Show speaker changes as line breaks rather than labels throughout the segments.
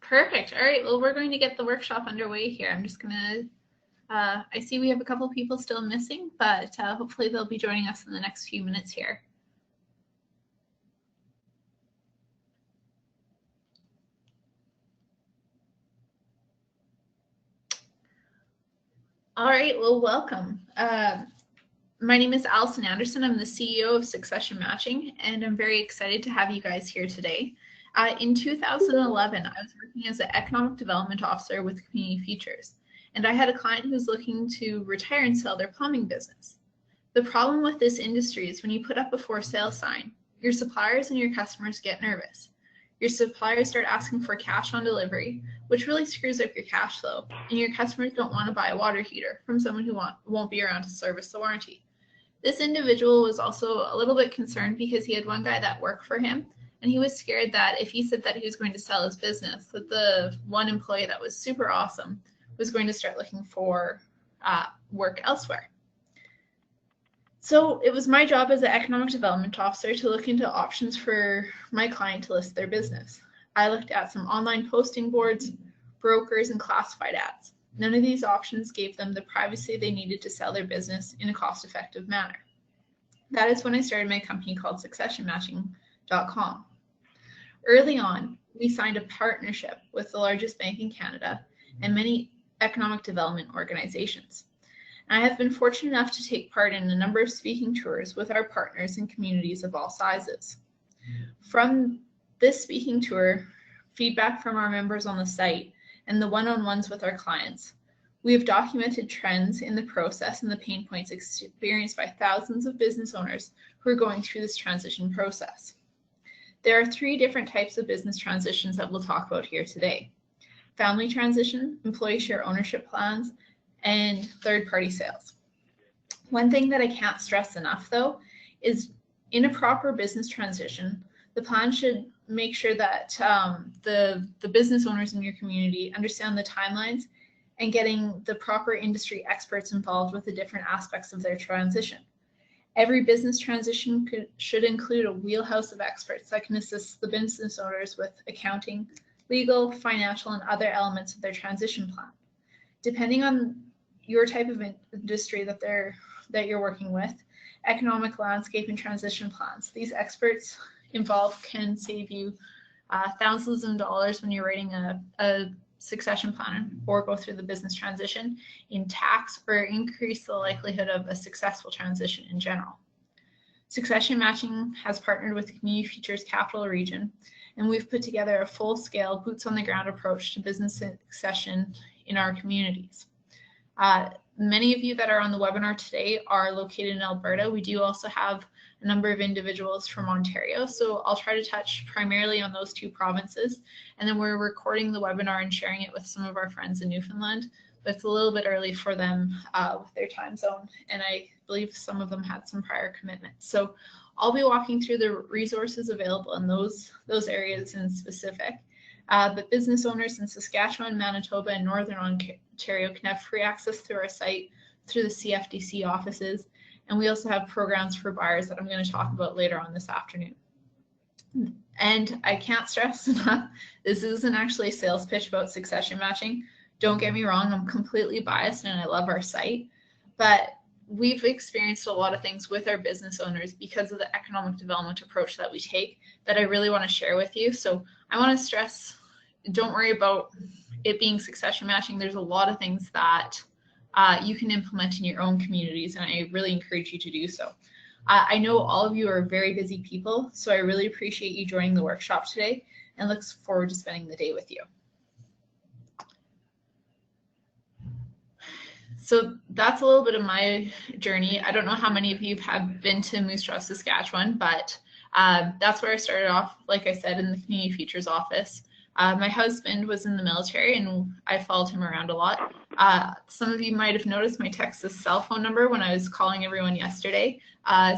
Perfect. All right. Well, we're going to get the workshop underway here. I'm just going to, I see we have a couple people still missing, but hopefully they'll be joining us in the next few minutes here. All right. Well, welcome. My name is Allison Anderson. I'm the CEO of Succession Matching, and I'm very excited to have you guys here today. In 2011, I was working as an economic development officer with Community Futures, and I had a client who was looking to retire and sell their plumbing business. The problem with this industry is when you put up a for sale sign, your suppliers and your customers get nervous. Your suppliers start asking for cash on delivery, which really screws up your cash flow, and your customers don't want to buy a water heater from someone who won't be around to service the warranty. This individual was also a little bit concerned because he had one guy that worked for him, and he was scared that if he said that he was going to sell his business, that the one employee that was super awesome was going to start looking for work elsewhere. So it was my job as an economic development officer to look into options for my client to list their business. I looked at some online posting boards, brokers, and classified ads. None of these options gave them the privacy they needed to sell their business in a cost-effective manner. That is when I started my company called successionmatching.com. Early on, we signed a partnership with the largest bank in Canada and many economic development organizations. I have been fortunate enough to take part in a number of speaking tours with our partners in communities of all sizes. From this speaking tour, feedback from our members on the site, and the one-on-ones with our clients, we have documented trends in the process and the pain points experienced by thousands of business owners who are going through this transition process. There are 3 different types of business transitions that we'll talk about here today: family transition, employee share ownership plans, and third-party sales. One thing that I can't stress enough, though, is in a proper business transition, the plan should make sure that the business owners in your community understand the timelines and getting the proper industry experts involved with the different aspects of their transition. Every business transition should include a wheelhouse of experts that can assist the business owners with accounting, legal, financial, and other elements of their transition plan. Depending on your type of industry that you're working with, economic landscape and transition plans, these experts involved can save you thousands of dollars when you're writing a succession plan or go through the business transition in tax, or increase the likelihood of a successful transition in general. Succession Matching has partnered with Community Futures Capital Region, and we've put together a full-scale, boots-on-the-ground approach to business succession in our communities. Many of you that are on the webinar today are located in Alberta. We do also have a number of individuals from Ontario, so I'll try to touch primarily on those 2 provinces, and then we're recording the webinar and sharing it with some of our friends in Newfoundland, but it's a little bit early for them with their time zone, and I believe some of them had some prior commitments. So I'll be walking through the resources available in those areas in specific. But business owners in Saskatchewan, Manitoba, and Northern Ontario can have free access to our site through the CFDC offices, and we also have programs for buyers that I'm going to talk about later on this afternoon. And I can't stress enough, this isn't actually a sales pitch about succession matching. Don't get me wrong, I'm completely biased and I love our site, but we've experienced a lot of things with our business owners because of the economic development approach that we take that I really want to share with you. So I want to stress, don't worry about it being succession matching. There's a lot of things that you can implement in your own communities, and I really encourage you to do so. I know all of you are very busy people, so I really appreciate you joining the workshop today and look forward to spending the day with you. So that's a little bit of my journey. I don't know how many of you have been to Moose Jaw, Saskatchewan, but that's where I started off, like I said, in the Community Futures office. My husband was in the military and I followed him around a lot. Some of you might have noticed my Texas cell phone number when I was calling everyone yesterday.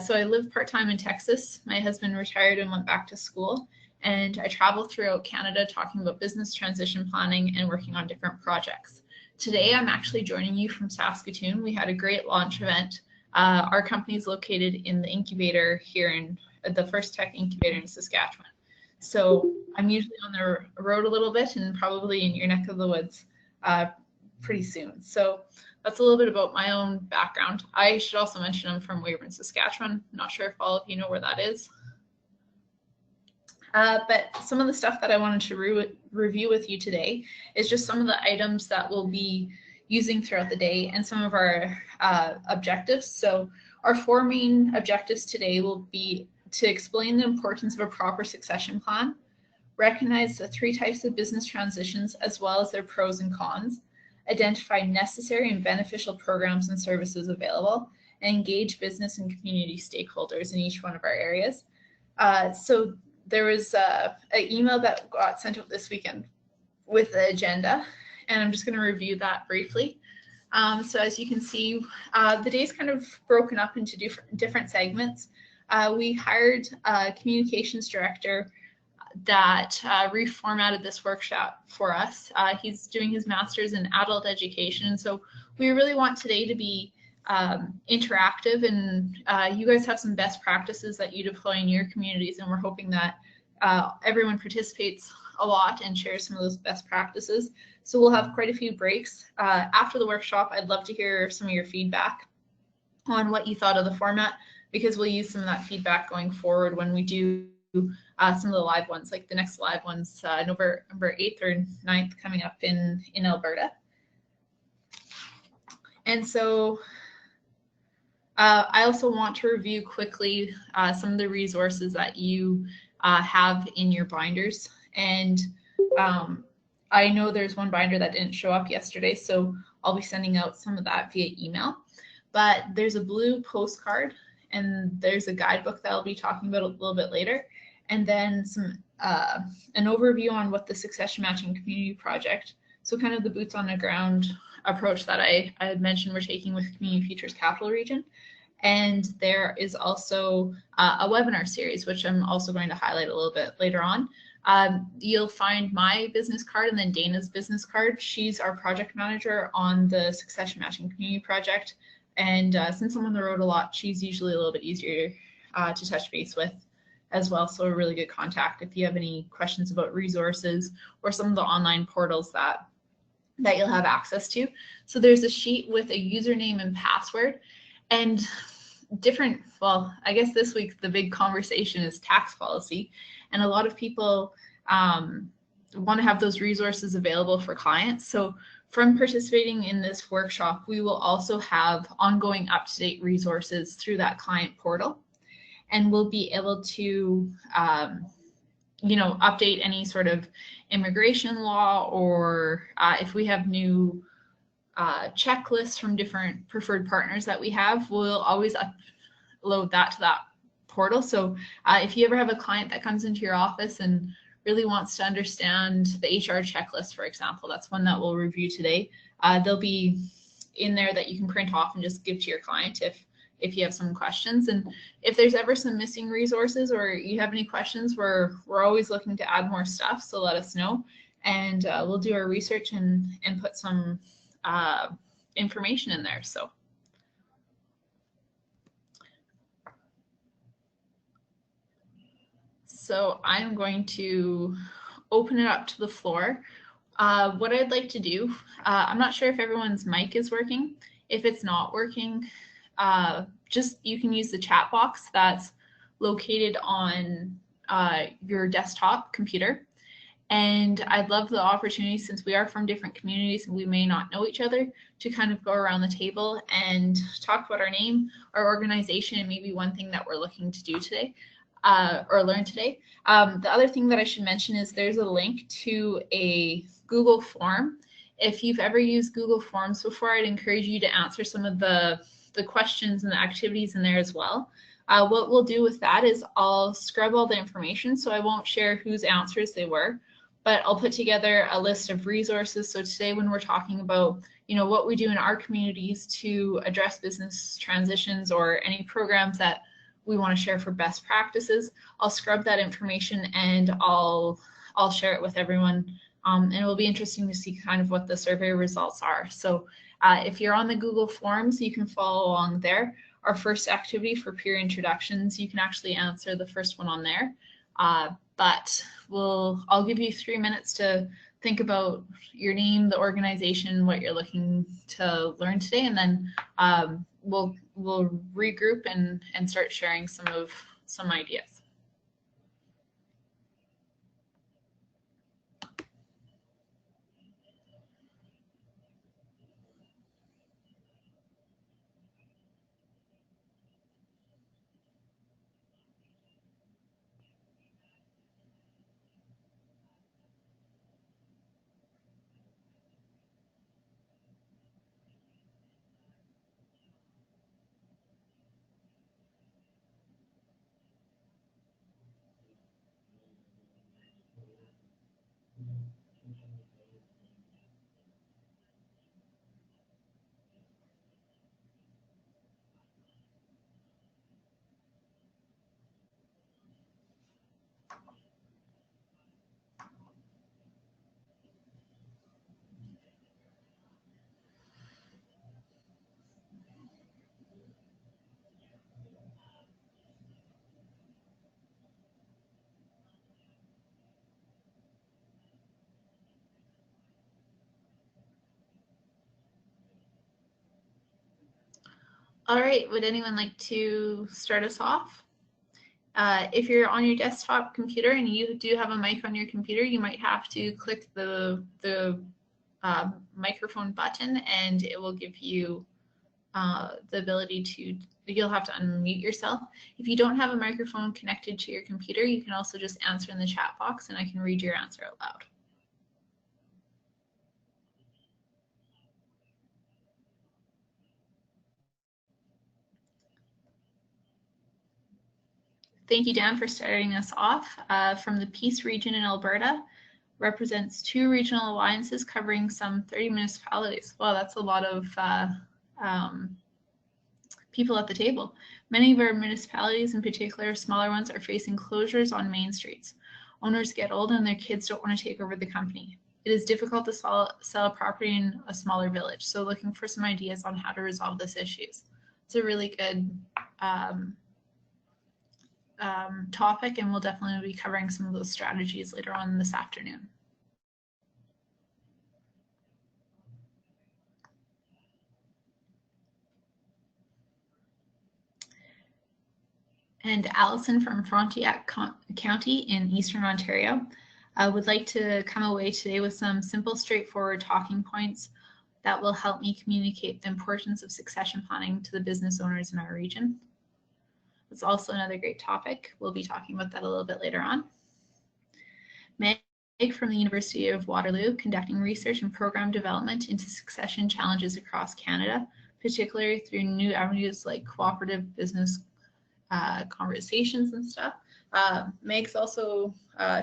So I live part-time in Texas. My husband retired and went back to school, and I travel throughout Canada talking about business transition planning and working on different projects. Today, I'm actually joining you from Saskatoon. We had a great launch event. Our company is located in the incubator here in the First Tech Incubator in Saskatchewan. So I'm usually on the road a little bit and probably in your neck of the woods pretty soon. So that's a little bit about my own background. I should also mention I'm from Weyburn, Saskatchewan. I'm not sure if all of you know where that is. But some of the stuff that I wanted to review with you today is just some of the items that we'll be using throughout the day and some of our objectives. So our 4 main objectives today will be to explain the importance of a proper succession plan, recognize the 3 types of business transitions as well as their pros and cons, identify necessary and beneficial programs and services available, and engage business and community stakeholders in each one of our areas. So there was an email that got sent out this weekend with the agenda, and I'm just going to review that briefly. So as you can see, the day's kind of broken up into different segments. We hired a communications director that reformatted this workshop for us. He's doing his master's in adult education, so we really want today to be interactive, and you guys have some best practices that you deploy in your communities, and we're hoping that everyone participates a lot and shares some of those best practices. So we'll have quite a few breaks. After the workshop, I'd love to hear some of your feedback on what you thought of the format, because we'll use some of that feedback going forward when we do some of the live ones, like the next live ones, November 8th or 9th coming up in Alberta. And so I also want to review quickly some of the resources that you have in your binders. And I know there's one binder that didn't show up yesterday, so I'll be sending out some of that via email. But there's a blue postcard, and there's a guidebook that I'll be talking about a little bit later. And then some an overview on what the Succession Matching Community Project, so kind of the boots on the ground approach that I had mentioned we're taking with Community Futures Capital Region. And there is also a webinar series, which I'm also going to highlight a little bit later on. You'll find my business card and then Dana's business card. She's our project manager on the Succession Matching Community Project. And since I'm on the road a lot, she's usually a little bit easier to touch base with as well. So a really good contact if you have any questions about resources or some of the online portals that you'll have access to. So there's a sheet with a username and password, and different, well, I guess this week the big conversation is tax policy, and a lot of people want to have those resources available for clients. So from participating in this workshop, we will also have ongoing up-to-date resources through that client portal, and we'll be able to update any sort of immigration law, or if we have new checklists from different preferred partners that we have, we'll always upload that to that portal. So if you ever have a client that comes into your office and really wants to understand the HR checklist, for example, that's one that we'll review today. They'll be in there that you can print off and just give to your client if you have some questions. And if there's ever some missing resources or you have any questions, we're always looking to add more stuff, so let us know, and we'll do our research and put some information in there. So I'm going to open it up to the floor. What I'd like to do, I'm not sure if everyone's mic is working. If it's not working, just you can use the chat box that's located on your desktop computer. And I'd love the opportunity, since we are from different communities and we may not know each other, to kind of go around the table and talk about our name, our organization, and maybe one thing that we're looking to do today or learn today. The other thing that I should mention is there's a link to a Google form. If you've ever used Google Forms before, I'd encourage you to answer some of the questions and the activities in there as well. What we'll do with that is I'll scrub all the information, so I won't share whose answers they were, but I'll put together a list of resources. So today when we're talking about, what we do in our communities to address business transitions or any programs that we want to share for best practices, I'll scrub that information and I'll share it with everyone. And it will be interesting to see kind of what the survey results are. So if you're on the Google Forms, you can follow along there. Our first activity for peer introductions, you can actually answer the first one on there. but I'll give you 3 minutes to think about your name, the organization, what you're looking to learn today, and then we'll regroup and start sharing some ideas. All right, would anyone like to start us off? If you're on your desktop computer and you do have a mic on your computer, you might have to click the microphone button, and it will give you the ability to, you'll have to unmute yourself. If you don't have a microphone connected to your computer, you can also just answer in the chat box and I can read your answer out loud. Thank you, Dan, for starting us off. From the Peace region in Alberta, represents 2 regional alliances covering some 30 municipalities. Wow, that's a lot of people at the table. Many of our municipalities, in particular smaller ones, are facing closures on main streets. Owners get old and their kids don't want to take over the company. It is difficult to sell a property in a smaller village, so looking for some ideas on how to resolve this issues. It's a really good topic, and we'll definitely be covering some of those strategies later on this afternoon. And Allison from Frontenac County in Eastern Ontario would like to come away today with some simple, straightforward talking points that will help me communicate the importance of succession planning to the business owners in our region. It's also another great topic. We'll be talking about that a little bit later on. Meg from the University of Waterloo, conducting research and program development into succession challenges across Canada, particularly through new avenues like cooperative business conversations and stuff. Meg's also,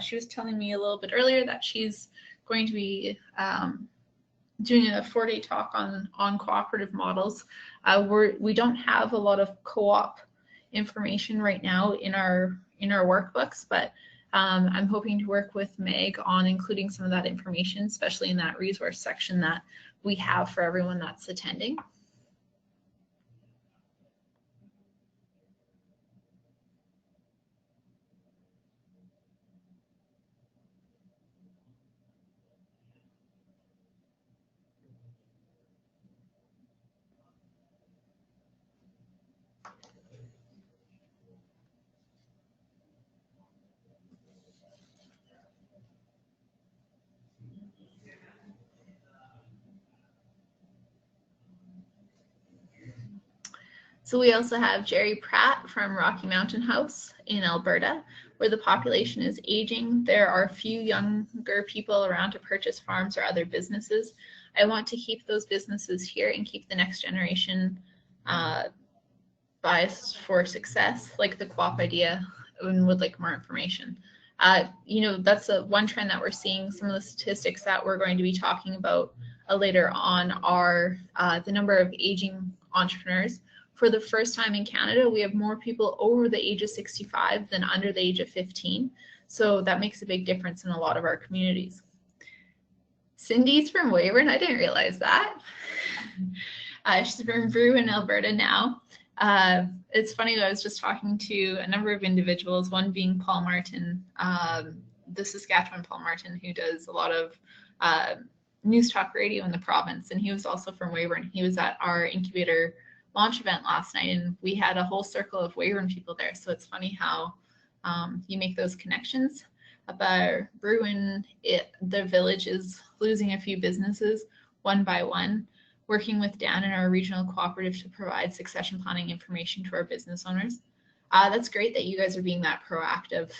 she was telling me a little bit earlier that she's going to be doing a 4-day talk on cooperative models. We don't have a lot of co-op information right now in our workbooks, but I'm hoping to work with Meg on including some of that information, especially in that resource section that we have for everyone that's attending. So we also have Jerry Pratt from Rocky Mountain House in Alberta, where the population is aging. There are few younger people around to purchase farms or other businesses. I want to keep those businesses here and keep the next generation biased for success, like the co-op idea, and would like more information. That's one trend that we're seeing. Some of the statistics that we're going to be talking about later on are the number of aging entrepreneurs. For the first time in Canada, we have more people over the age of 65 than under the age of 15. So that makes a big difference in a lot of our communities. Cindy's from Weyburn. I didn't realize that. She's from Brew in Alberta now. It's funny, I was just talking to a number of individuals, one being Paul Martin, the Saskatchewan Paul Martin, who does a lot of news talk radio in the province, and he was also from Weyburn. He was at our incubator launch event last night, and we had a whole circle of Weyburn people there. So it's funny how you make those connections. But Bruin, the village is losing a few businesses one by one. Working with Dan and our regional cooperative to provide succession planning information to our business owners. That's great that you guys are being that proactive.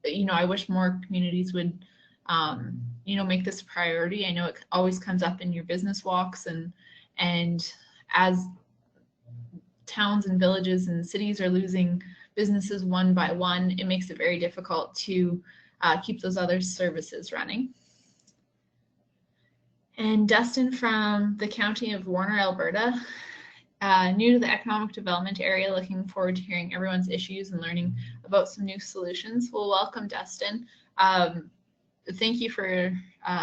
You know, I wish more communities would, you know, make this a priority. I know it always comes up in your business walks, and as towns and villages and cities are losing businesses one by one, it makes it very difficult to keep those other services running. And Dustin from the county of Warner, Alberta, new to the economic development area, looking forward to hearing everyone's issues and learning about some new solutions. Well, welcome, Dustin. Thank you for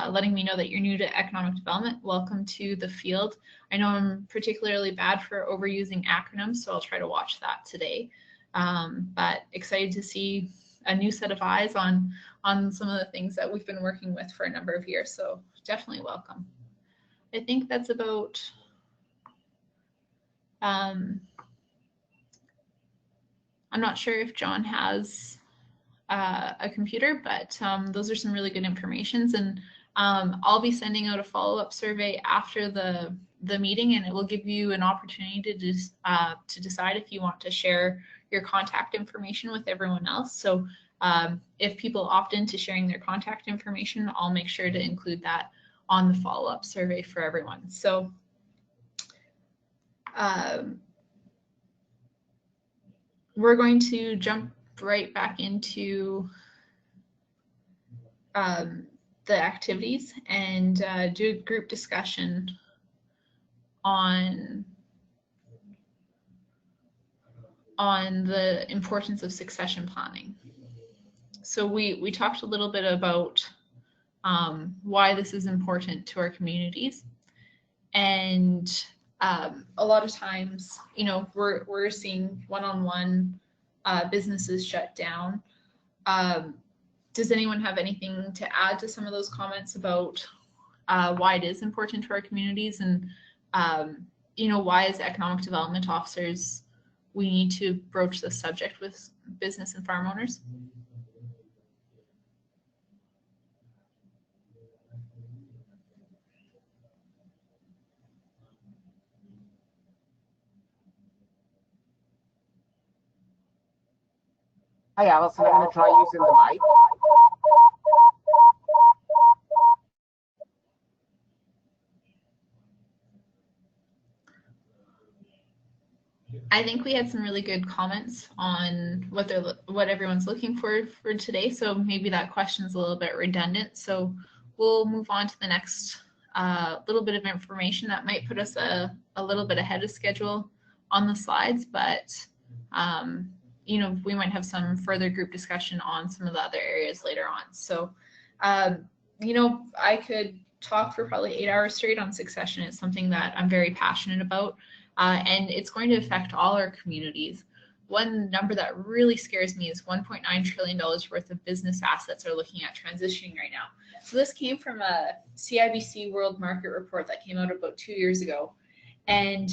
letting me know that you're new to economic development. Welcome to the field. I know I'm particularly bad for overusing acronyms, so I'll try to watch that today. But excited to see a new set of eyes on some of the things that we've been working with for a number of years. So definitely welcome. I think that's about I'm not sure if John has a computer, but those are some really good informations, and I'll be sending out a follow-up survey after the meeting, and it will give you an opportunity to decide if you want to share your contact information with everyone else. So if people opt into sharing their contact information, I'll make sure to include that on the follow-up survey for everyone. So we're going to jump right back into the activities and do a group discussion on the importance of succession planning. So we talked a little bit about why this is important to our communities, and a lot of times, you know, we're seeing one-on-one businesses shut down. Does anyone have anything to add to some of those comments about why it is important to our communities, and you know, why as economic development officers we need to broach this subject with business and farm owners?
Hi, Alison. I'm going to try using the mic.
I think we had some really good comments on what everyone's looking for today. So maybe that question's a little bit redundant. So we'll move on to the next little bit of information that might put us a little bit ahead of schedule on the slides, but you know, we might have some further group discussion on some of the other areas later on. So you know, I could talk for probably 8 hours straight on succession. It's something that I'm very passionate about. And it's going to affect all our communities. One number that really scares me is $1.9 trillion worth of business assets are looking at transitioning right now. So this came from a CIBC World Market Report that came out about 2 years ago. And,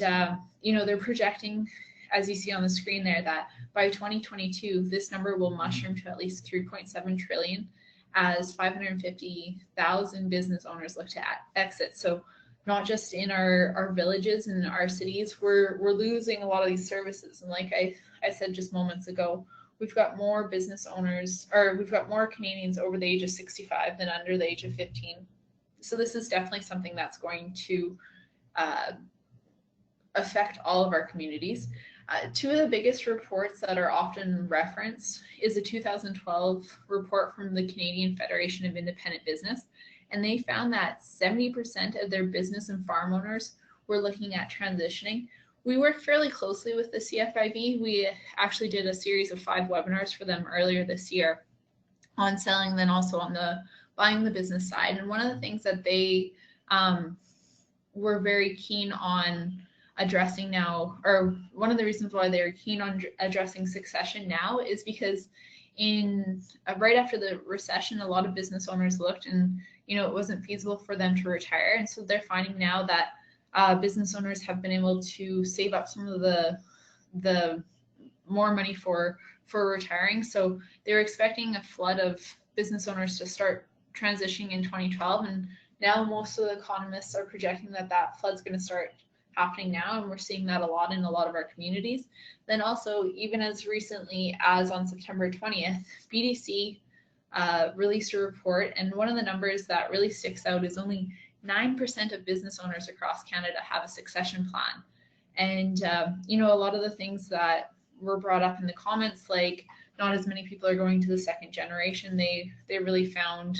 you know, they're projecting, as you see on the screen there, that by 2022, this number will mushroom to at least 3.7 trillion as 550,000 business owners look to exit. So not just in our villages and our cities, we're losing a lot of these services. And like I said just moments ago, we've got more business owners, or we've got more Canadians over the age of 65 than under the age of 15. So this is definitely something that's going to affect all of our communities. Two of the biggest reports that are often referenced is a 2012 report from the Canadian Federation of Independent Business. And they found that 70% of their business and farm owners were looking at transitioning. We work fairly closely with the CFIB. We actually did a series of 5 webinars for them earlier this year on selling, then also on the buying the business side. And one of the things that they were very keen on addressing now, or one of the reasons why they're keen on addressing succession now is because in right after the recession, a lot of business owners looked and it wasn't feasible for them to retire, and so they're finding now that business owners have been able to save up some of the more money for retiring. So they were expecting a flood of business owners to start transitioning in 2012, and now most of the economists are projecting that flood's going to start happening now, and we're seeing that a lot in a lot of our communities. Then also, even as recently as on September 20th, BDC released a report, and one of the numbers that really sticks out is only 9% of business owners across Canada have a succession plan. And a lot of the things that were brought up in the comments, like not as many people are going to the second generation, they really found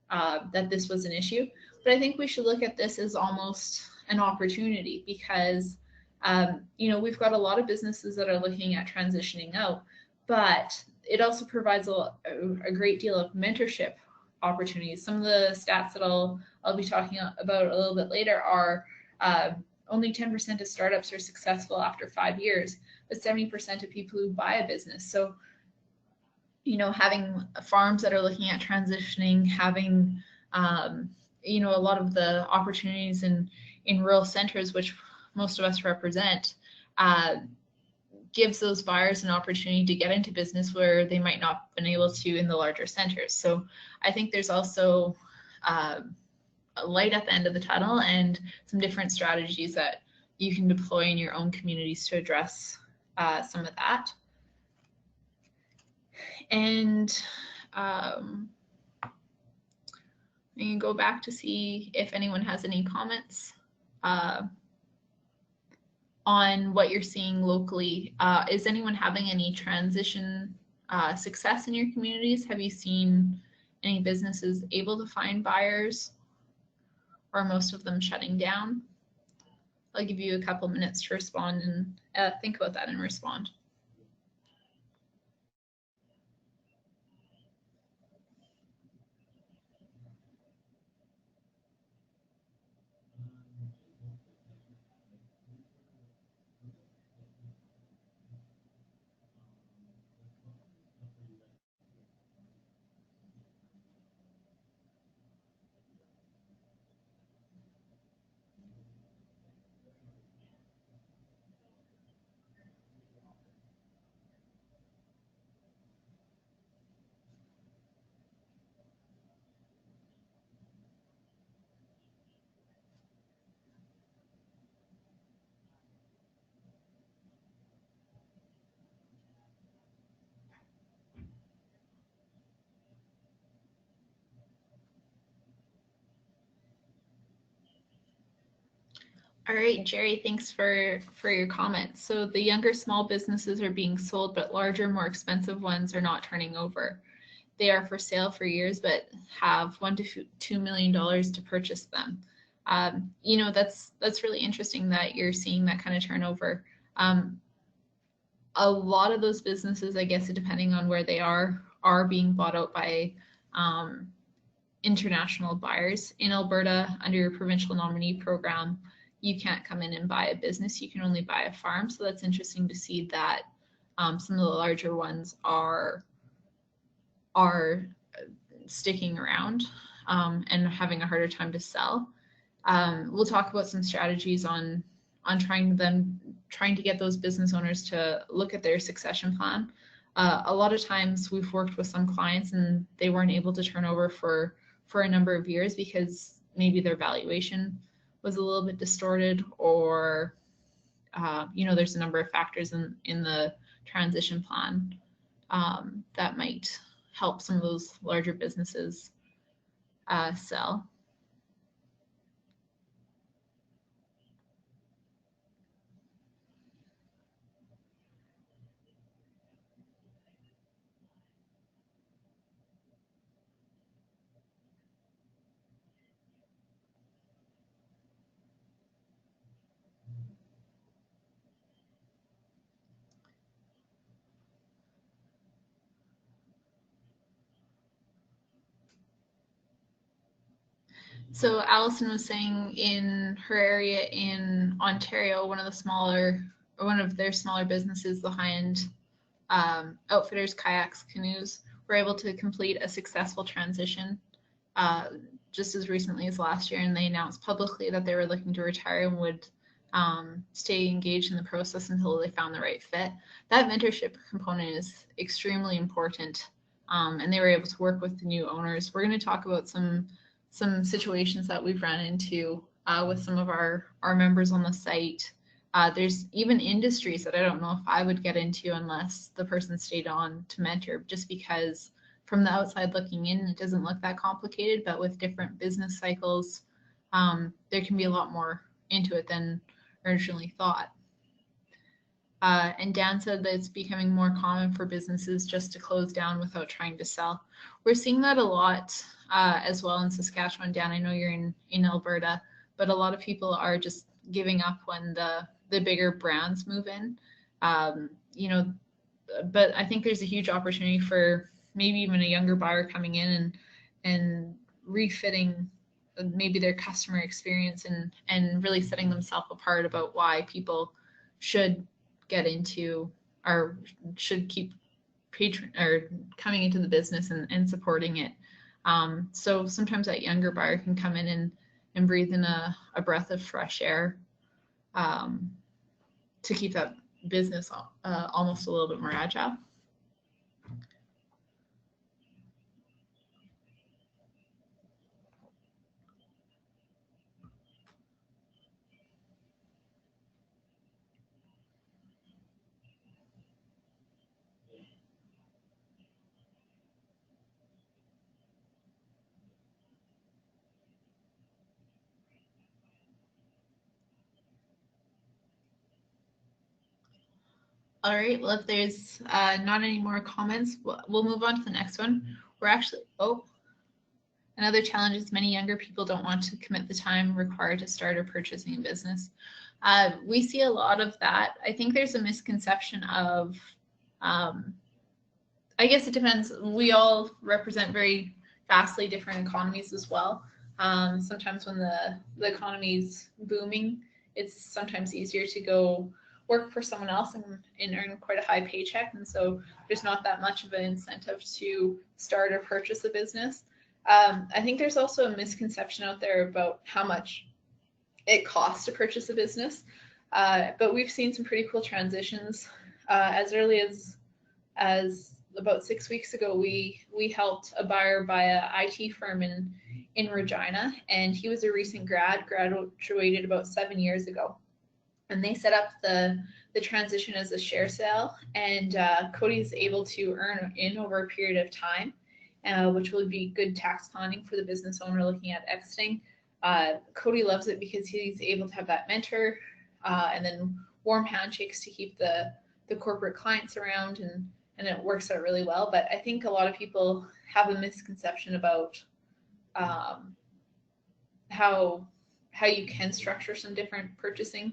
that this was an issue. But I think we should look at this as almost an opportunity, because we've got a lot of businesses that are looking at transitioning out, but it also provides a great deal of mentorship opportunities. Some of the stats that I'll be talking about a little bit later are only 10% of startups are successful after 5 years, but 70% of people who buy a business. So having farms that are looking at transitioning, having a lot of the opportunities in rural centers, which most of us represent, gives those buyers an opportunity to get into business where they might not have been able to in the larger centers. So I think there's also a light at the end of the tunnel and some different strategies that you can deploy in your own communities to address some of that. And you can go back to see if anyone has any comments on what you're seeing locally. Is anyone having any transition success in your communities? Have you seen any businesses able to find buyers, or most of them shutting down? I'll give you a couple minutes to respond and think about that and respond. All right, Jerry, thanks for your comments. So the younger small businesses are being sold, but larger, more expensive ones are not turning over. They are for sale for years, but have $1 to $2 million to purchase them. That's really interesting that you're seeing that kind of turnover. A lot of those businesses, I guess, depending on where they are being bought out by international buyers. In Alberta, under your provincial nominee program, you can't come in and buy a business, you can only buy a farm. So that's interesting to see that some of the larger ones are sticking around and having a harder time to sell. We'll talk about some strategies on trying to get those business owners to look at their succession plan. A lot of times we've worked with some clients and they weren't able to turn over for a number of years because maybe their valuation was a little bit distorted, or there's a number of factors in the transition plan that might help some of those larger businesses sell. So Allison was saying in her area in Ontario, one of their smaller businesses, the high-end outfitters, kayaks, canoes, were able to complete a successful transition just as recently as last year, and they announced publicly that they were looking to retire and would stay engaged in the process until they found the right fit. That mentorship component is extremely important, and they were able to work with the new owners. We're going to talk about some situations that we've run into with some of our members on the site. There's even industries that I don't know if I would get into unless the person stayed on to mentor, just because from the outside looking in, it doesn't look that complicated, but with different business cycles, there can be a lot more into it than originally thought. And Dan said that it's becoming more common for businesses just to close down without trying to sell. We're seeing that a lot as well in Saskatchewan. Dan, I know you're in Alberta, but a lot of people are just giving up when the bigger brands move in. But I think there's a huge opportunity for maybe even a younger buyer coming in and refitting maybe their customer experience and really setting themselves apart about why people should get into or should keep coming into the business and supporting it. So sometimes that younger buyer can come in and breathe in a breath of fresh air to keep that business almost a little bit more agile. All right, well, if there's not any more comments, we'll move on to the next one. We're actually, another challenge is many younger people don't want to commit the time required to start or purchasing a business. We see a lot of that. I think there's a misconception of, I guess it depends. We all represent very vastly different economies as well. Sometimes when the economy's booming, it's sometimes easier to go work for someone else and earn quite a high paycheck. And so there's not that much of an incentive to start or purchase a business. I think there's also a misconception out there about how much it costs to purchase a business. But we've seen some pretty cool transitions. As early as about 6 weeks ago, we helped a buyer buy a IT firm in Regina, and he was a recent graduated about 7 years ago. And they set up the transition as a share sale, and Cody is able to earn in over a period of time, which will be good tax planning for the business owner looking at exiting. Cody loves it because he's able to have that mentor and then warm handshakes to keep the corporate clients around, and it works out really well. But I think a lot of people have a misconception about how you can structure some different purchasing.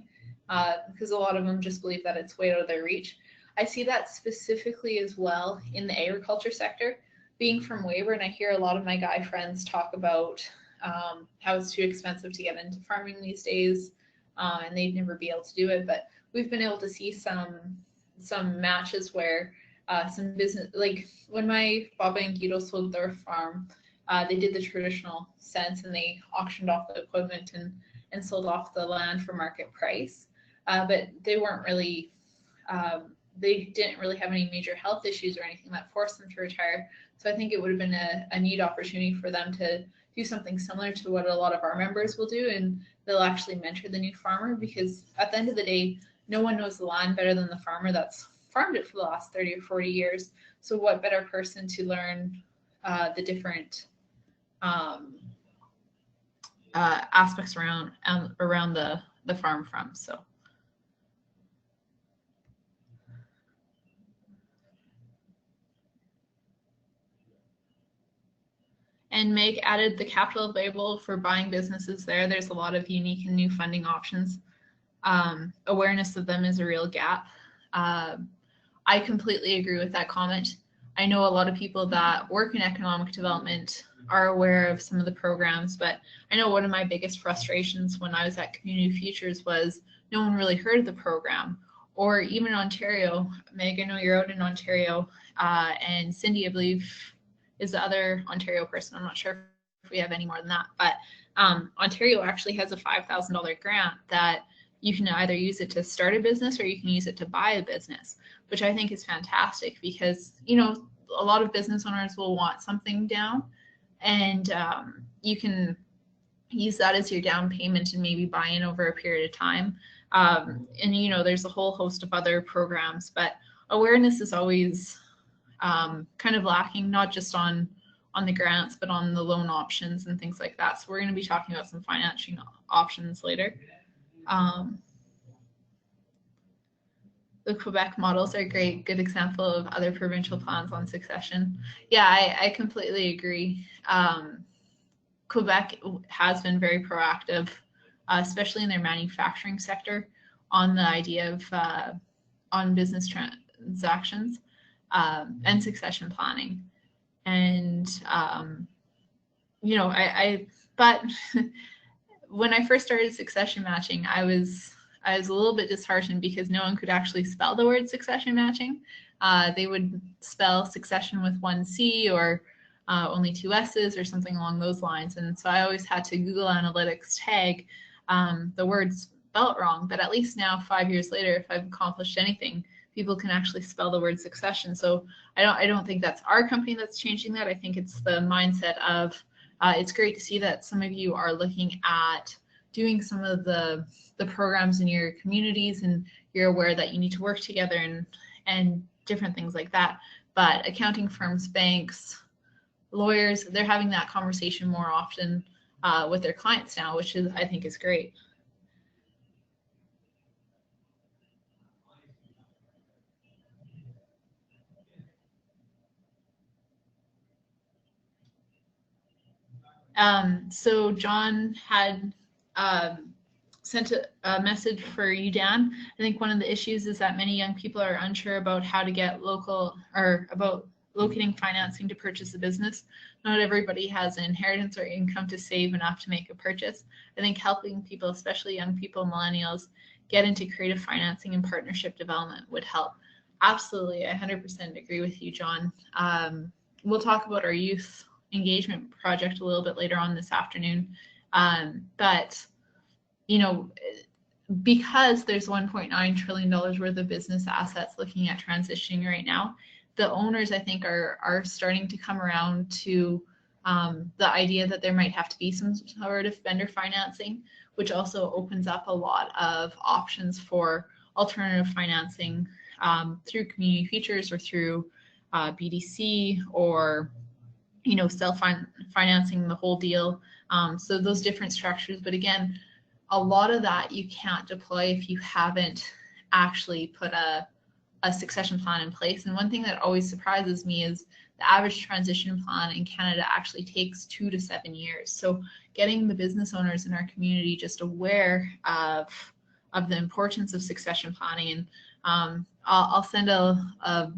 Because a lot of them just believe that it's way out of their reach. I see that specifically as well in the agriculture sector. Being from Weyburn, I hear a lot of my guy friends talk about how it's too expensive to get into farming these days, and they'd never be able to do it. But we've been able to see some matches where some business, like when my Baba and Guido sold their farm, they did the traditional sense and they auctioned off the equipment and sold off the land for market price. But they weren't really, they didn't really have any major health issues or anything that forced them to retire. So I think it would have been a neat opportunity for them to do something similar to what a lot of our members will do, and they'll actually mentor the new farmer, because at the end of the day, no one knows the land better than the farmer that's farmed it for the last 30 or 40 years. So what better person to learn the different aspects around the farm from. So and Meg added the capital available for buying businesses there. There's a lot of unique and new funding options. Awareness of them is a real gap. I completely agree with that comment. I know a lot of people that work in economic development are aware of some of the programs, but I know one of my biggest frustrations when I was at Community Futures was no one really heard of the program. Or even in Ontario, Meg, I know you're out in Ontario, and Cindy, I believe, is the other Ontario person. I'm not sure if we have any more than that, but Ontario actually has a $5,000 grant that you can either use it to start a business or you can use it to buy a business, which I think is fantastic because, you know, a lot of business owners will want something down, and you can use that as your down payment and maybe buy in over a period of time. And, you know, there's a whole host of other programs, but awareness is always kind of lacking, not just on the grants, but on the loan options and things like that. So we're going to be talking about some financing options later. The Quebec models are a great, good example of other provincial plans on succession. Yeah, I completely agree. Quebec has been very proactive, especially in their manufacturing sector, on the idea of on business transactions and succession planning. And you know, but when I first started succession matching, I was a little bit disheartened because no one could actually spell the word succession matching. They would spell succession with one C or only two S's or something along those lines. And so I always had to Google Analytics tag the words spelt wrong. But at least now, 5 years later, if I've accomplished anything, people can actually spell the word succession. So I don't think that's our company that's changing that. I think it's the mindset of it's great to see that some of you are looking at doing some of the programs in your communities, and you're aware that you need to work together and different things like that. But accounting firms, banks, lawyers, they're having that conversation more often with their clients now, which is, I think, is great. So John had sent a message for you, Dan. I think one of the issues is that many young people are unsure about how to get local or about locating financing to purchase a business. Not everybody has an inheritance or income to save enough to make a purchase. I think helping people, especially young people, millennials, get into creative financing and partnership development would help. Absolutely, I 100% agree with you, John. We'll talk about our youth engagement project a little bit later on this afternoon. But, you know, because there's $1.9 trillion worth of business assets looking at transitioning right now, the owners, I think, are starting to come around to the idea that there might have to be some sort of vendor financing, which also opens up a lot of options for alternative financing through Community Futures or through BDC, or, you know, self-financing the whole deal. So those different structures. But again, a lot of that you can't deploy if you haven't actually put a succession plan in place. And one thing that always surprises me is the average transition plan in Canada actually takes 2 to 7 years. So getting the business owners in our community just aware of the importance of succession planning. And I'll send a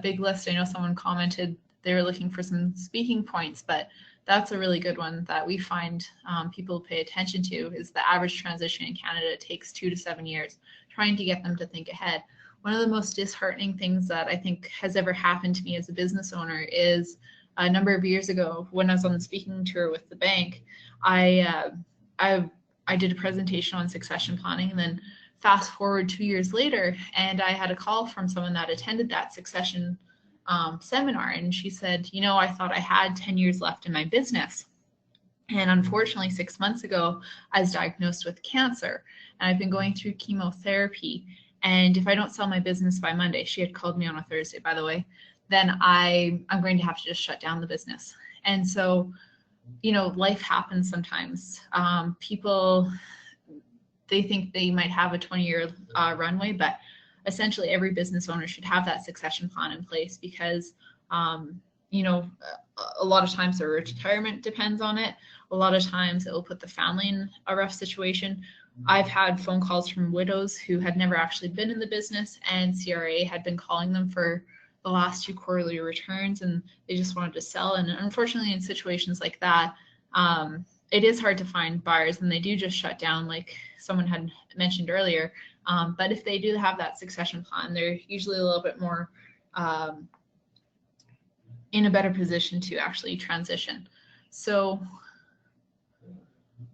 big list. I know someone commented they were looking for some speaking points, but that's a really good one that we find people pay attention to, is the average transition in Canada takes 2 to 7 years, trying to get them to think ahead. One of the most disheartening things that I think has ever happened to me as a business owner is a number of years ago when I was on the speaking tour with the bank, I did a presentation on succession planning, and then fast forward 2 years later, and I had a call from someone that attended that succession seminar, and she said, you know, I thought I had 10 years left in my business, and unfortunately 6 months ago I was diagnosed with cancer, and I've been going through chemotherapy, and if I don't sell my business by Monday — she had called me on a Thursday, by the way — then I'm going to have to just shut down the business. And so, you know, life happens sometimes. People, they think they might have a 20-year runway, but essentially every business owner should have that succession plan in place, because you know, a lot of times their retirement depends on it. A lot of times it will put the family in a rough situation. I've had phone calls from widows who had never actually been in the business, and CRA had been calling them for the last 2 quarterly returns and they just wanted to sell. And unfortunately, in situations like that, it is hard to find buyers, and they do just shut down, like someone had mentioned earlier. But if they do have that succession plan, they're usually a little bit more in a better position to actually transition. So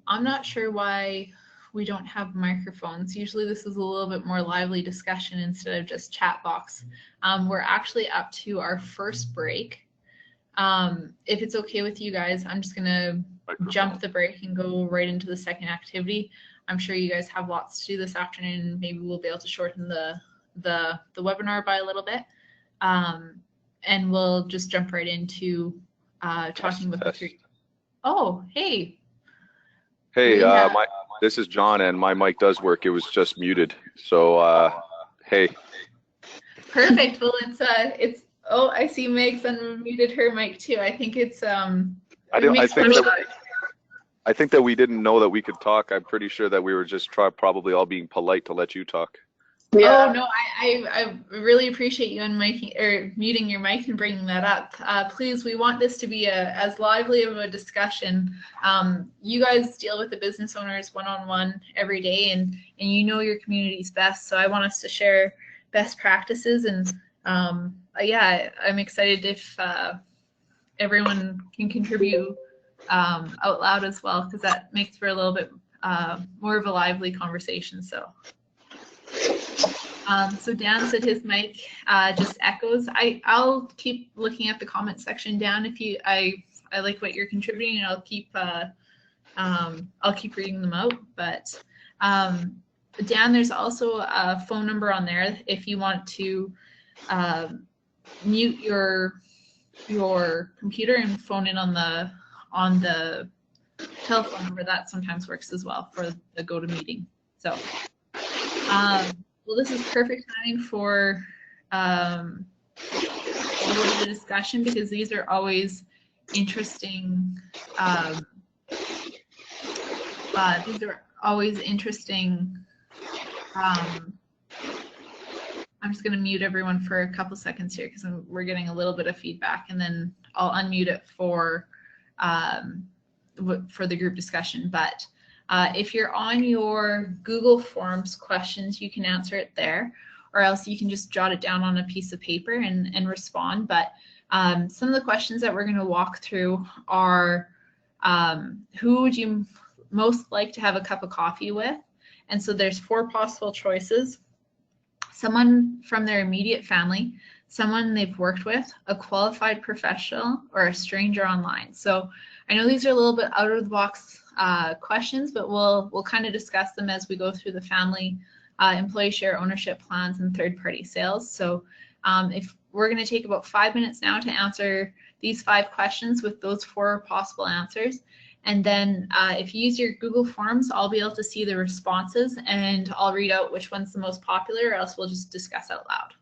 I'm not sure why we don't have microphones. Usually this is a little bit more lively discussion instead of just chat box. We're actually up to our first break. If it's okay with you guys, I'm just gonna jump the break and go right into the second activity. I'm sure you guys have lots to do this afternoon. Maybe we'll be able to shorten the webinar by a little bit. And we'll just jump right into talking about the three. Oh, hey.
Hey, this is John, and my mic does work. It was just muted. So, hey.
Perfect. Well, it's. Oh, I see Meg's unmuted her mic too. I think it's
I think that we didn't know that we could talk. I'm pretty sure that we were just probably all being polite to let you talk.
Yeah. Oh no, I really appreciate you muting your mic and bringing that up. Please, we want this to be as lively of a discussion. You guys deal with the business owners one-on-one every day, and you know your communities best. So I want us to share best practices, and yeah, I'm excited if everyone can contribute out loud as well, because that makes for a little bit more of a lively conversation. So. So Dan said his mic just echoes. I'll keep looking at the comment section, Dan. If I like what you're contributing, and I'll keep reading them out. But Dan, there's also a phone number on there if you want to mute your computer and phone in on the telephone number. That sometimes works as well for the GoToMeeting. So. Well, this is perfect timing for a little bit of discussion, because these are always interesting. These are always interesting. I'm just going to mute everyone for a couple seconds here because we're getting a little bit of feedback, and then I'll unmute it for the group discussion. But if you're on your Google Forms questions, you can answer it there, or else you can just jot it down on a piece of paper and respond. But some of the questions that we're going to walk through are, who would you most like to have a cup of coffee with? And so there's 4 possible choices: someone from their immediate family, someone they've worked with, a qualified professional, or a stranger online. So I know these are a little bit out of the box questions, but we'll kind of discuss them as we go through the family, employee share ownership plans, and third-party sales. So if we're going to take about 5 minutes now to answer these 5 questions with those 4 possible answers. And then if you use your Google Forms, I'll be able to see the responses, and I'll read out which one's the most popular, or else we'll just discuss out loud.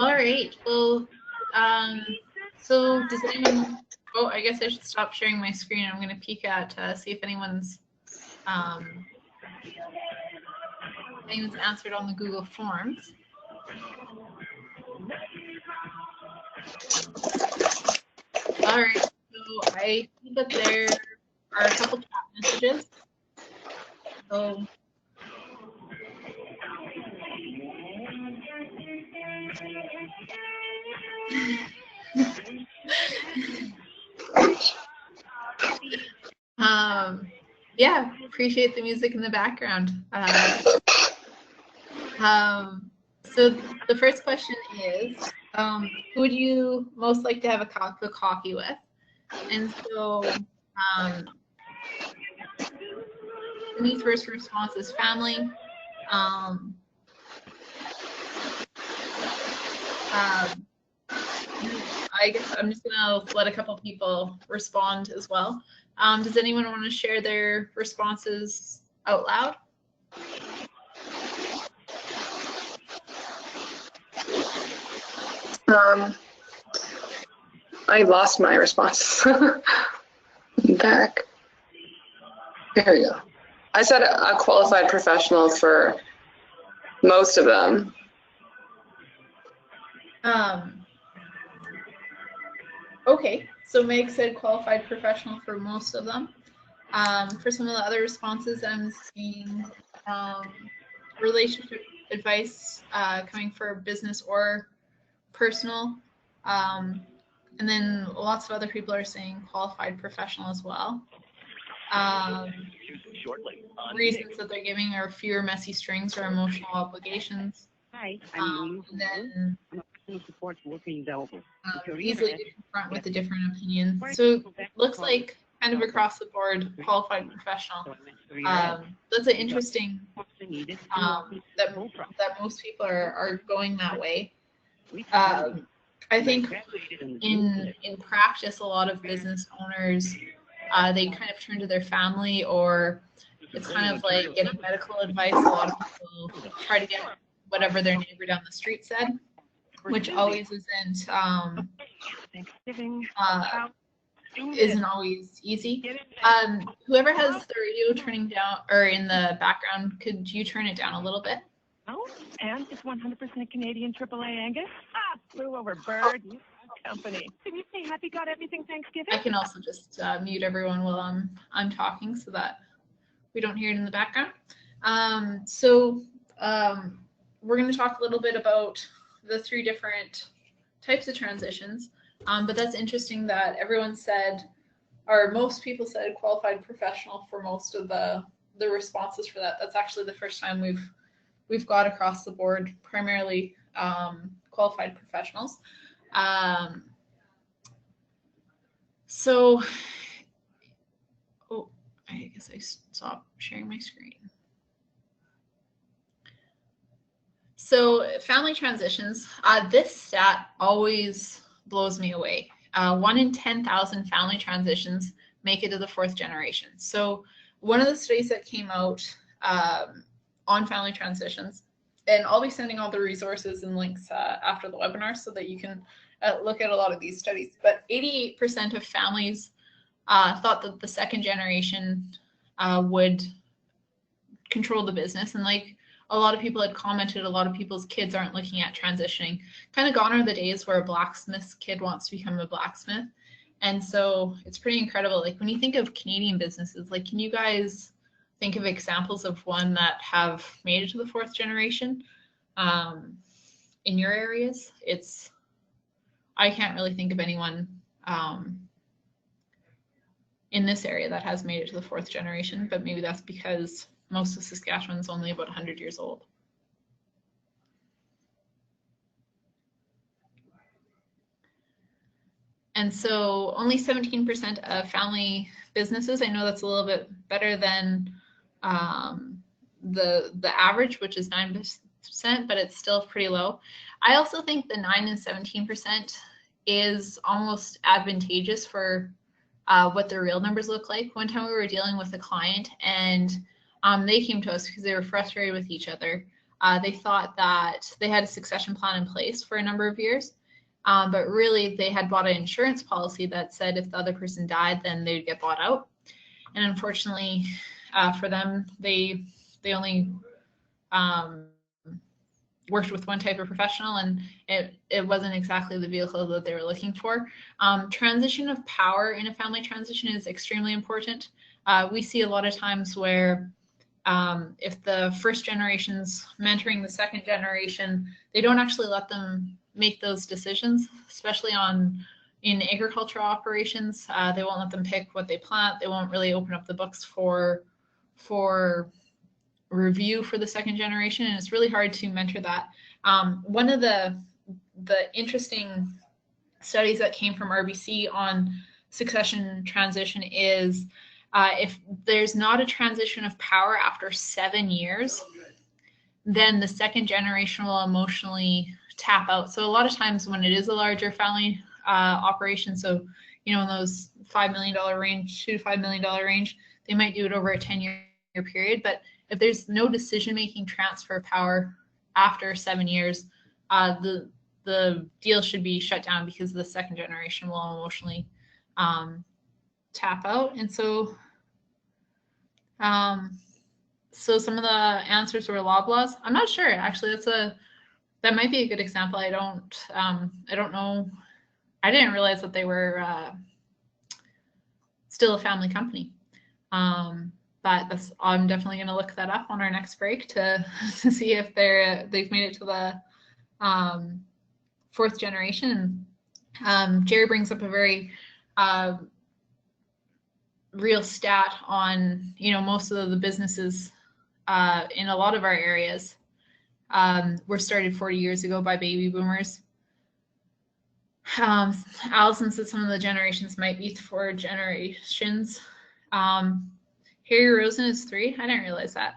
All right. Well, so does anyone? Oh, I guess I should stop sharing my screen. I'm going to peek at see if anyone's answered on the Google Forms. All right. So I see that there are a couple chat messages. So. Yeah, appreciate the music in the background. So the first question is, who would you most like to have a cup of coffee with? And so the first response is family. I guess I'm just gonna let a couple people respond as well. Does anyone want to share their responses out loud?
I lost my response. Back. Here we go. I said a qualified professional for most of them.
Okay, so Meg said qualified professional for most of them. For some of the other responses, I'm seeing relationship advice coming for business or personal. And then lots of other people are saying qualified professional as well. Reasons that they're giving are fewer messy strings or emotional obligations.
Hi,
And then
support working available.
easily to confront with the different opinions. So it looks like kind of across the board, qualified professional. That's an interesting that most people are going that way. I think in practice, a lot of business owners, they kind of turn to their family, or it's kind of like getting medical advice. A lot of people try to get whatever their neighbor down the street said, which always isn't always easy. Whoever has the radio turning down or in the background, could you turn it down a little bit?
Oh, and it's 100% Canadian AAA Angus. Flew over bird company. Did you say happy got everything Thanksgiving?
I can also just mute everyone while I'm talking so that we don't hear it in the background. We're going to talk a little bit about the 3 different types of transitions. But that's interesting that everyone said, or most people said qualified professional for most of the responses for that. That's actually the first time we've got across the board, primarily qualified professionals. So, I guess I stopped sharing my screen. So family transitions, this stat always blows me away. 1 in 10,000 family transitions make it to the 4th generation. So one of the studies that came out on family transitions, and I'll be sending all the resources and links after the webinar so that you can look at a lot of these studies, but 88% of families thought that the 2nd generation would control the business. And like a lot of people had commented, a lot of people's kids aren't looking at transitioning. Kind of gone are the days where a blacksmith's kid wants to become a blacksmith. And so it's pretty incredible. Like when you think of Canadian businesses, like can you guys think of examples of one that have made it to the 4th generation in your areas? I can't really think of anyone in this area that has made it to the 4th generation, but maybe that's because most of Saskatchewan's only about 100 years old. And so only 17% of family businesses, I know that's a little bit better than the average, which is 9%, but it's still pretty low. I also think the 9 and 17% is almost advantageous for what the real numbers look like. One time we were dealing with a client and they came to us because they were frustrated with each other. They thought that they had a succession plan in place for a number of years, but really they had bought an insurance policy that said if the other person died, then they'd get bought out. And unfortunately for them, they only worked with one type of professional, and it wasn't exactly the vehicle that they were looking for. Transition of power in a family transition is extremely important. We see a lot of times where if the first generation's mentoring the second generation, they don't actually let them make those decisions, especially in agricultural operations. They won't let them pick what they plant. They won't really open up the books for review for the second generation, and it's really hard to mentor that. One of the interesting studies that came from RBC on succession transition is if there's not a transition of power after 7 years, then the second generation will emotionally tap out. So a lot of times when it is a larger family operation, so in those $5 million range, $2 to $5 million range, they might do it over a 10-year period. But if there's no decision-making transfer of power after 7 years, the deal should be shut down because the second generation will emotionally tap out. And so so some of the answers were Loblaws. I'm not sure, actually. That might be a good example. I don't know. I didn't realize that they were still a family company. But I'm definitely going to look that up on our next break to see if they've made it to the fourth generation. Jerry brings up a very real stat on most of the businesses in a lot of our areas were started 40 years ago by baby boomers. Allison said some of the generations might be 4 generations. Harry Rosen is 3. I didn't realize that.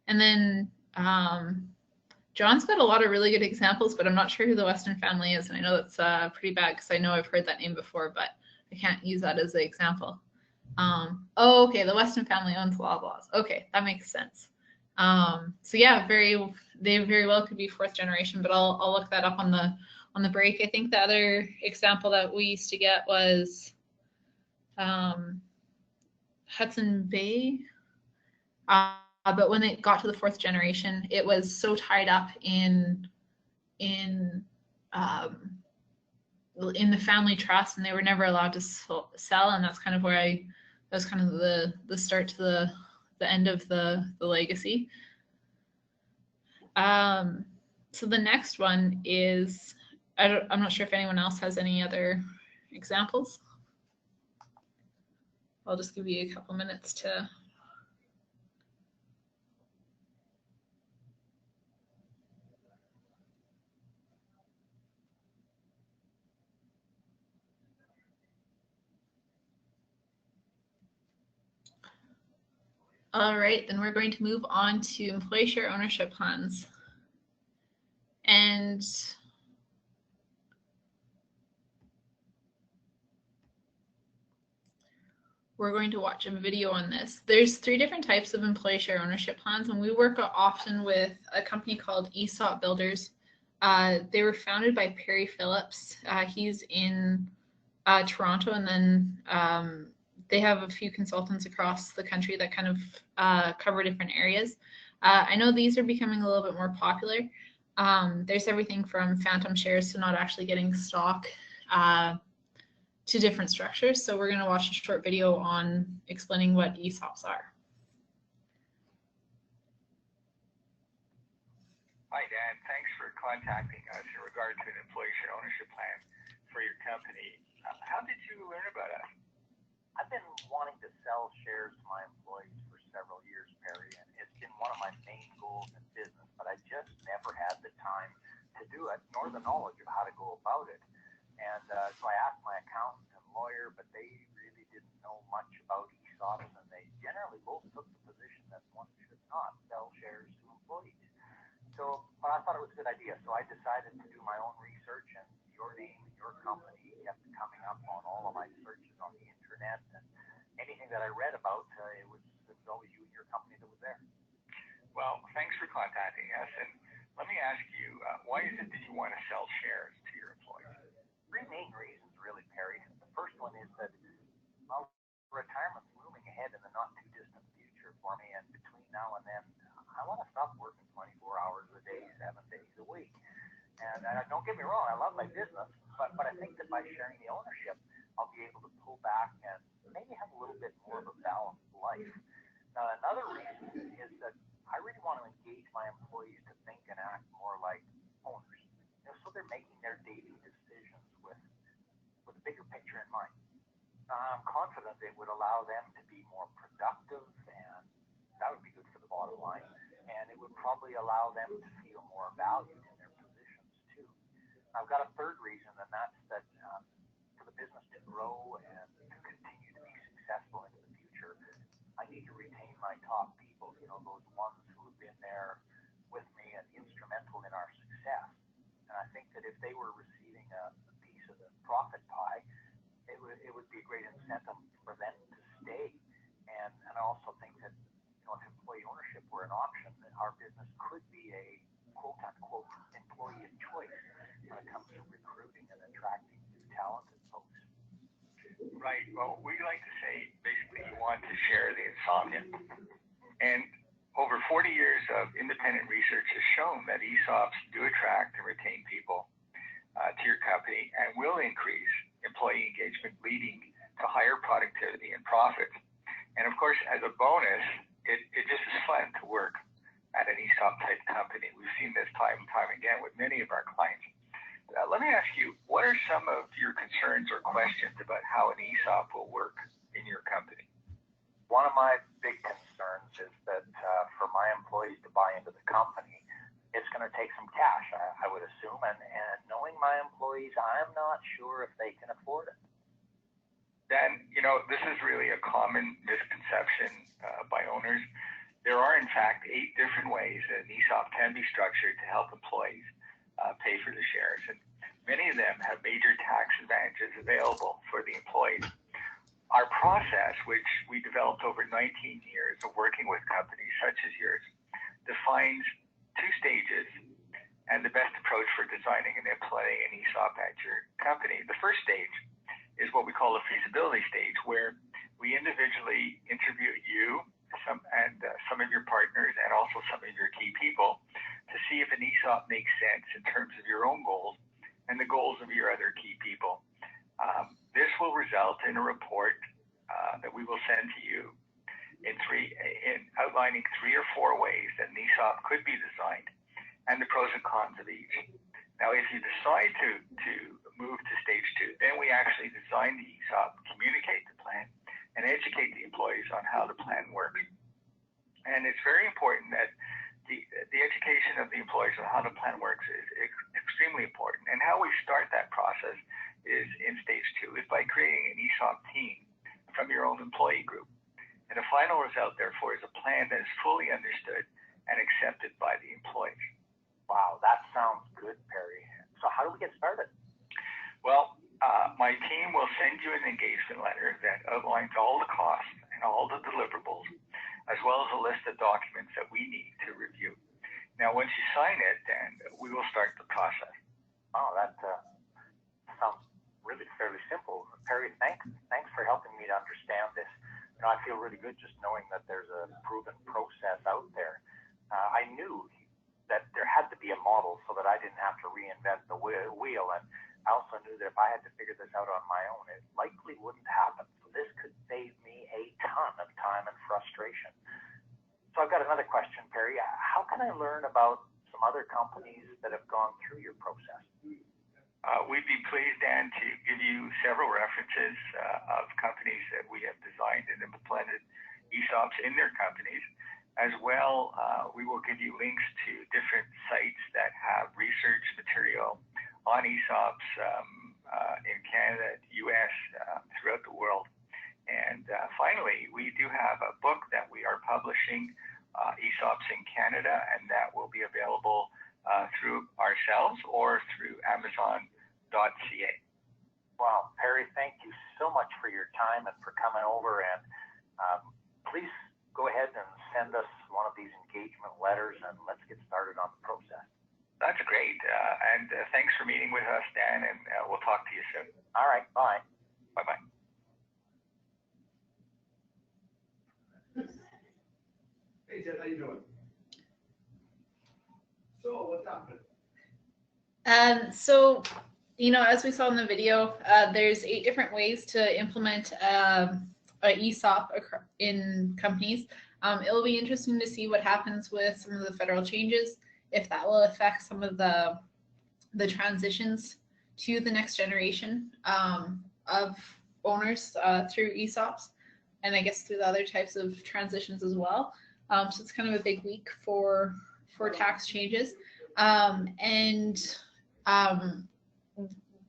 And then John's got a lot of really good examples, but I'm not sure who the Weston family is. And I know that's pretty bad because I know I've heard that name before, but I can't use that as an example. Oh, okay. The Weston family owns Loblaws. Okay, that makes sense. So yeah, they very well could be 4th generation, but I'll look that up on the break. I think the other example that we used to get was Hudson Bay. But when it got to the 4th generation, it was so tied up in the family trust, and they were never allowed to sell. And that's kind of where that was kind of the start to the end of the legacy. So the next one is, I'm not sure if anyone else has any other examples. I'll just give you a couple minutes to. All right, then we're going to move on to employee share ownership plans. And we're going to watch a video on this. There's 3 different types of employee share ownership plans, and we work often with a company called ESOP Builders. They were founded by Perry Phillips. He's in Toronto, and then they have a few consultants across the country that kind of cover different areas. I know these are becoming a little bit more popular. There's everything from phantom shares to not actually getting stock to different structures. So we're going to watch a short video on explaining what ESOPs are.
Hi, Dan. Thanks for contacting us in regard to an employee share ownership plan for your company. How did you learn about us?
I've been wanting to sell shares to my employees for several years, Perry, and it's been one of my main goals in business, but I just never had the time to do it, nor the knowledge of how to go about it. And so I asked my accountant and lawyer, but they really didn't know much about ESOPs, and they generally both took the position that one should not sell shares to employees. So, but I thought it was a good idea, so I decided to do my own research, and your name, your company kept coming up on all of my searches on the internet, and anything that I read about, it was always you and your company that was there.
Well, thanks for contacting us. And let me ask you, why is it that you want to sell shares to your employees?
Three main reasons, really, Perry. The first one is that, well, retirement's looming ahead in the not too distant future for me, and between now and then, I want to stop working 24 hours a day, 7 days a week. And don't get me wrong, I love my business, but I think that by sharing the ownership, I'll be able to pull back and maybe have a little bit more of a balanced life. Now, another reason is that I really want to engage my employees to think and act more like owners, so they're making their daily decisions with a bigger picture in mind. I'm confident it would allow them to be more productive, and that would be good for the bottom line. And it would probably allow them to feel more valued in their positions too. I've got a third reason, and that's that for the business to grow and to continue to be successful into the future, I need to retain my top people, those ones who have been there with me and instrumental in our success. And I think that if they were receiving a piece of the profit pie, it would be a great incentive for them to stay. And I also think that, if employee ownership were an option, that our business could be a quote-unquote employee of choice when it comes to recruiting and attracting new talented folks.
Right. Well, we like to say, basically, you want to share the insomnia. And over 40 years of independent research has shown that ESOPs do attract and retain people to your company and will increase employee engagement, leading to higher productivity and profits. And of course, as a bonus, it just is fun to work at an ESOP type company. We've seen this time and time again with many of our clients. Let me ask you, what are some of your concerns or questions about how an ESOP will work in your company?
One of my big concerns is that for my employees to buy into the company, it's going to take some cash, I would assume. And knowing my employees, I'm not sure if they can afford it.
Dan, this is really a common misconception by owners. There are, in fact, 8 different ways that an ESOP can be structured to help employees pay for the shares. And many of them have major tax advantages available for the employees. Our process, which we developed over 19 years of working with companies such as yours, defines 2 stages and the best approach for designing and implementing an ESOP at your company. The first stage is what we call a feasibility stage, where we individually interview you, some of your partners, and also some of your key people to see if an ESOP makes sense in terms of your own goals and the goals of your other key people. This will result in a report that we will send to you in outlining 3 or 4 ways that an ESOP could be designed and the pros and cons of each. Now, if you decide to move to stage 2, then we actually design the ESOP, communicate the plan, and educate the employees on how the plan works. And it's very important that the education of the employees on how the plan works is extremely important. And how we start that process is in stage 2, is by creating an ESOP team from your own employee group. And the final result, therefore, is a plan that is fully understood and accepted by the employees.
Wow, that sounds good, Perry. So how do we get started?
Well, my team will send you an engagement letter that outlines all the costs and all the deliverables, as well as a list of documents that we need to review. Now, once you sign it, then we will start the process.
Oh, that sounds really fairly simple. Perry, thanks for helping me to understand this. I feel really good just knowing that there's a proven process out there. I knew that there had to be a model so that I didn't have to reinvent the wheel. And I also knew that if I had to figure this out on my own, it likely wouldn't happen. So this could save me a ton of time and frustration. So I've got another question, Perry. How can I learn about some other companies that have gone through your process?
We'd be pleased, Dan, to give you several references of companies that we have designed and implemented ESOPs in their companies. As well, we will give you links to different sites that have research material on ESOPs in Canada, US, throughout the world. And finally, we do have a book that we are publishing, ESOPs in Canada, and that will be available through ourselves or through Amazon.ca.
Wow, Perry, thank you so much for your time and for coming over. And please go ahead and send us one of these engagement letters and let's get started on the process.
That's great. And thanks for meeting with us, Dan, and we'll talk to you soon.
All right, bye.
Bye-bye.
Hey, Ted, how you doing? So, what's happening?
So, as we saw in the video, there's 8 different ways to implement a ESOP in companies. It'll be interesting to see what happens with some of the federal changes, if that will affect some of the transitions to the next generation of owners through ESOPs, and I guess through the other types of transitions as well. So it's kind of a big week for tax changes.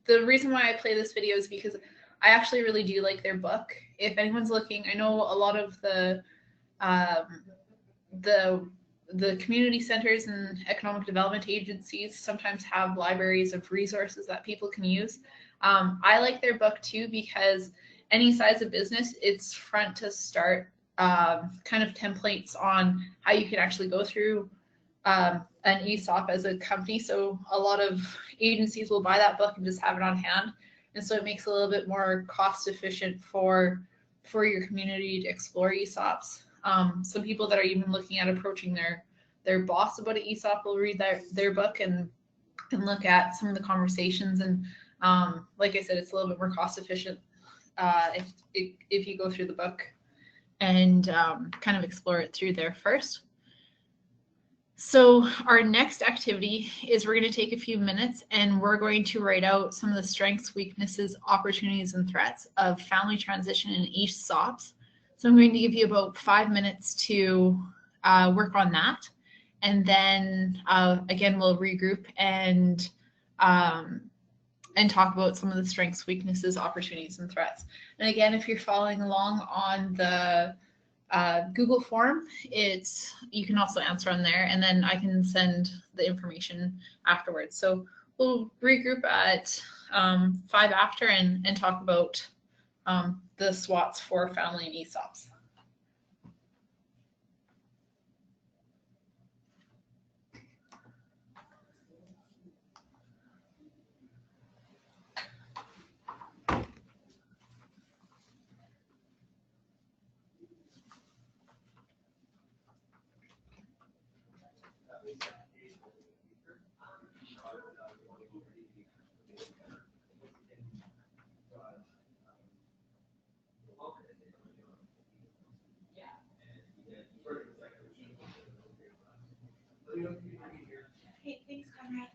The reason why I play this video is because I actually really do like their book. If anyone's looking, I know a lot of the community centers and economic development agencies sometimes have libraries of resources that people can use. I like their book too because any size of business, it's front to start kind of templates on how you can actually go through an ESOP as a company. So a lot of agencies will buy that book and just have it on hand. And so it makes it a little bit more cost efficient for your community to explore ESOPs. Some people that are even looking at approaching their boss about an ESOP will read their book and look at some of the conversations. And like I said, it's a little bit more cost efficient if you go through the book and kind of explore it through there first. So our next activity is we're going to take a few minutes and we're going to write out some of the strengths, weaknesses, opportunities, and threats of family transition in ESOPs. So I'm going to give you about 5 minutes to work on that. And then again, we'll regroup and talk about some of the strengths, weaknesses, opportunities, and threats. And again, if you're following along on the Google form, you can also answer on there, and then I can send the information afterwards. So we'll regroup at 5 after and talk about the SWOTs for family and ESOPs. Hey, thanks, Conrad.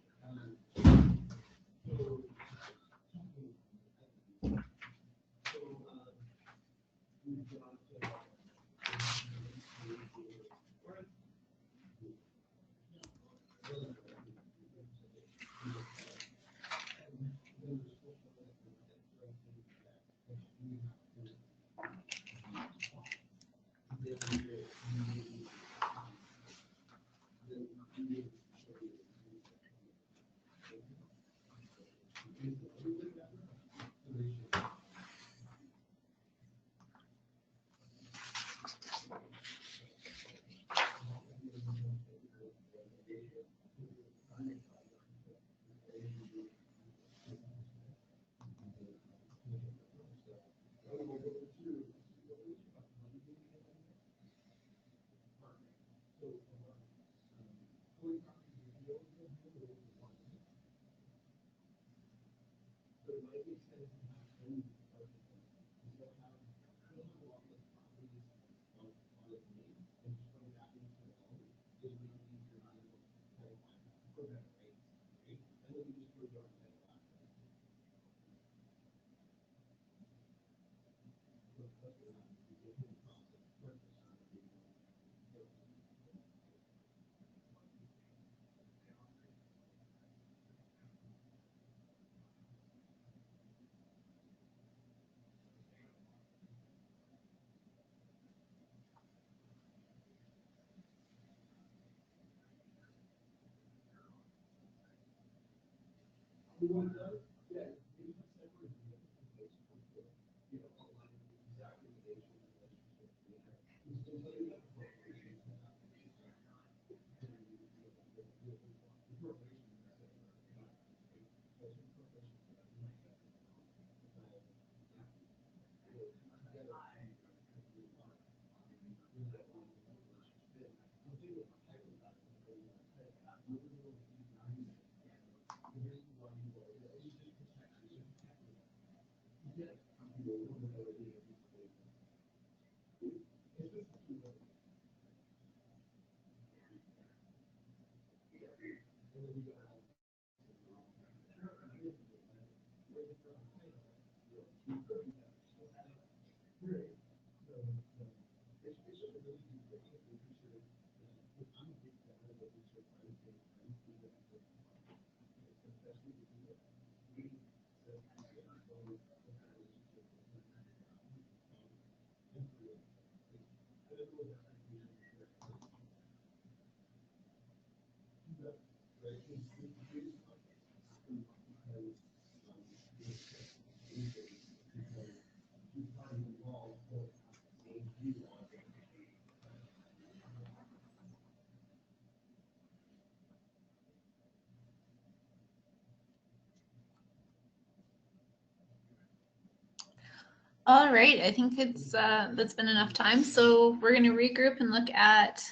All right, I think it's that's been enough time. So we're going to regroup and look at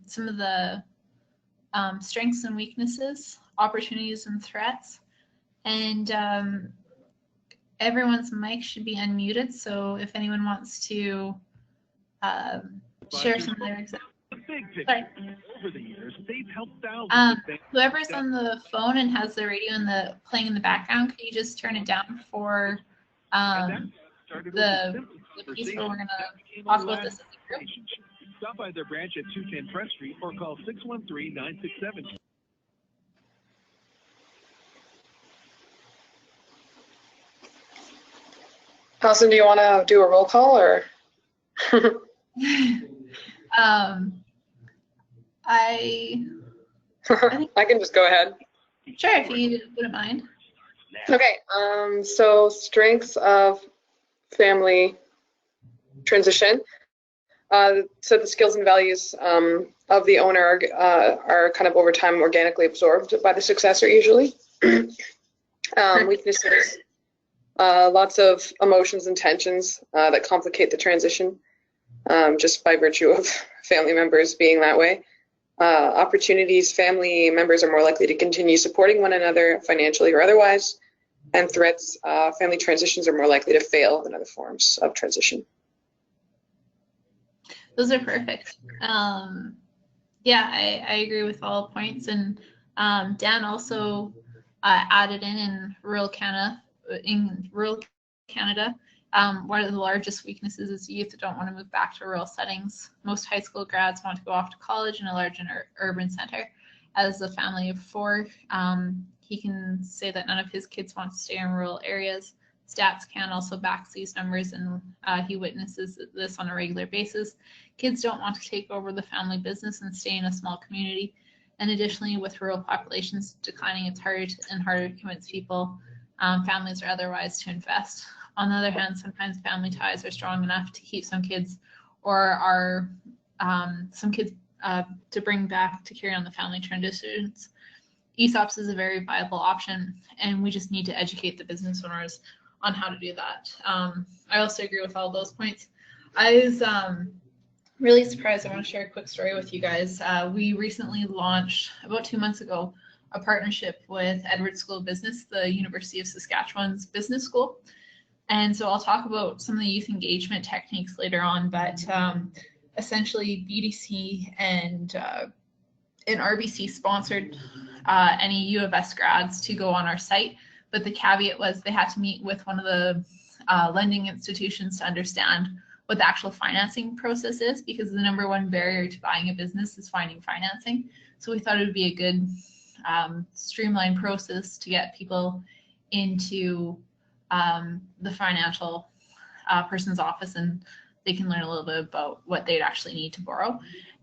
some of the strengths and weaknesses, opportunities and threats, and everyone's mic should be unmuted. So if anyone wants to share some of their examples. Sorry.
Over the years, they've helped
whoever's on the phone and has the radio in the playing in the background, could you just turn it down for the piece where we're going to talk about this as a group?
Stop by their branch at 210 Press Street or call 613-967.
Allison, do you want to do a roll call or?
I
can just go ahead.
Sure, if you wouldn't mind.
Okay, so strengths of family transition. So the skills and values of the owner are kind of over time organically absorbed by the successor usually. Weaknesses, lots of emotions and tensions that complicate the transition just by virtue of family members being that way. Opportunities, family members are more likely to continue supporting one another financially or otherwise. And threats, family transitions are more likely to fail than other forms of transition.
Those are perfect. Yeah, I agree with all points. And Dan also added in rural Canada, one of the largest weaknesses is youth don't want to move back to rural settings. Most high school grads want to go off to college in a large urban center. As a family of 4, he can say that none of his kids want to stay in rural areas. Stats Can also backs these numbers, and he witnesses this on a regular basis. Kids don't want to take over the family business and stay in a small community. And additionally, with rural populations declining, it's harder and harder to convince people, families or otherwise, to invest. On the other hand, sometimes family ties are strong enough to keep some kids, or are some kids to bring back to carry on the family transitions. ESOPs is a very viable option, and we just need to educate the business owners on how to do that. I also agree with all those points. I was really surprised. I want to share a quick story with you guys. We recently launched, about 2 months ago, a partnership with Edwards School of Business, the University of Saskatchewan's business school. And so I'll talk about some of the youth engagement techniques later on, but essentially BDC and RBC sponsored any U of S grads to go on our site, but the caveat was they had to meet with one of the lending institutions to understand what the actual financing process is, because the #1 barrier to buying a business is finding financing. So we thought it would be a good streamlined process to get people into the financial person's office, and they can learn a little bit about what they'd actually need to borrow.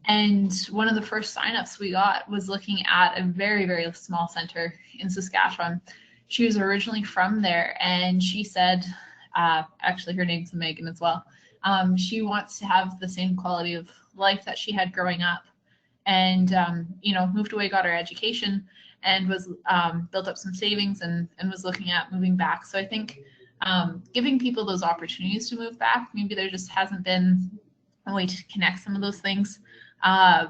And one of the first signups we got was looking at a very, very small center in Saskatchewan. She was originally from there, and she said, actually her name's Megan as well, she wants to have the same quality of life that she had growing up, and moved away, got her education, and was built up some savings and was looking at moving back. So I think giving people those opportunities to move back, maybe there just hasn't been a way to connect some of those things. I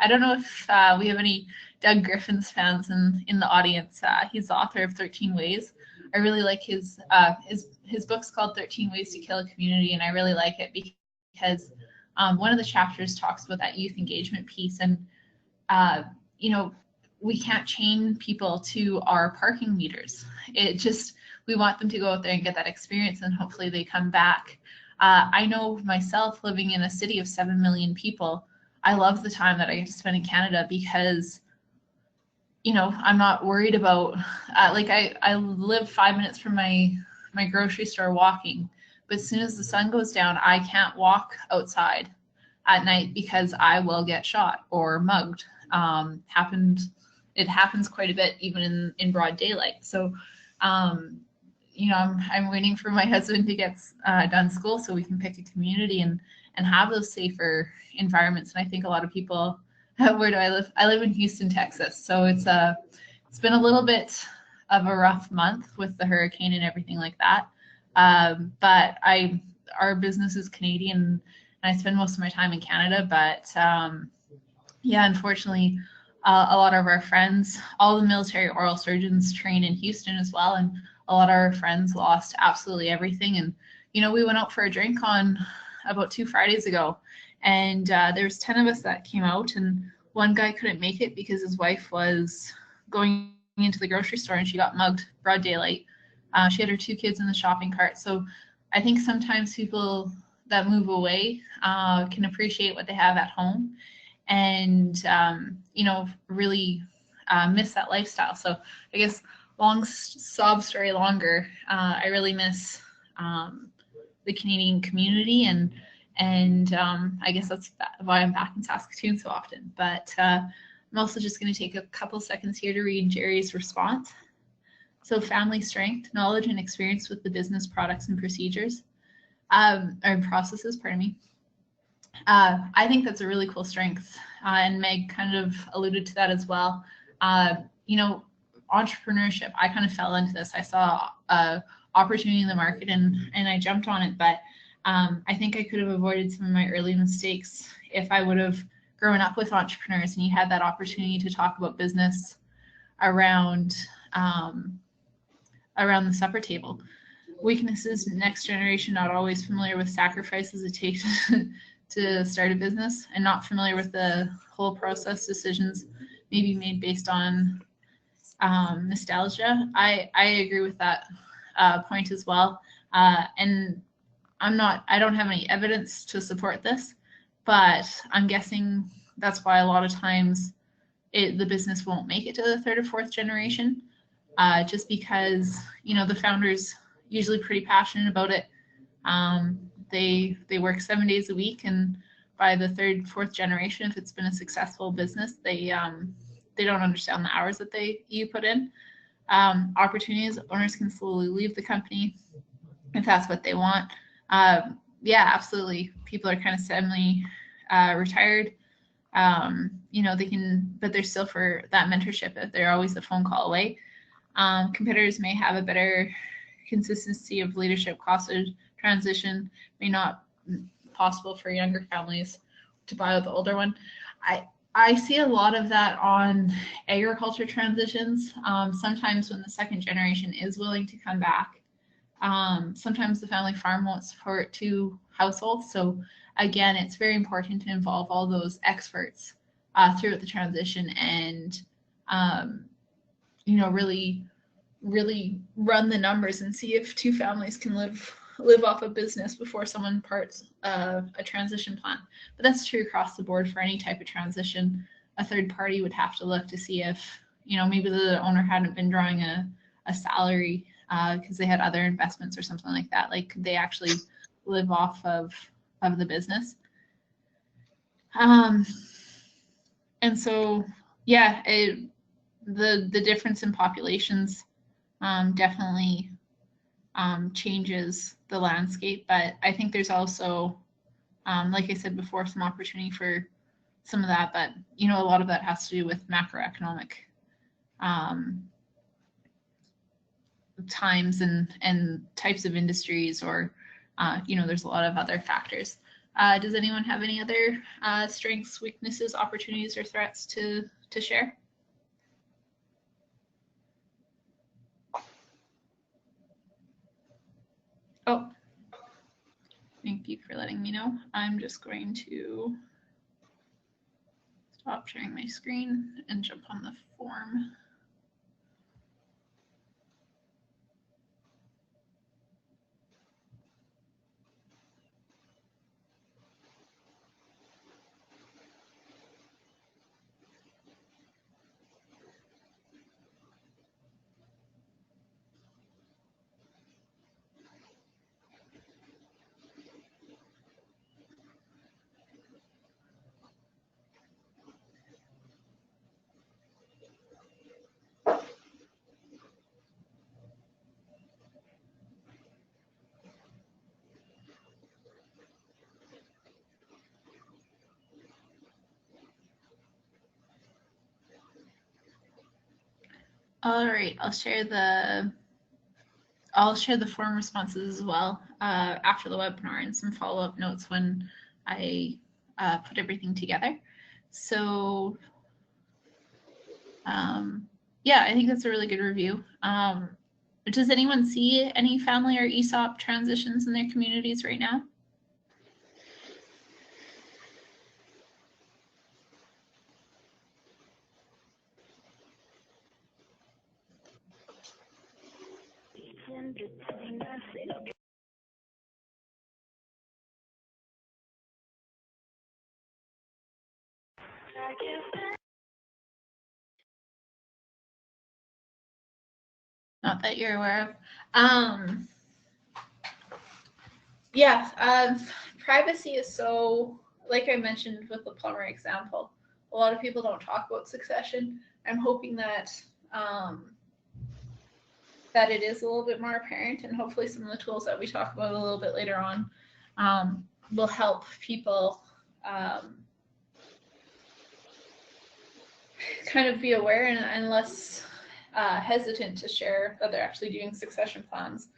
don't know if we have any Doug Griffin's fans in the audience. He's the author of 13 Ways. I really like his book's called 13 Ways to Kill a Community, and I really like it because one of the chapters talks about that youth engagement piece, and you know, we can't chain people to our parking meters. We want them to go out there and get that experience, and hopefully they come back. I know myself, living in a city of 7 million people, I love the time that I get to spend in Canada because, you know, I'm not worried about, I live 5 minutes from my grocery store walking, but as soon as the sun goes down, I can't walk outside at night because I will get shot or mugged. It happens quite a bit even in broad daylight. So, you know, I'm waiting for my husband to get done school so we can pick a community and have those safer environments. And I think a lot of people, where do I live? I live in Houston, Texas. So it's been a little bit of a rough month with the hurricane and everything like that. But our business is Canadian, and I spend most of my time in Canada. But yeah, unfortunately, a lot of our friends, all the military oral surgeons train in Houston as well, and a lot of our friends lost absolutely everything. And you know, we went out for a drink on about 2 Fridays ago, and there's 10 of us that came out, and one guy couldn't make it because his wife was going into the grocery store and she got mugged broad daylight. She had her 2 kids in the shopping cart. So I think sometimes people that move away can appreciate what they have at home, and you know, really miss that lifestyle. So I guess long sob story longer, I really miss the Canadian community, and I guess that's why I'm back in Saskatoon so often. But I'm also just going to take a couple seconds here to read Jerry's response. So family strength, knowledge and experience with the business products and procedures, or processes, pardon me. I think that's a really cool strength, and Meg kind of alluded to that as well. You know, entrepreneurship, I kind of fell into this. I saw an opportunity in the market and I jumped on it, but I think I could have avoided some of my early mistakes if I would have grown up with entrepreneurs and you had that opportunity to talk about business around the supper table. Weaknesses, next generation not always familiar with sacrifices it takes to start a business and not familiar with the whole process. Decisions may be made based on nostalgia. I agree with that point as well. And I don't have any evidence to support this, but I'm guessing that's why a lot of times the business won't make it to the 3rd or 4th generation, just because, you know, the founder's usually pretty passionate about it. They work 7 days a week, and by the 3rd, 4th generation, if it's been a successful business, they don't understand the hours that you put in. Opportunities, owners can slowly leave the company if that's what they want. Yeah, absolutely. People are kind of semi retired. You know, they can, but they're still for that mentorship if they're always a phone call away. Competitors may have a better consistency of leadership. Cost of transition may not possible for younger families to buy out the older one. I see a lot of that on agriculture transitions. Sometimes when the 2nd generation is willing to come back, sometimes the family farm won't support 2 households. So again, it's very important to involve all those experts throughout the transition, and you know, really run the numbers and see if 2 families can live off a business before someone parts a transition plan. But that's true across the board for any type of transition. A third party would have to look to see if, you know, maybe the owner hadn't been drawing a salary because they had other investments or something like that. Like, could they actually live off of the business? And so, yeah, the difference in populations definitely changes the landscape, but I think there's also, like I said before, some opportunity for some of that, but you know, a lot of that has to do with macroeconomic times and types of industries, or you know, there's a lot of other factors. Does anyone have any other strengths, weaknesses, opportunities, or threats to share? Thank you for letting me know. I'm just going to stop sharing my screen and jump on the form. All right, I'll share the form responses as well after the webinar and some follow-up notes when I put everything together. So yeah, I think that's a really good review. Does anyone see any family or ESOP transitions in their communities right now? Not that you're aware of. Yeah, privacy is so, like I mentioned with the plumber example, a lot of people don't talk about succession. I'm hoping that that it is a little bit more apparent, and hopefully some of the tools that we talk about a little bit later on will help people kind of be aware and less hesitant to share that they're actually doing succession plans.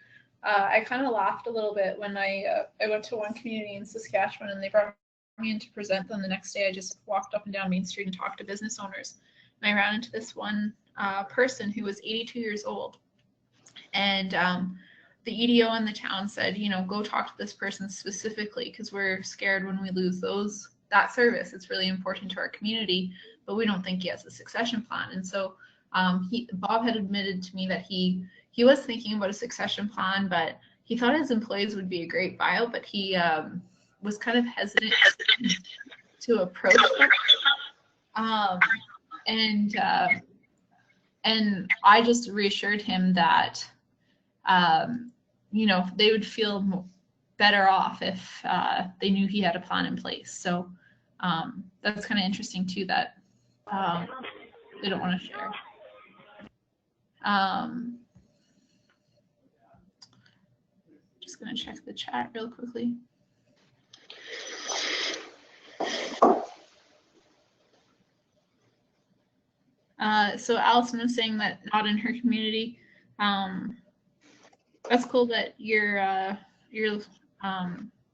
I kind of laughed a little bit when I went to one community in Saskatchewan and they brought me in to present them. The next day I just walked up and down Main Street and talked to business owners. And I ran into this one person who was 82 years old. And the EDO in the town said, you know, go talk to this person specifically because we're scared when we lose that service. It's really important to our community, but we don't think he has a succession plan. And so Bob had admitted to me that he was thinking about a succession plan, but he thought his employees would be a great buyout, but he was kind of hesitant to approach them. And I just reassured him that, you know, they would feel better off if they knew he had a plan in place. So that's kind of interesting too, that they don't want to share. Just going to check the chat real quickly. So Allison was saying that not in her community. That's cool that your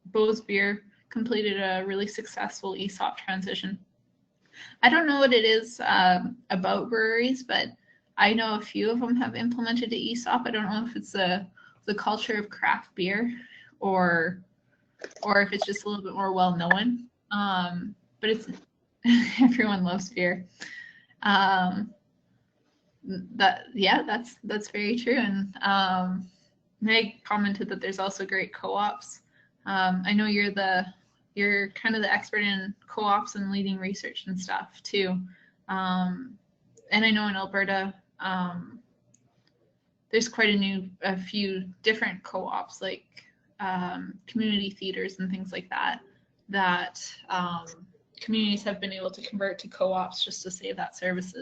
Bose Beer completed a really successful ESOP transition. I don't know what it is about breweries, but I know a few of them have implemented the ESOP. I don't know if it's the culture of craft beer or if it's just a little bit more well known. But it's everyone loves beer. That's very true. And Meg commented that there's also great co-ops. I know you're kind of the expert in co-ops and leading research and stuff too. And I know in Alberta, there's quite a few different co-ops like community theaters and things like that communities have been able to convert to co-ops just to save that service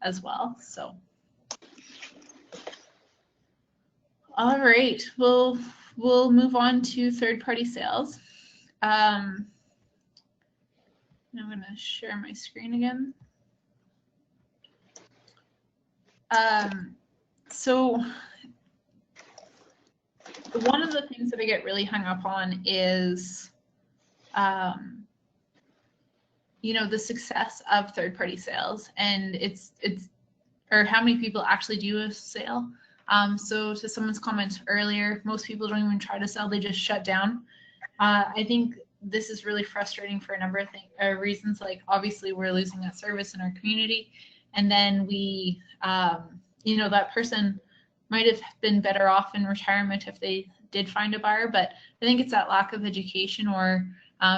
as well. So, all right, we'll move on to third-party sales. I'm going to share my screen again. So one of the things that I get really hung up on is, you know, the success of third-party sales, and or how many people actually do a sale. So to someone's comment earlier, most people don't even try to sell; they just shut down. I think this is really frustrating for a number of reasons. Like obviously we're losing that service in our community, and then we, that person might have been better off in retirement if they did find a buyer. But I think it's that lack of education, or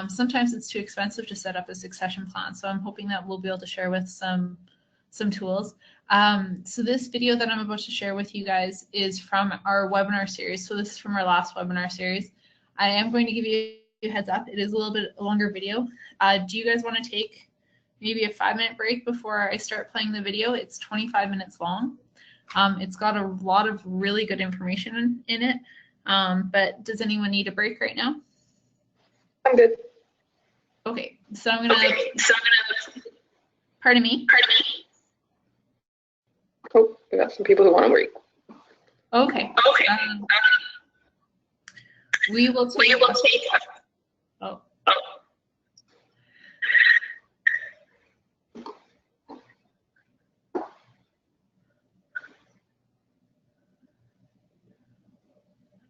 sometimes it's too expensive to set up a succession plan. So I'm hoping that we'll be able to share with some tools. So this video that I'm about to share with you guys is from our webinar series. So this is from our last webinar series. I am going to give you a heads up. It is a little bit a longer video. Do you guys want to take maybe a 5-minute break before I start playing the video? It's 25 minutes long. It's got a lot of really good information in it. But does anyone need a break right now?
I'm good.
Okay, so I'm gonna. Pardon me.
Oh, we got some people who want to break.
Okay. We will take. Oh.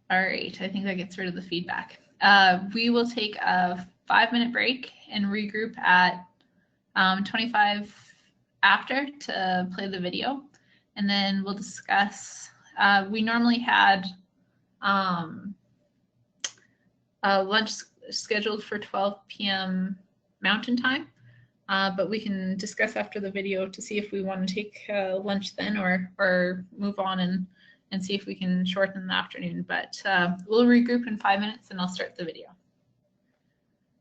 All right, I think that gets rid of the feedback. We will take a 5-minute break and regroup at 25 after to play the video, and then we'll discuss. We normally had a lunch scheduled for 12 p.m. Mountain Time, but we can discuss after the video to see if we want to take lunch then or move on and see if we can shorten the afternoon. But we'll regroup in 5 minutes and I'll start the video.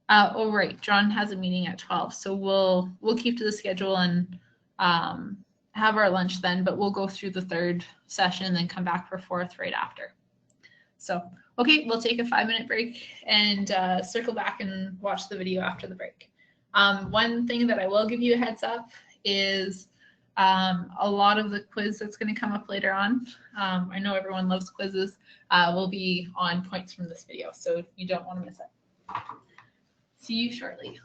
Oh, right, John has a meeting at 12, so we'll keep to the schedule and have our lunch then, but we'll go through the 3rd session and then come back for 4th right after. So, okay, we'll take a 5-minute break and circle back and watch the video after the break. One thing that I will give you a heads up is a lot of the quiz that's going to come up later on. I know everyone loves quizzes. Will be on points from this video, so you don't want to miss it. See you shortly.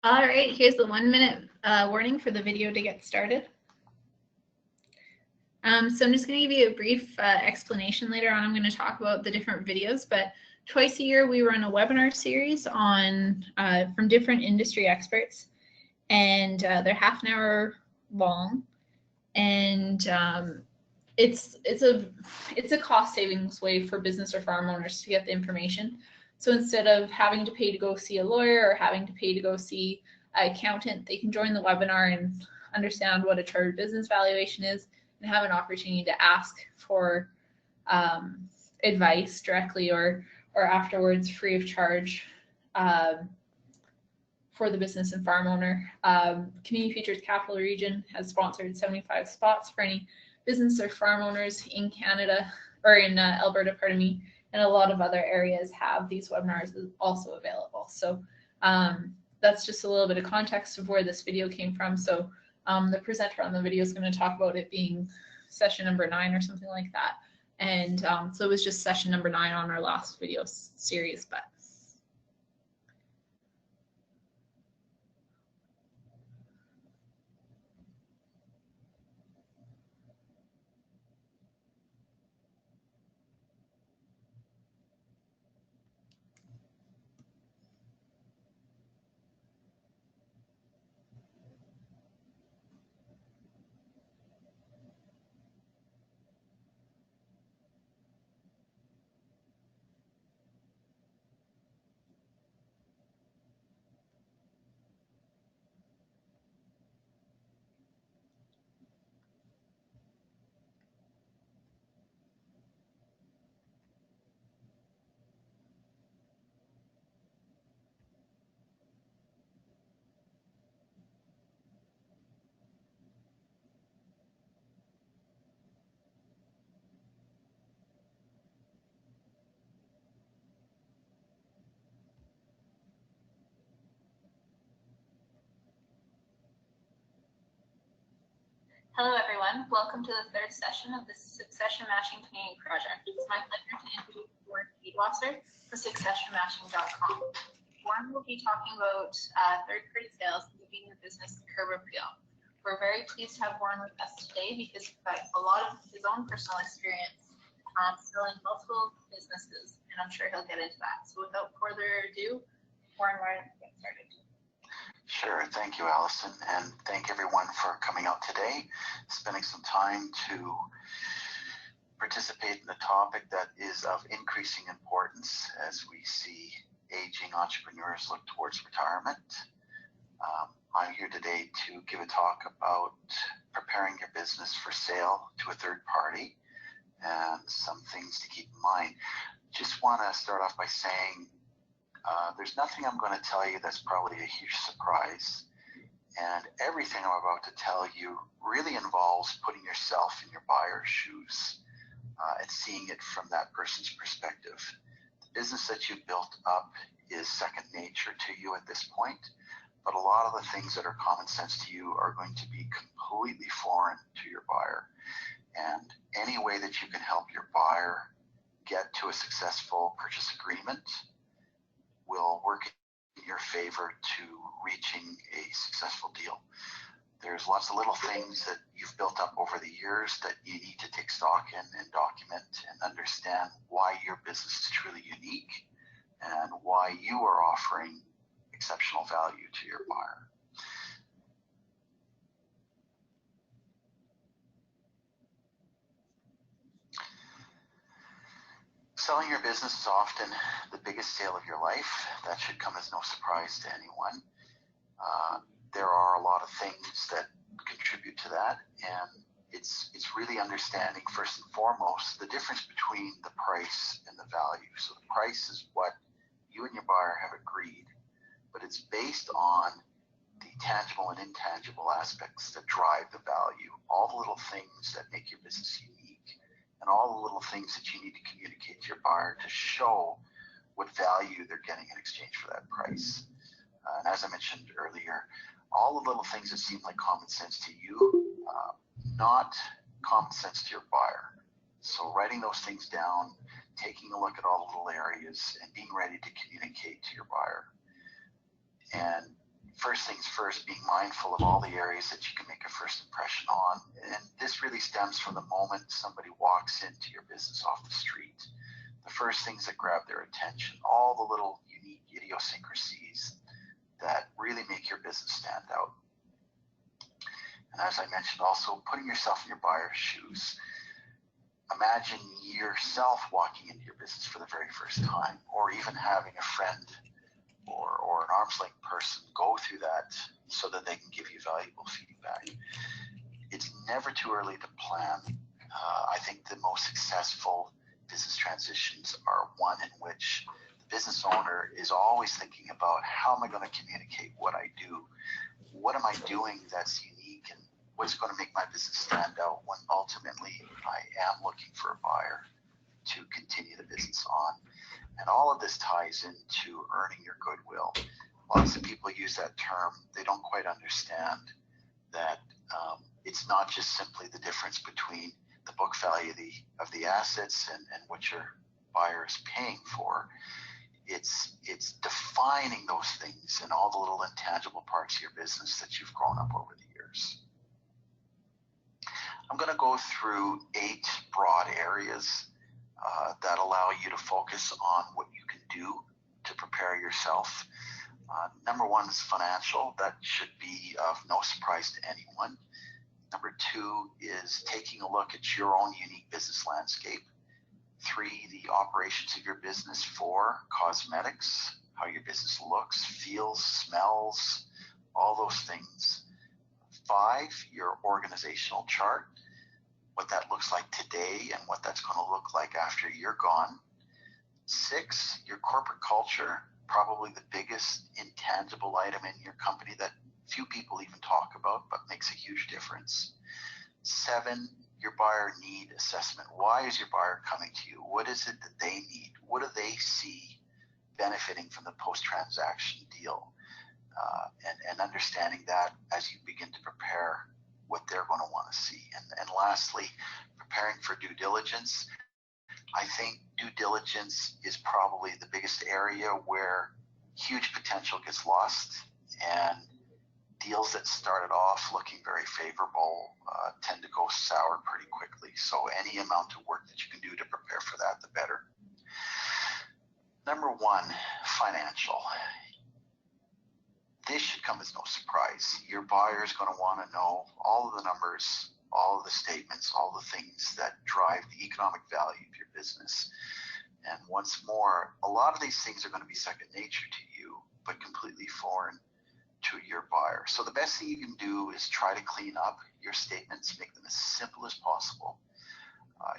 All right, here's the 1 minute warning for the video to get started. So I'm just going to give you a brief explanation. Later on, I'm going to talk about the different videos, but twice a year we run a webinar series on from different industry experts, and they're half an hour long, and it's a cost savings way for business or farm owners to get the information. So instead of having to pay to go see a lawyer or having to pay to go see an accountant, they can join the webinar and understand what a chartered business valuation is and have an opportunity to ask for advice directly or afterwards free of charge for the business and farm owner. Community Futures Capital Region has sponsored 75 spots for any business or farm owners in Canada, or in Alberta, pardon me, and a lot of other areas have these webinars also available. So that's just a little bit of context of where this video came from. So the presenter on the video is going to talk about it being session number 9 or something like that. And so it was just session number 9 on our last video series, but hello everyone, welcome to the 3rd session of the Succession Matching Canadian project. It's my pleasure to introduce Warren Feedwasser from successionmatching.com. Warren will be talking about third-party sales and moving your business to curb appeal. We're very pleased to have Warren with us today because he's got a lot of his own personal experience selling multiple businesses, and I'm sure he'll get into that. So without further ado, Warren, why don't we get started?
Sure. Thank you, Allison, and thank everyone for coming out today, spending some time to participate in a topic that is of increasing importance as we see aging entrepreneurs look towards retirement. I'm here today to give a talk about preparing your business for sale to a third party and some things to keep in mind. Just want to start off by saying there's nothing I'm going to tell you that's probably a huge surprise, and everything I'm about to tell you really involves putting yourself in your buyer's shoes and seeing it from that person's perspective. The business that you've built up is second nature to you at this point, but a lot of the things that are common sense to you are going to be completely foreign to your buyer. And any way that you can help your buyer get to a successful purchase agreement will work in your favor to reaching a successful deal. There's lots of little things that you've built up over the years that you need to take stock in and document and understand why your business is truly unique and why you are offering exceptional value to your buyer. Selling your business is often the biggest sale of your life. That should come as no surprise to anyone. There are a lot of things that contribute to that, and it's really understanding first and foremost the difference between the price and the value. So the price is what you and your buyer have agreed, but it's based on the tangible and intangible aspects that drive the value, all the little things that make your business unique, and all the little things that you need to communicate to your buyer to show what value they're getting in exchange for that price. And as I mentioned earlier, all the little things that seem like common sense to you, not common sense to your buyer. So writing those things down, taking a look at all the little areas, and being ready to communicate to your buyer. And first things first, being mindful of all the areas that you can make a first impression on. And this really stems from the moment somebody walks into your business off the street. The first things that grab their attention, all the little unique idiosyncrasies that really make your business stand out. And as I mentioned, also putting yourself in your buyer's shoes. Imagine yourself walking into your business for the very first time, or even having a friend or an arm's length person go through that so that they can give you valuable feedback. It's never too early to plan. I think the most successful business transitions are one in which the business owner is always thinking about, how am I going to communicate what I do? What am I doing that's unique, and what's going to make my business stand out when ultimately I am looking for a buyer to continue the business on? And all of this ties into earning your goodwill. Lots of people use that term. They don't quite understand that it's not just simply the difference between the book value of the assets and what your buyer is paying for. It's defining those things and all the little intangible parts of your business that you've grown up over the years. I'm going to go through 8 broad areas that allow you to focus on what you can do to prepare yourself. Number 1 is financial. That should be of no surprise to anyone. Number 2 is taking a look at your own unique business landscape. 3, the operations of your business. 4, cosmetics, how your business looks, feels, smells, all those things. 5, your organizational chart, what that looks like today and what that's going to look like after you're gone. 6, your corporate culture, probably the biggest intangible item in your company that few people even talk about, but makes a huge difference. 7, your buyer need assessment. Why is your buyer coming to you? What is it that they need? What do they see benefiting from the post-transaction deal? And understanding that as you begin to prepare what they're going to want to see. And lastly, preparing for due diligence. I think due diligence is probably the biggest area where huge potential gets lost, and deals that started off looking very favorable tend to go sour pretty quickly. So any amount of work that you can do to prepare for that, the better. Number 1, financial. This should come as no surprise. Your buyer is going to want to know all of the numbers, all of the statements, all the things that drive the economic value of your business. And once more, a lot of these things are going to be second nature to you, but completely foreign to your buyer. So the best thing you can do is try to clean up your statements, make them as simple as possible.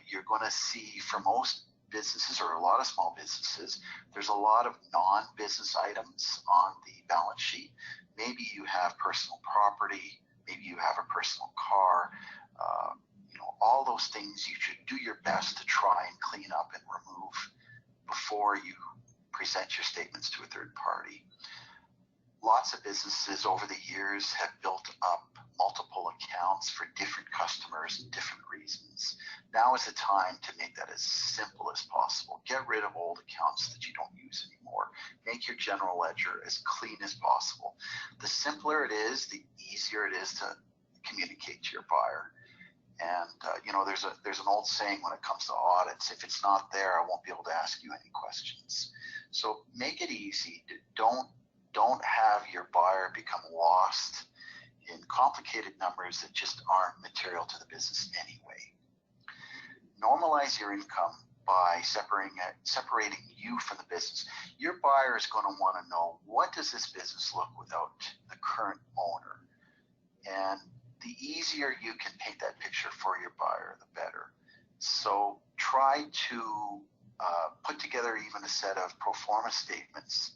You're going to see, for most businesses, or a lot of small businesses, there's a lot of non-business items on the balance sheet. Maybe you have personal property, maybe you have a personal car, all those things you should do your best to try and clean up and remove before you present your statements to a third party. Lots of businesses over the years have built up multiple accounts for different customers and different reasons. Now is the time to make that as simple as possible. Get rid of old accounts that you don't use anymore. Make your general ledger as clean as possible. The simpler it is, the easier it is to communicate to your buyer. And there's an old saying when it comes to audits: if it's not there, I won't be able to ask you any questions. So make it easy. Don't have your buyer become lost in complicated numbers that just aren't material to the business anyway. Normalize your income by separating you from the business. Your buyer is going to want to know, what does this business look without the current owner? And the easier you can paint that picture for your buyer, the better. So try to put together even a set of pro forma statements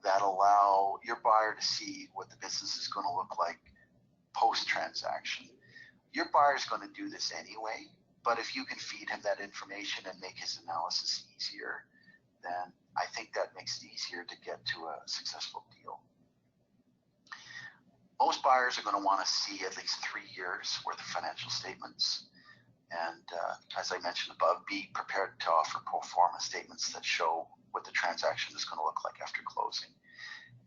that allow your buyer to see what the business is going to look like post-transaction. Your buyer is going to do this anyway, but if you can feed him that information and make his analysis easier, then I think that makes it easier to get to a successful deal. Most buyers are going to want to see at least 3 years worth of financial statements. And as I mentioned above, be prepared to offer pro forma statements that show what the transaction is going to look like after closing.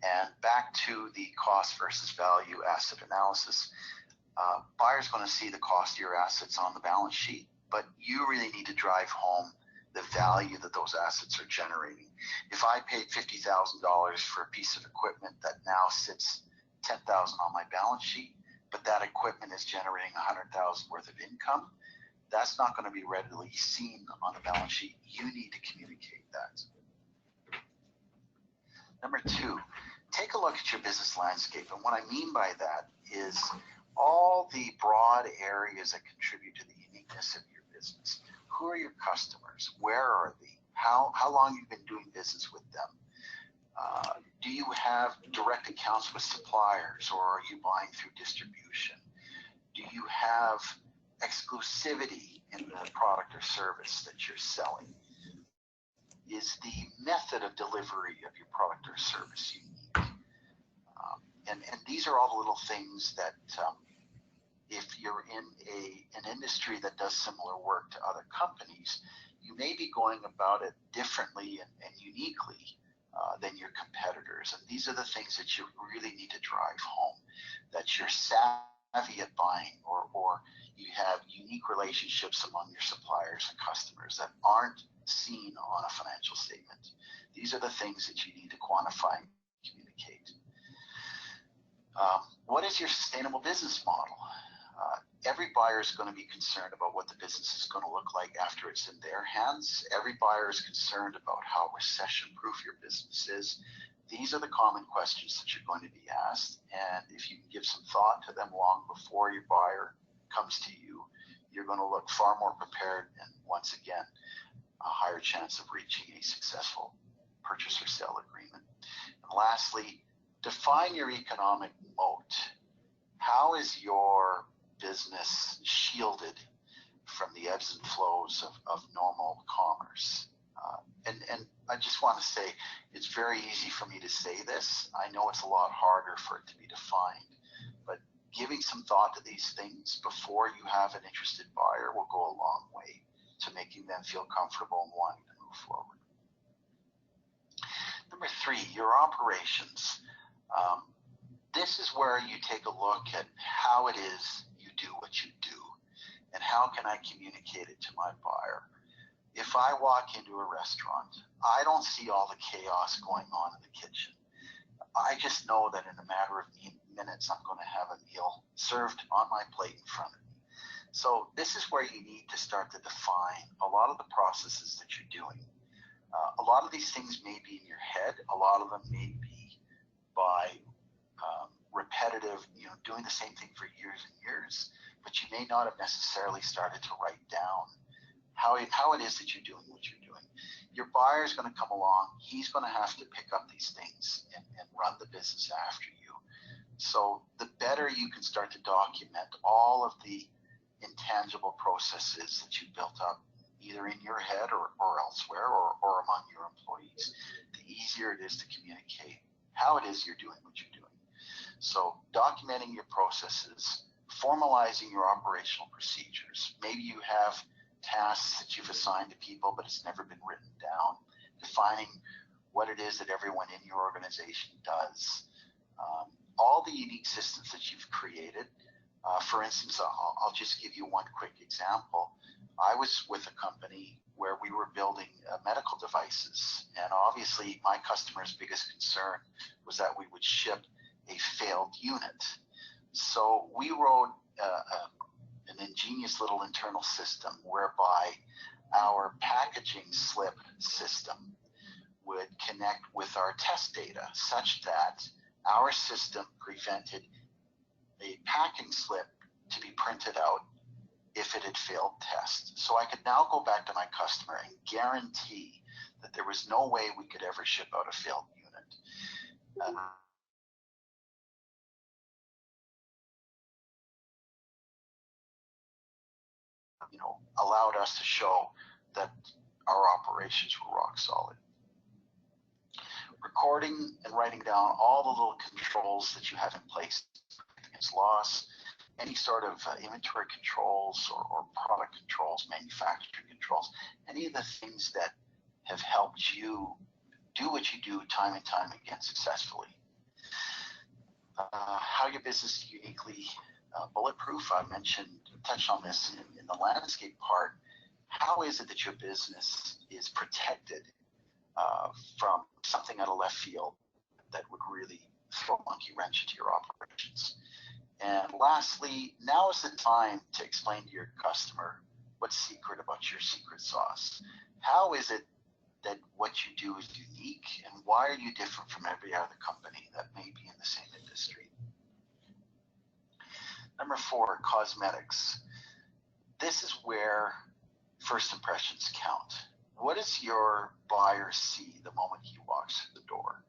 And back back to the cost versus value asset analysis. Buyer's going to see the cost of your assets on the balance sheet, but you really need to drive home the value that those assets are generating. If I paid $50,000 for a piece of equipment that now sits $10,000 on my balance sheet, but that equipment is generating $100,000 worth of income, that's not going to be readily seen on the balance sheet. You need to communicate that. Number two, take a look at your business landscape. And what I mean by that is all the broad areas that contribute to the uniqueness of your business. Who are your customers? Where are they? How long you've been doing business with them? Do you have direct accounts with suppliers, or are you buying through distribution? Do you have exclusivity in the product or service that you're selling? Is the method of delivery of your product or service unique? And these are all the little things that if you're in an industry that does similar work to other companies, you may be going about it differently and uniquely than your competitors. And these are the things that you really need to drive home, that you're savvy at buying, or you have unique relationships among your suppliers and customers that aren't seen on a financial statement. These are the things that you need to quantify and communicate. What is your sustainable business model? Every buyer is going to be concerned about what the business is going to look like after it's in their hands. Every buyer is concerned about how recession-proof your business is. These are the common questions that you're going to be asked, and if you can give some thought to them long before your buyer comes to you, you're going to look far more prepared and, once again, a higher chance of reaching a successful purchase or sale agreement. And lastly, define your economic moat. How is your business shielded from the ebbs and flows of normal commerce? And I just want to say, it's very easy for me to say this. I know it's a lot harder for it to be defined, but giving some thought to these things before you have an interested buyer will go a long way to making them feel comfortable and wanting to move forward. Number three, your operations. This is where you take a look at how it is you do what you do, and how can I communicate it to my buyer. If I walk into a restaurant, I don't see all the chaos going on in the kitchen. I just know that in a matter of minutes, I'm going to have a meal served on my plate in front of me. So this is where you need to start to define a lot of the processes that you're doing. A lot of these things may be in your head. A lot of them may be by repetitive, doing the same thing for years and years, but you may not have necessarily started to write down how it is that you're doing what you're doing. Your buyer is going to come along. He's going to have to pick up these things and run the business after you. So the better you can start to document all of the intangible processes that you built up, either in your head or elsewhere or among your employees, the easier it is to communicate how it is you're doing what you're doing. So documenting your processes, formalizing your operational procedures. Maybe you have tasks that you've assigned to people, but it's never been written down. Defining what it is that everyone in your organization does. All the unique systems that you've created. For instance, I'll just give you one quick example. I was with a company where we were building medical devices, and obviously my customer's biggest concern was that we would ship a failed unit. So we wrote an ingenious little internal system whereby our packaging slip system would connect with our test data such that our system prevented a packing slip to be printed out if it had failed test. So I could now go back to my customer and guarantee that there was no way we could ever ship out a failed unit. Allowed us to show that our operations were rock solid. Recording and writing down all the little controls that you have in place against loss, any sort of inventory controls or product controls, manufacturing controls, any of the things that have helped you do what you do time and time again successfully. how your business is uniquely bulletproof. I touched on this in the landscape part. How is it that your business is protected from something out of left field that would really throw a monkey wrench into your operations? And lastly, now is the time to explain to your customer what's secret about your secret sauce. How is it that what you do is unique, and why are you different from every other company that may be in the same industry? Number 4, cosmetics. This is where first impressions count. What does your buyer see the moment he walks through the door?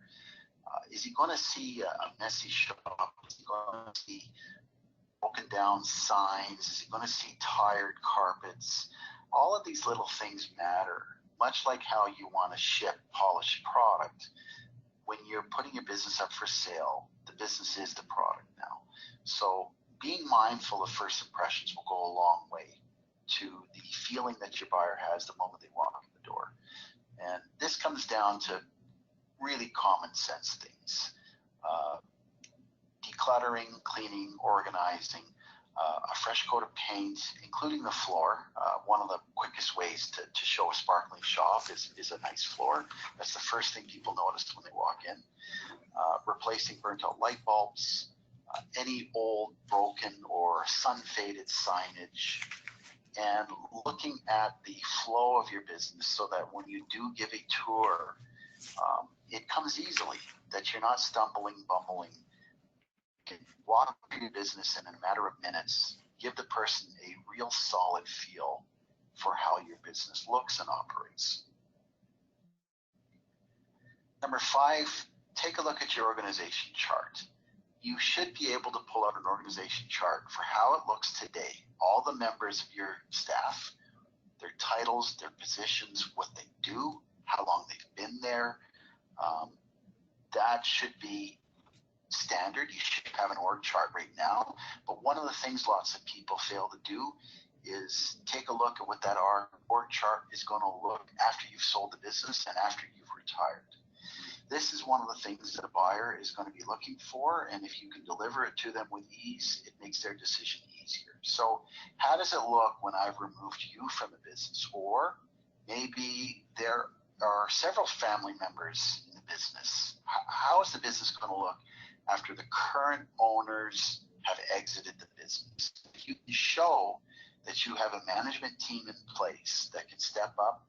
Is he going to see a messy shop? Is he going to see broken down signs? Is he going to see tired carpets? All of these little things matter. Much like how you want to ship polished product, when you're putting your business up for sale, the business is the product now. So being mindful of first impressions will go a long way to the feeling that your buyer has the moment they walk in the door. And this comes down to really common sense things. Decluttering, cleaning, organizing, a fresh coat of paint, including the floor. One of the quickest ways to show a sparkling shop is a nice floor. That's the first thing people notice when they walk in. Replacing burnt out light bulbs, any old, broken, or sun-faded signage, and looking at the flow of your business so that when you do give a tour, it comes easily, that you're not stumbling, bumbling. You can walk through your business and in a matter of minutes, give the person a real solid feel for how your business looks and operates. Number 5, take a look at your organization chart. You should be able to pull out an organization chart for how it looks today. All the members of your staff, their titles, their positions, what they do, how long they've been there. That should be standard. You should have an org chart right now. But one of the things lots of people fail to do is take a look at what that org chart is going to look after you've sold the business and after you've retired. This is one of the things that a buyer is going to be looking for, and if you can deliver it to them with ease, it makes their decision easier. So how does it look when I've removed you from the business? Or maybe there are several family members in the business. How is the business going to look after the current owners have exited the business? If you can show that you have a management team in place that can step up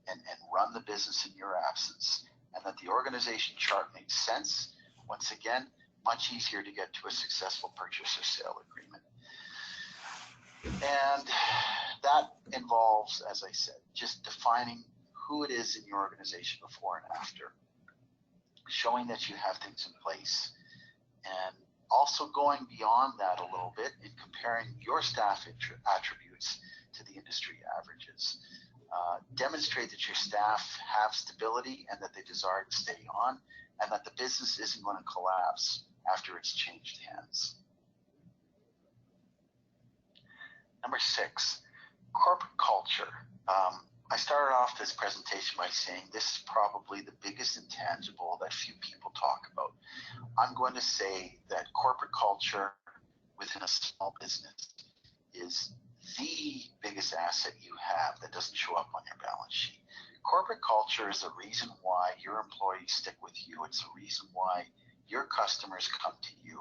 and run the business in your absence, and that the organization chart makes sense, once again, much easier to get to a successful purchase or sale agreement. And that involves, as I said, just defining who it is in your organization before and after, showing that you have things in place, and also going beyond that a little bit and comparing your staff attributes to the industry averages. Demonstrate that your staff have stability and that they desire to stay on, and that the business isn't going to collapse after it's changed hands. Number 6, corporate culture. I started off this presentation by saying this is probably the biggest intangible that few people talk about. I'm going to say that corporate culture within a small business is the biggest asset you have that doesn't show up on your balance sheet. Corporate culture is the reason why your employees stick with you. It's the reason why your customers come to you.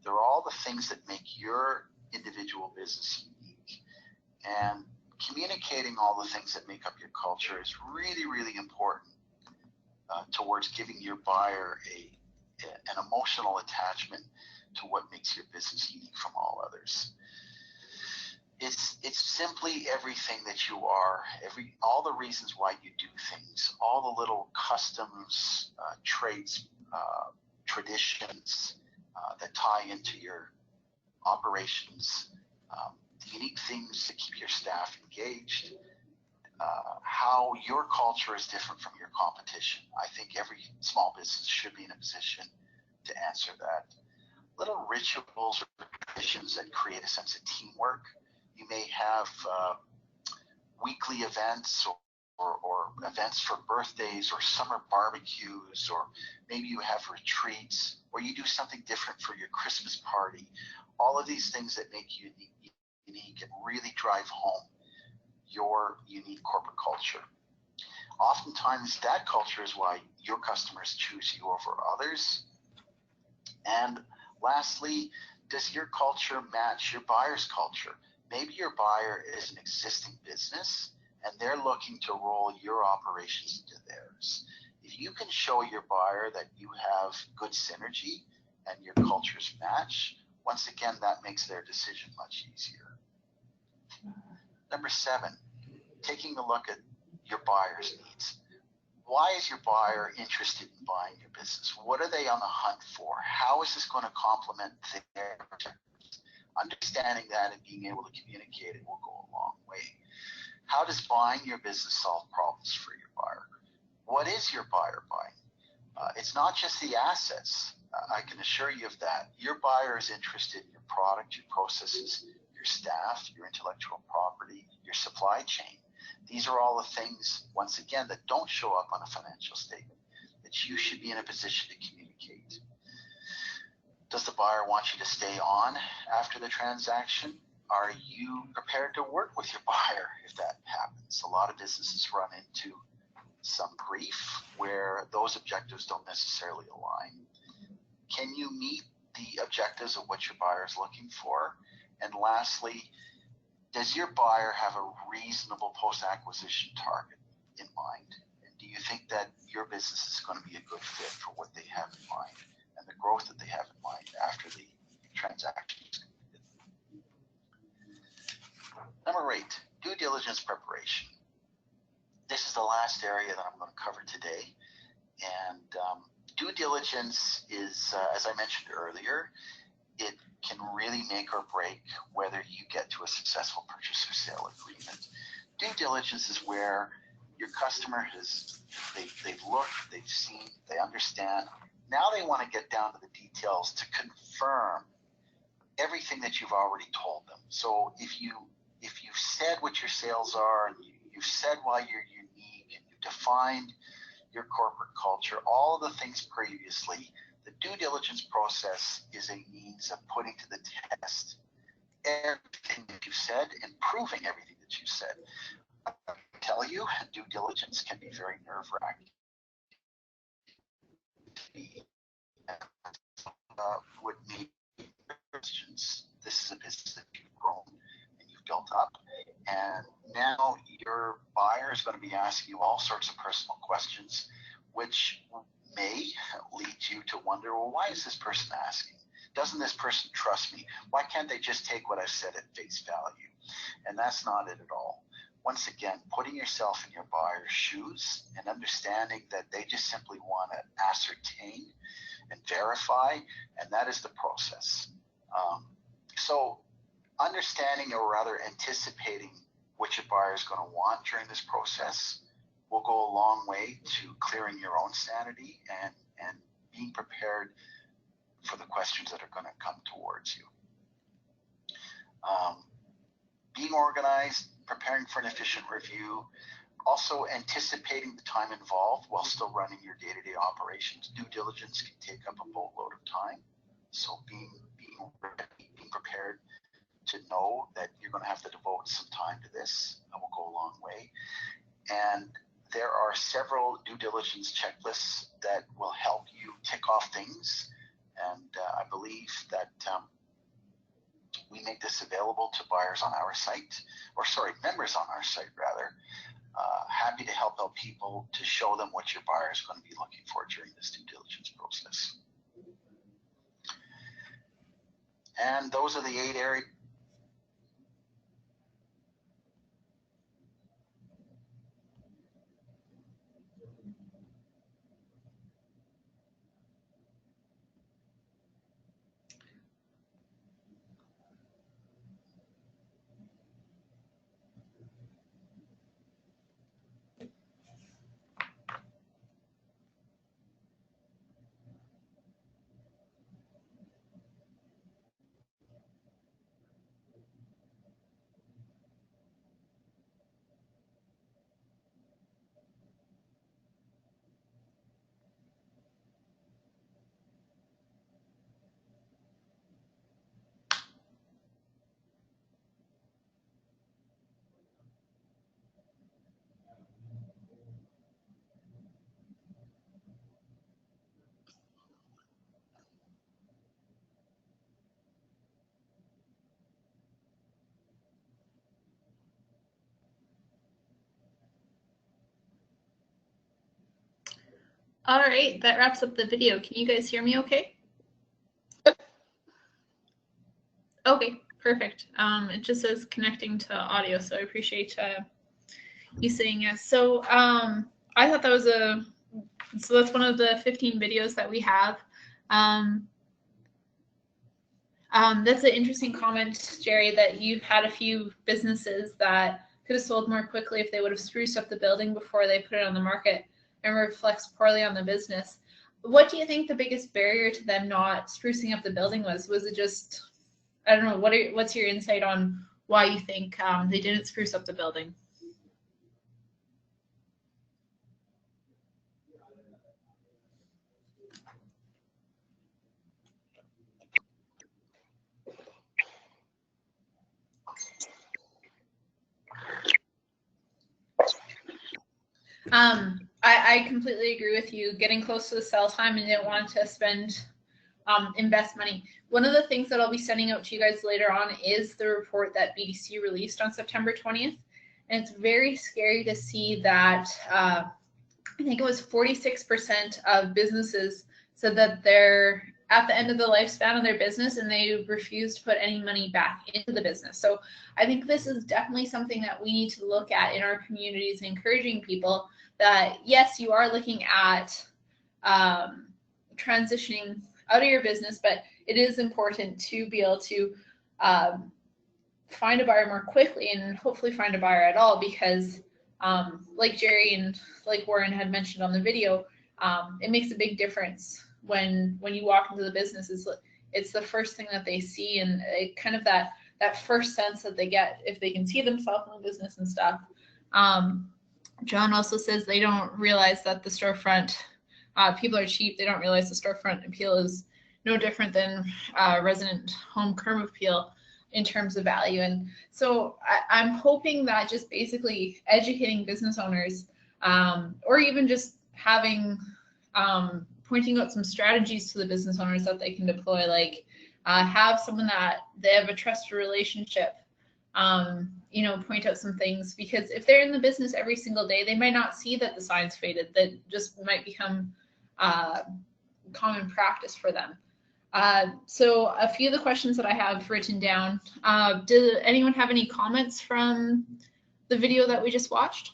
They're all the things that make your individual business unique. And communicating all the things that make up your culture is really, really important towards giving your buyer an emotional attachment to what makes your business unique from all others. It's simply everything that you are, all the reasons why you do things, all the little customs, traits, traditions that tie into your operations, the unique things that keep your staff engaged, how your culture is different from your competition. I think every small business should be in a position to answer that. Little rituals or traditions that create a sense of teamwork. You may have weekly events or events for birthdays or summer barbecues, or maybe you have retreats, or you do something different for your Christmas party. All of these things that make you unique and really drive home your unique corporate culture. Oftentimes that culture is why your customers choose you over others. And lastly, does your culture match your buyer's culture? Maybe your buyer is an existing business and they're looking to roll your operations into theirs. If you can show your buyer that you have good synergy and your cultures match, once again, that makes their decision much easier. Number 7, taking a look at your buyer's needs. Why is your buyer interested in buying your business? What are they on the hunt for? How is this going to complement their objectives? Understanding that and being able to communicate it will go a long way. How does buying your business solve problems for your buyer? What is your buyer buying? It's not just the assets. I can assure you of that. Your buyer is interested in your product, your processes, your staff, your intellectual property, your supply chain. These are all the things, once again, that don't show up on a financial statement that you should be in a position to communicate. Does the buyer want you to stay on after the transaction? Are you prepared to work with your buyer if that happens? A lot of businesses run into some grief where those objectives don't necessarily align. Can you meet the objectives of what your buyer is looking for? And lastly, does your buyer have a reasonable post-acquisition target in mind? And do you think that your business is going to be a good fit for what they have in mind and the growth that they have in mind after the transaction is completed? Number 8, due diligence preparation. This is the last area that I'm going to cover today. And due diligence is, as I mentioned earlier, it can really make or break whether you get to a successful purchase or sale agreement. Due diligence is where your customer they've looked, they've seen, they understand. Now they want to get down to the details to confirm everything that you've already told them. So if you've said what your sales are, and you've said why you're unique, and you've defined your corporate culture, all of the things previously, the due diligence process is a means of putting to the test everything that you said and proving everything that you said. I can tell you, due diligence can be very nerve-wracking. Would need questions. This is a business that you've grown and you've built up, and now your buyer is going to be asking you all sorts of personal questions, which may lead you to wonder, well, why is this person asking? Doesn't this person trust me? Why can't they just take what I've said at face value? And that's not it at all. Once again, putting yourself in your buyer's shoes and understanding that they just simply want to ascertain and verify, and that is the process. So understanding, or rather anticipating, what your buyer is going to want during this process will go a long way to clearing your own sanity and being prepared for the questions that are going to come towards you. Being organized, preparing for an efficient review, also anticipating the time involved while still running your day-to-day operations. Due diligence can take up a boatload of time, so being ready, being prepared to know that you're going to have to devote some time to this will go a long way. And there are several due diligence checklists that will help you tick off things, and I believe that we make this available to buyers on our site, members on our site rather. Happy to help out people to show them what your buyer is going to be looking for during this due diligence process. And those are the 8 areas.
All right, that wraps up the video. Can you guys hear me okay? Okay, perfect. It just says connecting to audio, so I appreciate you saying yes. So I thought that was so that's one of the 15 videos that we have. That's an interesting comment, Jerry, that you've had a few businesses that could have sold more quickly if they would have spruced up the building before they put it on the market, and reflects poorly on the business. What do you think the biggest barrier to them not sprucing up the building was? Was it just, I don't know, what's your insight on why you think they didn't spruce up the building? I completely agree with you. Getting close to the sell time and didn't want to spend invest money. One of the things that I'll be sending out to you guys later on is the report that BDC released on September 20th. And it's very scary to see that I think it was 46% of businesses said that they're at the end of the lifespan of their business and they refuse to put any money back into the business. So I think this is definitely something that we need to look at in our communities, encouraging people that, yes, you are looking at transitioning out of your business, but it is important to be able to find a buyer more quickly and hopefully find a buyer at all, because like Jerry and like Warren had mentioned on the video, it makes a big difference when you walk into the business. It's the first thing that they see, and it kind of that first sense that they get if they can see themselves in the business and stuff. John also says they don't realize that the storefront, people are cheap. They don't realize the storefront appeal is no different than resident home curb appeal in terms of value. And so I'm hoping that just basically educating business owners, or even just having, pointing out some strategies to the business owners that they can deploy, like have someone that they have a trusted relationship, point out some things, because if they're in the business every single day, they might not see that the sign's faded. That just might become common practice for them. So a few of the questions that I have written down, did anyone have any comments from the video that we just watched?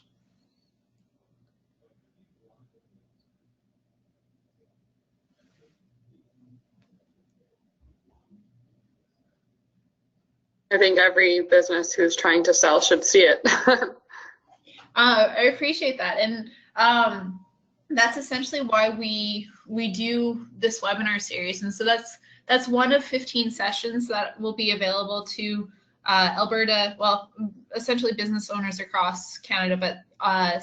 I think every business who's trying to sell should see it.
I appreciate that. And that's essentially why we do this webinar series. And so that's one of 15 sessions that will be available to Alberta, well, essentially business owners across Canada, but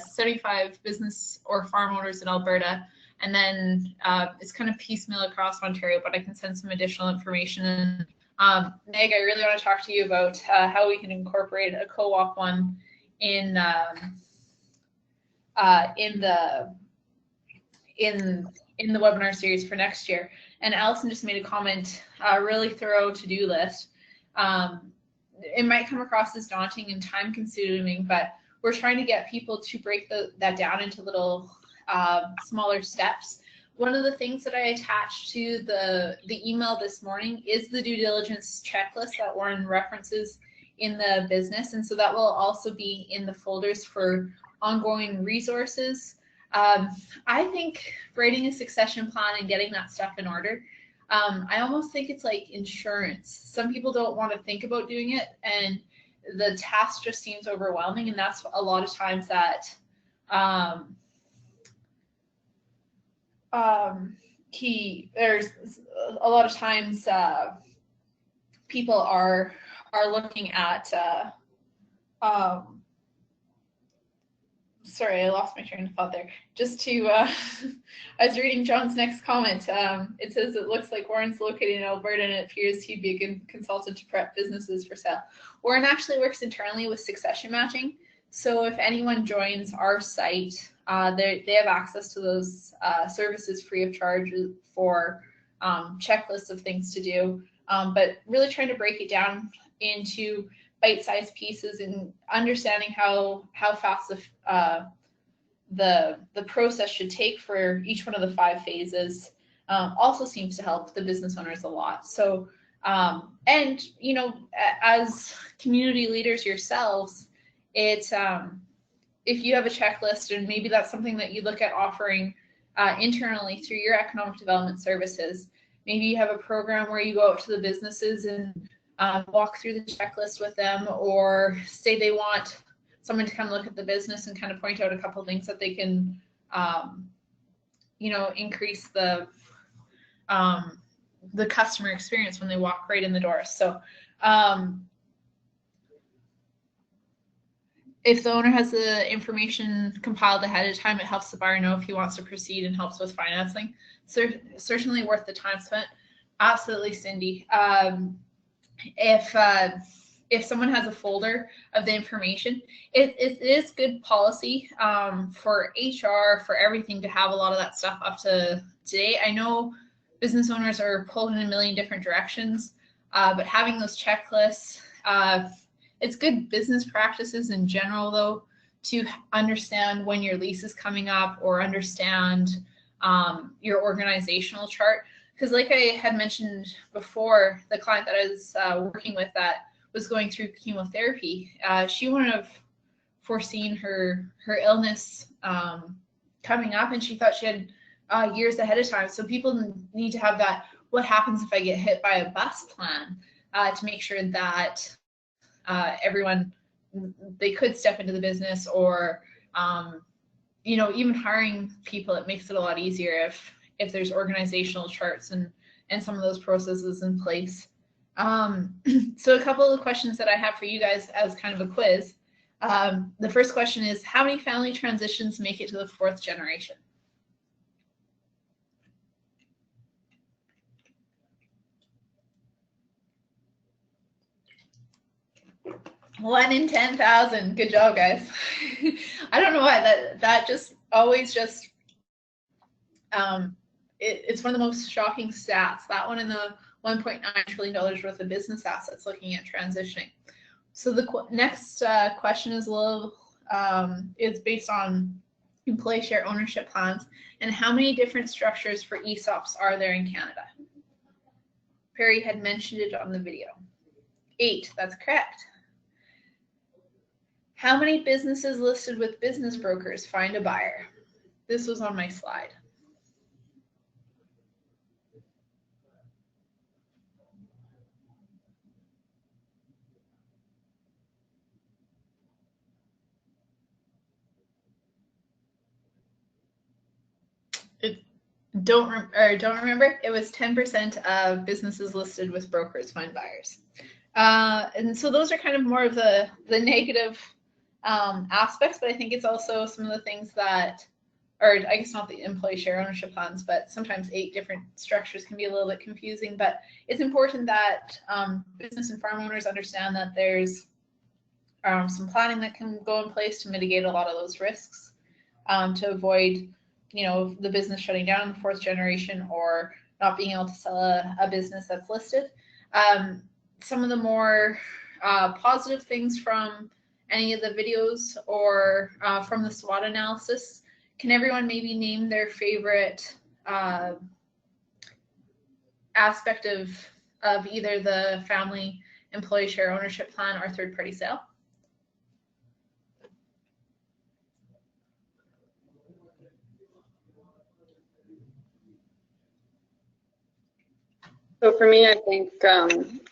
75 business or farm owners in Alberta. And then it's kind of piecemeal across Ontario, but I can send some additional information. Meg, I really want to talk to you about how we can incorporate a co-op one in the webinar series for next year. And Allison just made a comment, a really thorough to-do list. It might come across as daunting and time-consuming, but we're trying to get people to break that down into little smaller steps. One of the things that I attached to the email this morning is the due diligence checklist that Warren references in the business, and so that will also be in the folders for ongoing resources. I think writing a succession plan and getting that stuff in order, I almost think it's like insurance. Some people don't want to think about doing it, and the task just seems overwhelming, and that's a lot of times that there's a lot of times people are looking at sorry, I lost my train of thought there. Just to I was reading John's next comment. It says it looks like Warren's located in Alberta and it appears he'd be a good consultant to prep businesses for sale. Warren actually works internally with succession matching. So if anyone joins our site, they have access to those services free of charge for checklists of things to do, but really trying to break it down into bite-sized pieces and understanding how fast the process should take for each one of the 5 phases also seems to help the business owners a lot. So, and you know, as community leaders yourselves, it's if you have a checklist, and maybe that's something that you look at offering internally through your economic development services. Maybe you have a program where you go out to the businesses and walk through the checklist with them, or say they want someone to come look at the business and kind of point out a couple of things that they can, you know, increase the customer experience when they walk right in the door. So if the owner has the information compiled ahead of time, it helps the buyer know if he wants to proceed and helps with financing. So certainly worth the time spent. Absolutely, Cindy. If someone has a folder of the information, it is good policy for HR, for everything, to have a lot of that stuff up to date. I know business owners are pulled in a million different directions, but having those checklists, it's good business practices in general, though, to understand when your lease is coming up, or understand your organizational chart. Because like I had mentioned before, the client that I was working with that was going through chemotherapy, she wouldn't have foreseen her illness coming up, and she thought she had years ahead of time. So people need to have that, what happens if I get hit by a bus plan, to make sure that everyone, they could step into the business, or you know, even hiring people, it makes it a lot easier if there's organizational charts and some of those processes in place. So a couple of the questions that I have for you guys as kind of a quiz. The first question is, how many family transitions make it to the 4th generation? One in 10,000. Good job, guys. I don't know why that just always just it's one of the most shocking stats. That one, in the $1.9 trillion worth of business assets looking at transitioning. So the next question is a little is based on employee share ownership plans, and how many different structures for ESOPs are there in Canada? Perry had mentioned it on the video. 8, that's correct. How many businesses listed with business brokers find a buyer? This was on my slide. Don't remember. It was 10% of businesses listed with brokers find buyers. And so those are kind of more of the negative aspects, but I think it's also some of the things that, or I guess not the employee share ownership plans, but sometimes 8 different structures can be a little bit confusing. But it's important that business and farm owners understand that there's some planning that can go in place to mitigate a lot of those risks, to avoid, you know, the business shutting down in the 4th generation, or not being able to sell a business that's listed. Some of the more positive things from any of the videos, or from the SWOT analysis, can everyone maybe name their favorite aspect of either the family employee share ownership plan or third-party sale?
So for me, I think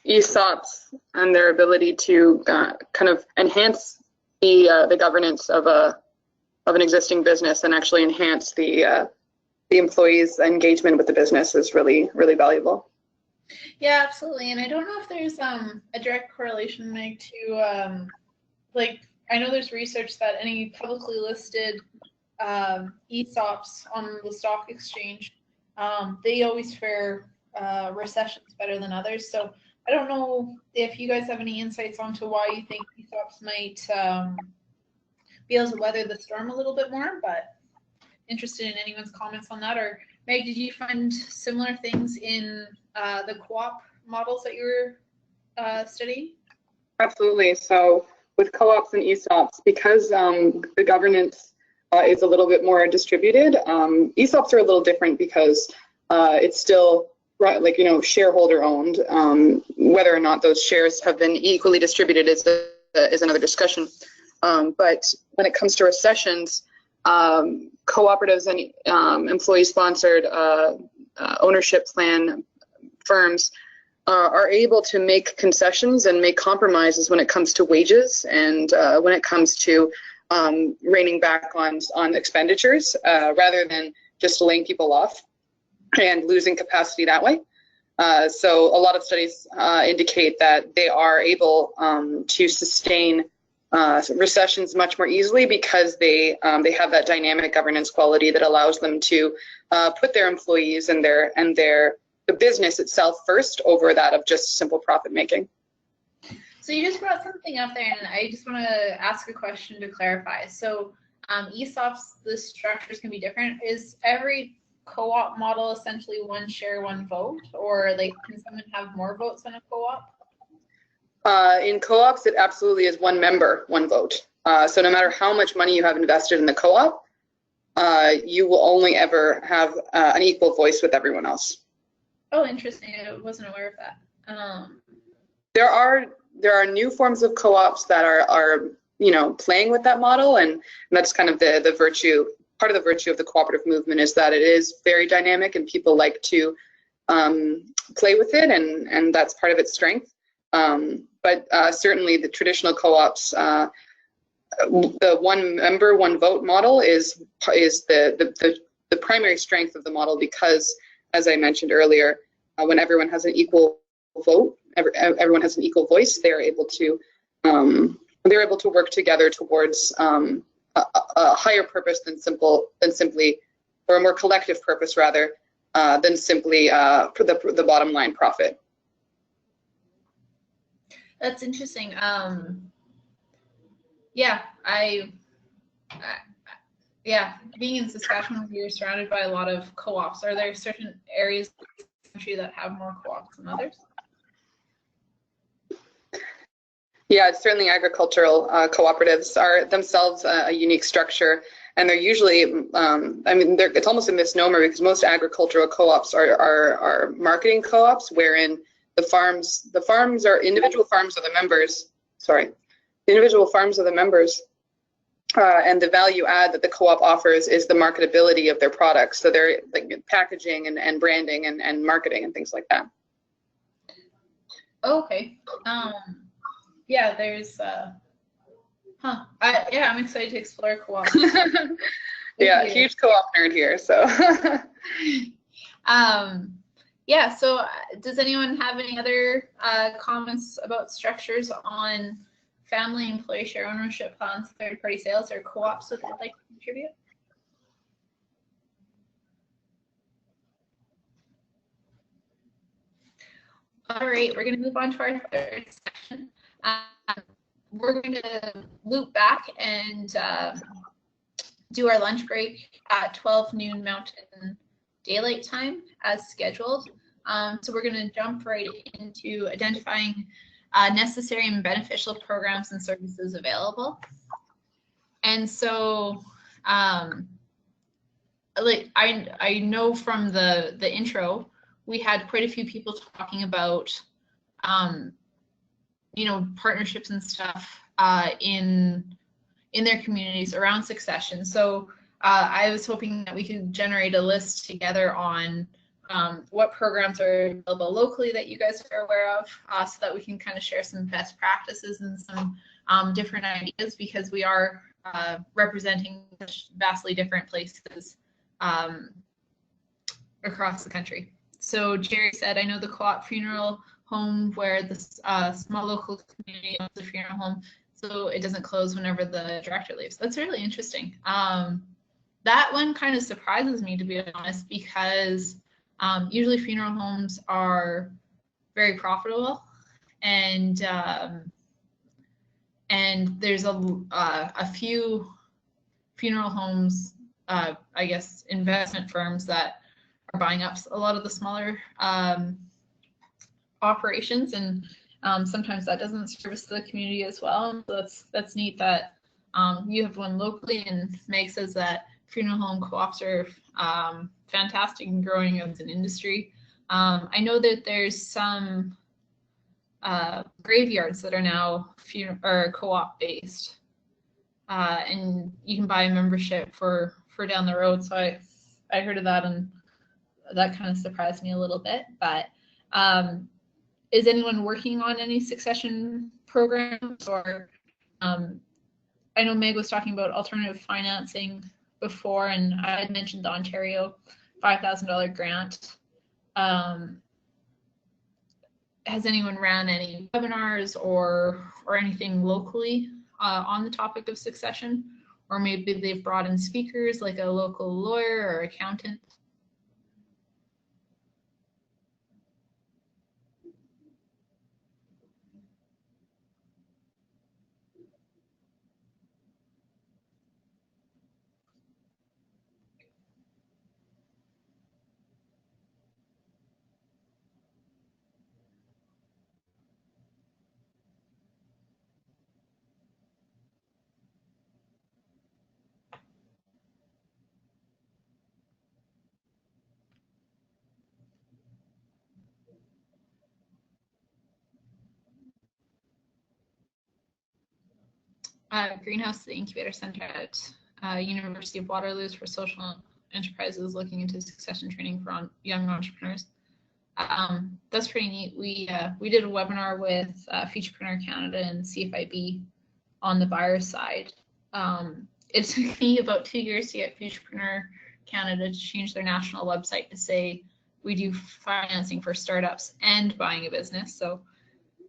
ESOPs and their ability to kind of enhance the governance of an existing business, and actually enhance the employees' engagement with the business, is really, really valuable.
Yeah, absolutely. And I don't know if there's a direct correlation, Meg, to like, I know there's research that any publicly listed ESOPs on the stock exchange, they always fare recessions better than others. So I don't know if you guys have any insights onto why you think ESOPs might be able to weather the storm a little bit more, but interested in anyone's comments on that. Or Meg, did you find similar things in the co-op models that you were studying?
Absolutely. So with co-ops and ESOPs, because the governance is a little bit more distributed. ESOPs are a little different because it's still like, you know, shareholder owned. Whether or not those shares have been equally distributed is another discussion. But when it comes to recessions, cooperatives and employee-sponsored ownership plan firms are able to make concessions and make compromises when it comes to wages and when it comes to reining back on expenditures rather than just laying people off and losing capacity that way. So a lot of studies indicate that they are able to sustain recessions much more easily because they have that dynamic governance quality that allows them to put their employees and the business itself first over that of just simple profit making.
So you just brought something up there, and I just want to ask a question to clarify. So ESOPs, the structures can be different. Is every co-op model essentially one share, one vote, or like can someone have more votes on a co-op?
In co-ops, it absolutely is one member, one vote. So no matter how much money you have invested in the co-op, you will only ever have an equal voice with everyone else.
Oh, interesting. I wasn't aware of that.
There are new forms of co-ops that are you know, playing with that model, and that's kind of the virtue. Part of the virtue of the cooperative movement is that it is very dynamic, and people like to play with it, and that's part of its strength. But certainly the traditional co-ops, the one member, one vote model is the primary strength of the model because, as I mentioned earlier, when everyone has an equal vote, everyone has an equal voice, they're able to work together towards a higher purpose than simply, or a more collective purpose rather, than simply for the bottom line profit.
That's interesting. Yeah, yeah, being in Saskatchewan, you're surrounded by a lot of co-ops. Are there certain areas of the country that have more co-ops than others?
Yeah, it's certainly agricultural cooperatives are themselves a unique structure, and they're usually, I mean, it's almost a misnomer because most agricultural co-ops are marketing co-ops, wherein the farms are individual farms of the members. Sorry, the individual farms of the members, and the value add that the co-op offers is the marketability of their products. So they're like packaging and branding and marketing and things like that.
Okay. Yeah, there's yeah, I'm excited to explore co-op.
Yeah, huge co-op nerd here, so.
Yeah, so does anyone have any other comments about structures on family employee share ownership plans, third-party sales, or co-ops that they'd like to contribute? All right, we're going to move on to our third section. We're going to loop back and do our lunch break at 12 noon Mountain Daylight Time as scheduled. So we're going to jump right into identifying necessary and beneficial programs and services available. And so, like I know from the intro, we had quite a few people talking about you know, partnerships and stuff in their communities around succession. So I was hoping that we could generate a list together on what programs are available locally that you guys are aware of, so that we can kind of share some best practices and some different ideas, because we are representing vastly different places across the country. So Jerry said, I know the co-op funeral home where the small local community owns the funeral home, so it doesn't close whenever the director leaves. That's really interesting. That one kind of surprises me, to be honest, because usually funeral homes are very profitable, and there's a few funeral homes, I guess, investment firms that are buying up a lot of the smaller operations, and sometimes that doesn't service the community as well. So that's neat that You have one locally, and Meg says that funeral home co-ops are fantastic and growing as an industry. I know that there's some graveyards that are now co-op based, and you can buy a membership for down the road. So I heard of that, and that kind of surprised me a little bit. But is anyone working on any succession programs? Or I know Meg was talking about alternative financing before, and I had mentioned the Ontario $5,000 grant. Has anyone ran any webinars or anything locally on the topic of succession? Or maybe they've brought in speakers like a local lawyer or accountant? Greenhouse, the incubator center at University of Waterloo for social enterprises looking into succession training for young entrepreneurs. That's pretty neat. We did a webinar with Futurepreneur Canada and CFIB on the buyer side. It took me about 2 years to get Futurepreneur Canada to change their national website to say we do financing for startups and buying a business. So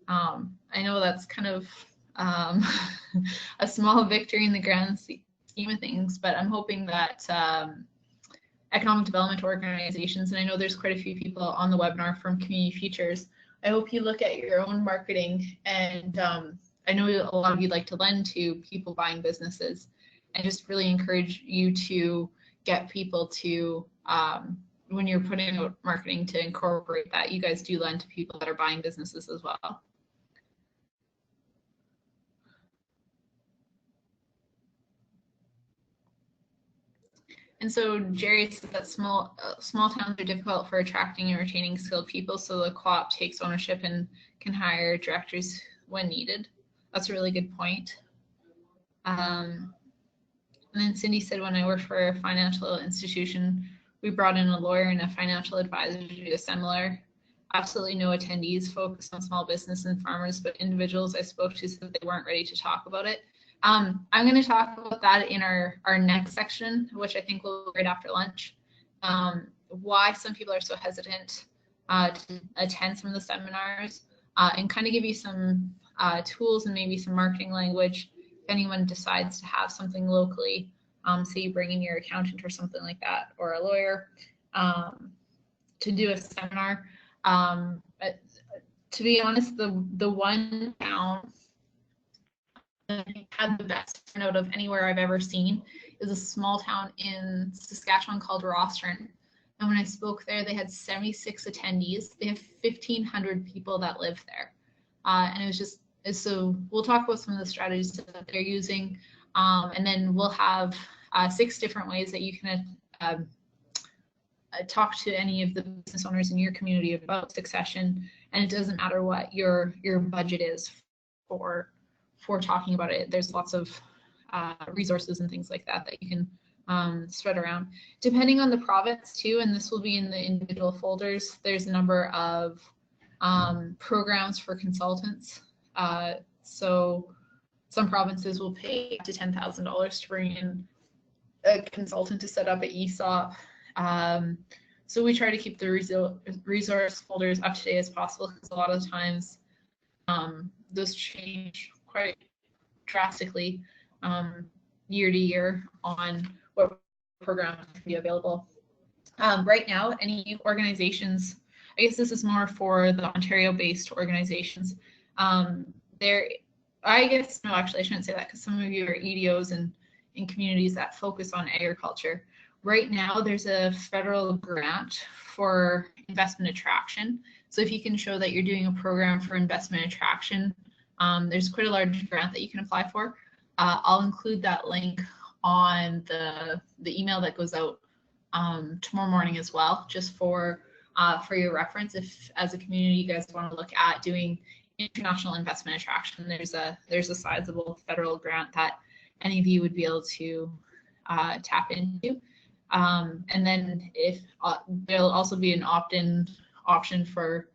I know that's kind of a small victory in the grand scheme of things, but I'm hoping that economic development organizations, and I know there's quite a few people on the webinar from Community Futures, I hope you look at your own marketing, and I know a lot of you like to lend to people buying businesses, and just really encourage you to get people to, when you're putting out marketing, to incorporate that you guys do lend to people that are buying businesses as well. And so Jerry said that small towns are difficult for attracting and retaining skilled people, so the co-op takes ownership and can hire directors when needed. That's a really good point. And then Cindy said, when I worked for a financial institution, we brought in a lawyer and a financial advisor to do a seminar. Absolutely no attendees, focused on small business and farmers, but individuals I spoke to said they weren't ready to talk about it. I'm going to talk about that in our next section, which I think will be right after lunch. Why some people are so hesitant to attend some of the seminars, and kind of give you some tools and maybe some marketing language if anyone decides to have something locally. Say you bring in your accountant or something like that, or a lawyer, to do a seminar. To be honest, the one town that had the best turnout of anywhere I've ever seen is a small town in Saskatchewan called Rostron. And when I spoke there, they had 76 attendees. They have 1,500 people that live there. And it was just, so we'll talk about some of the strategies that they're using. And then we'll have 6 different ways that you can talk to any of the business owners in your community about succession. And it doesn't matter what your budget is for talking about it. There's lots of resources and things like that you can spread around. Depending on the province too, and this will be in the individual folders, there's a number of programs for consultants. So some provinces will pay up to $10,000 to bring in a consultant to set up an ESOP. So we try to keep the resource folders up to date as possible, because a lot of times those change quite drastically year to year on what programs can be available. Right now, any organizations, I guess this is more for the Ontario-based organizations. I guess, no, actually, I shouldn't say that, because some of you are EDOs and in communities that focus on agriculture. Right now, there's a federal grant for investment attraction. So if you can show that you're doing a program for investment attraction, there's quite a large grant that you can apply for. I'll include that link on the email that goes out tomorrow morning as well, just for your reference. If as a community you guys want to look at doing international investment attraction, there's a sizable federal grant that any of you would be able to tap into. And then if there'll also be an opt-in option for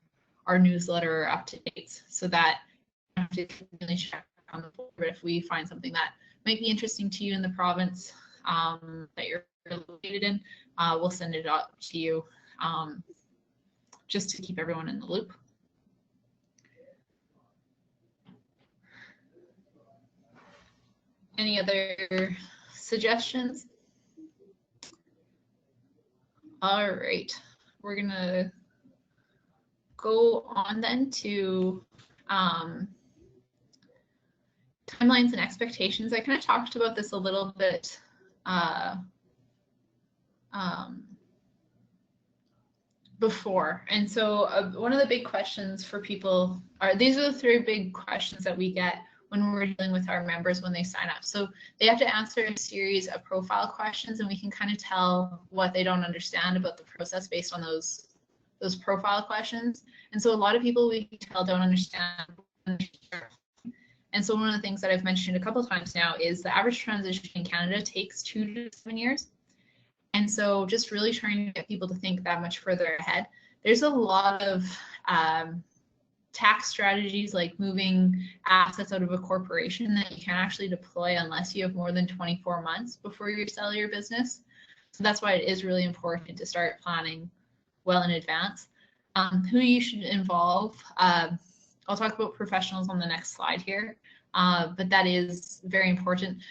our newsletter updates, so that you have to really check on the board if we find something that might be interesting to you in the province that you're located in. We'll send it out to you just to keep everyone in the loop. Any other suggestions? All right, we're gonna go on then to timelines and expectations. I kind of talked about this a little bit before, and so one of the big questions for people are, these are the 3 big questions that we get when we're dealing with our members when they sign up. So they have to answer a series of profile questions, and we can kind of tell what they don't understand about the process based on those profile questions. And so a lot of people we can tell don't understand. And so one of the things that I've mentioned a couple of times now is the average transition in Canada takes 2 to 7 years. And so just really trying to get people to think that much further ahead. There's a lot of tax strategies like moving assets out of a corporation that you can't actually deploy unless you have more than 24 months before you sell your business. So that's why it is really important to start planning well in advance. Who you should involve. I'll talk about professionals on the next slide here, but that is very important.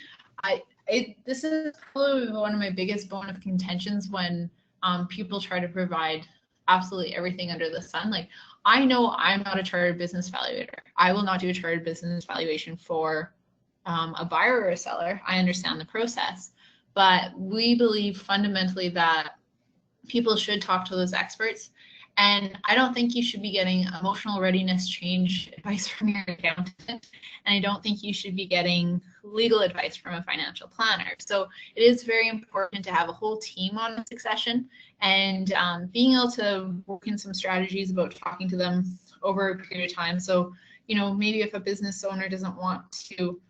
This is probably one of my biggest bone of contentions when people try to provide absolutely everything under the sun. Like, I know I'm not a chartered business valuator. I will not do a chartered business valuation for a buyer or a seller. I understand the process, but we believe fundamentally that people should talk to those experts. And I don't think you should be getting emotional readiness change advice from your accountant. And I don't think you should be getting legal advice from a financial planner. So it is very important to have a whole team on succession, and being able to work in some strategies about talking to them over a period of time. So, you know, maybe if a business owner doesn't want to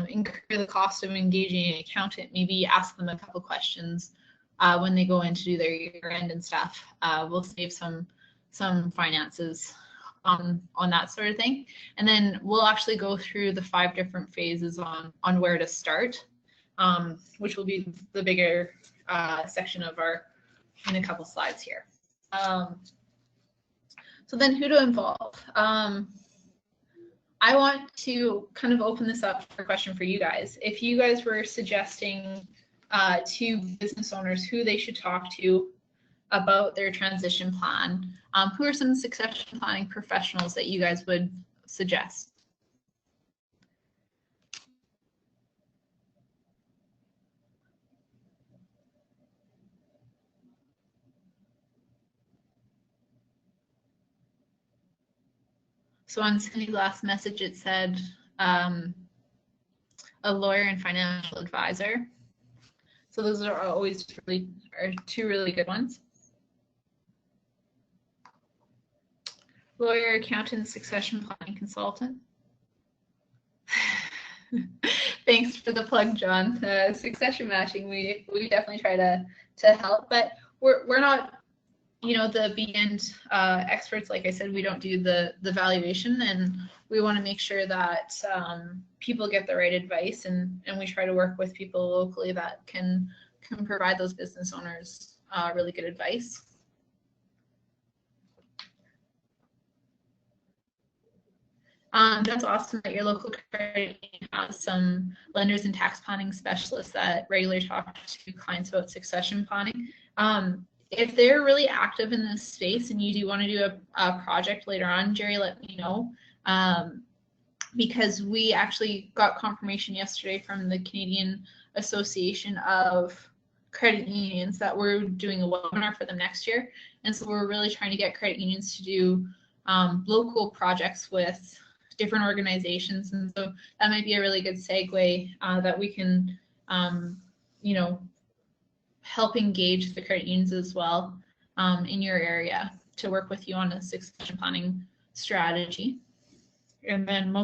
incur the cost of engaging an accountant, maybe ask them a couple questions when they go in to do their year end and stuff. We'll save some finances on that sort of thing. And then we'll actually go through the 5 different phases on where to start, which will be the bigger section of in a couple slides here. So then who to involve? I want to kind of open this up for a question for you guys. If you guys were suggesting to business owners who they should talk to about their transition plan, who are some succession planning professionals that you guys would suggest? So on Cindy's last message, it said a lawyer and financial advisor. So those are always really 2 really good ones. Lawyer, accountant, succession planning consultant. Thanks for the plug, John. Succession matching, we definitely try to help, but we're not, you know, the end experts. Like I said, we don't do the valuation, and we want to make sure that people get the right advice, and we try to work with people locally that can provide those business owners really good advice. That's awesome that your local credit union has some lenders and tax planning specialists that regularly talk to clients about succession planning. If they're really active in this space and you do want to do a project later on, Jerry, let me know. Because we actually got confirmation yesterday from the Canadian Association of Credit Unions that we're doing a webinar for them next year. And so we're really trying to get credit unions to do local projects with different organizations. And so that might be a really good segue that we can, you know, help engage the credit unions as well in your area to work with you on a succession planning strategy. And then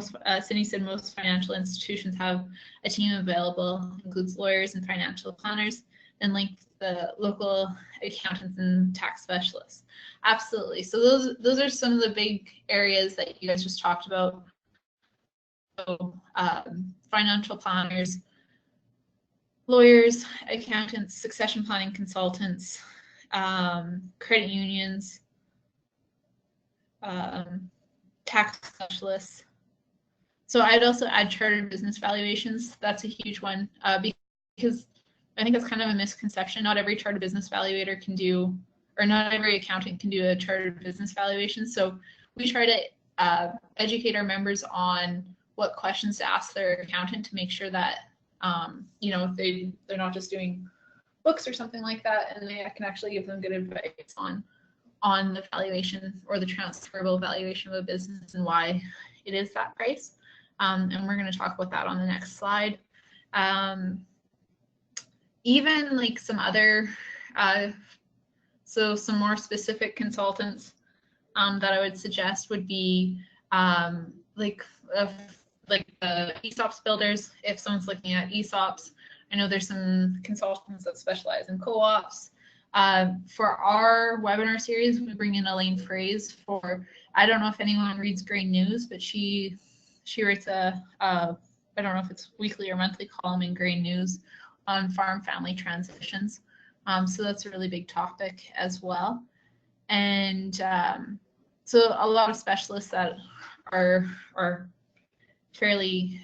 Cindy said most financial institutions have a team available, includes lawyers and financial planners, and link the local accountants and tax specialists. Absolutely. So those are some of the big areas that you guys just talked about. So financial planners, lawyers, accountants, succession planning consultants, credit unions, tax specialists. So I'd also add chartered business valuations. That's a huge one because I think that's kind of a misconception. Not every chartered business valuator can do, or not every accountant can do a chartered business valuation. So we try to educate our members on what questions to ask their accountant to make sure that you know, they're not just doing books or something like that, and they can actually give them good advice on the valuation or the transferable valuation of a business and why it is that price. And we're going to talk about that on the next slide. Even like some other, so some more specific consultants that I would suggest would be like the ESOPs builders. If someone's looking at ESOPs, I know there's some consultants that specialize in co-ops. For our webinar series, we bring in Elaine Fraze for, I don't know if anyone reads Grain News, but she writes I don't know if it's weekly or monthly column in Grain News on farm family transitions. So that's a really big topic as well. And so a lot of specialists that are fairly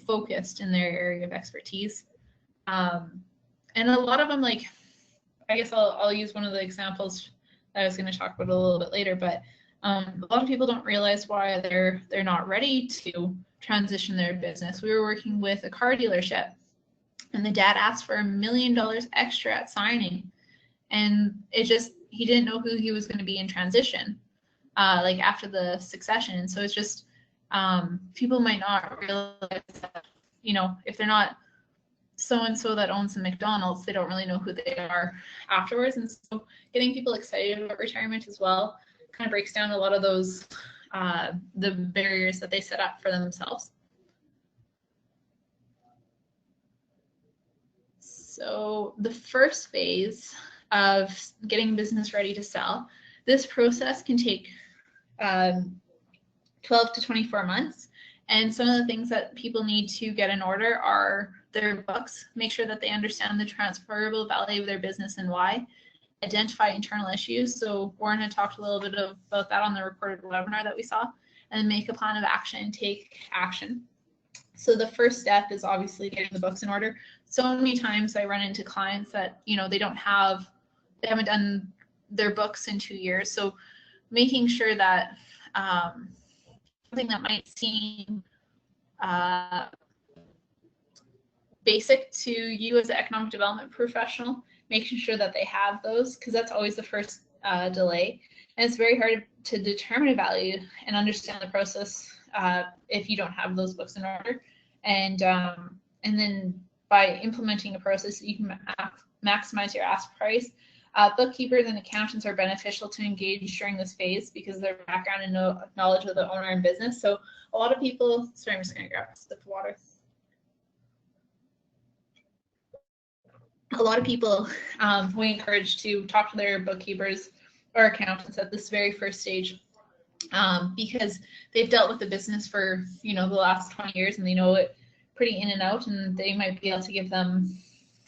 focused in their area of expertise. And a lot of them, like, I guess I'll use one of the examples that I was going to talk about a little bit later, but a lot of people don't realize why they're not ready to transition their business. We were working with a car dealership, and the dad asked for $1 million extra at signing, and he didn't know who he was going to be in transition, like after the succession. And so it's just people might not realize that, you know, if they're not so-and-so that owns the McDonald's, they don't really know who they are afterwards. And so getting people excited about retirement as well kind of breaks down a lot of those, the barriers that they set up for themselves. So the first phase of getting business ready to sell, this process can take 12 to 24 months. And some of the things that people need to get in order are their books, make sure that they understand the transferable value of their business and why, identify internal issues. So Warren had talked a little bit about that on the recorded webinar that we saw, and make a plan of action and take action. So the first step is obviously getting the books in order. So many times I run into clients that, you know, they haven't done their books in 2 years. So making sure that something that might seem basic to you as an economic development professional, making sure that they have those, because that's always the first delay. And it's very hard to determine a value and understand the process if you don't have those books in order. And then by implementing a process, you can maximize your ask price. Bookkeepers and accountants are beneficial to engage during this phase because of their background and knowledge of the owner and business. So a lot of people, sorry, I'm just going to grab a sip of water. A lot of people we encourage to talk to their bookkeepers or accountants at this very first stage because they've dealt with the business for, you know, the last 20 years and they know it pretty in and out, and they might be able to give them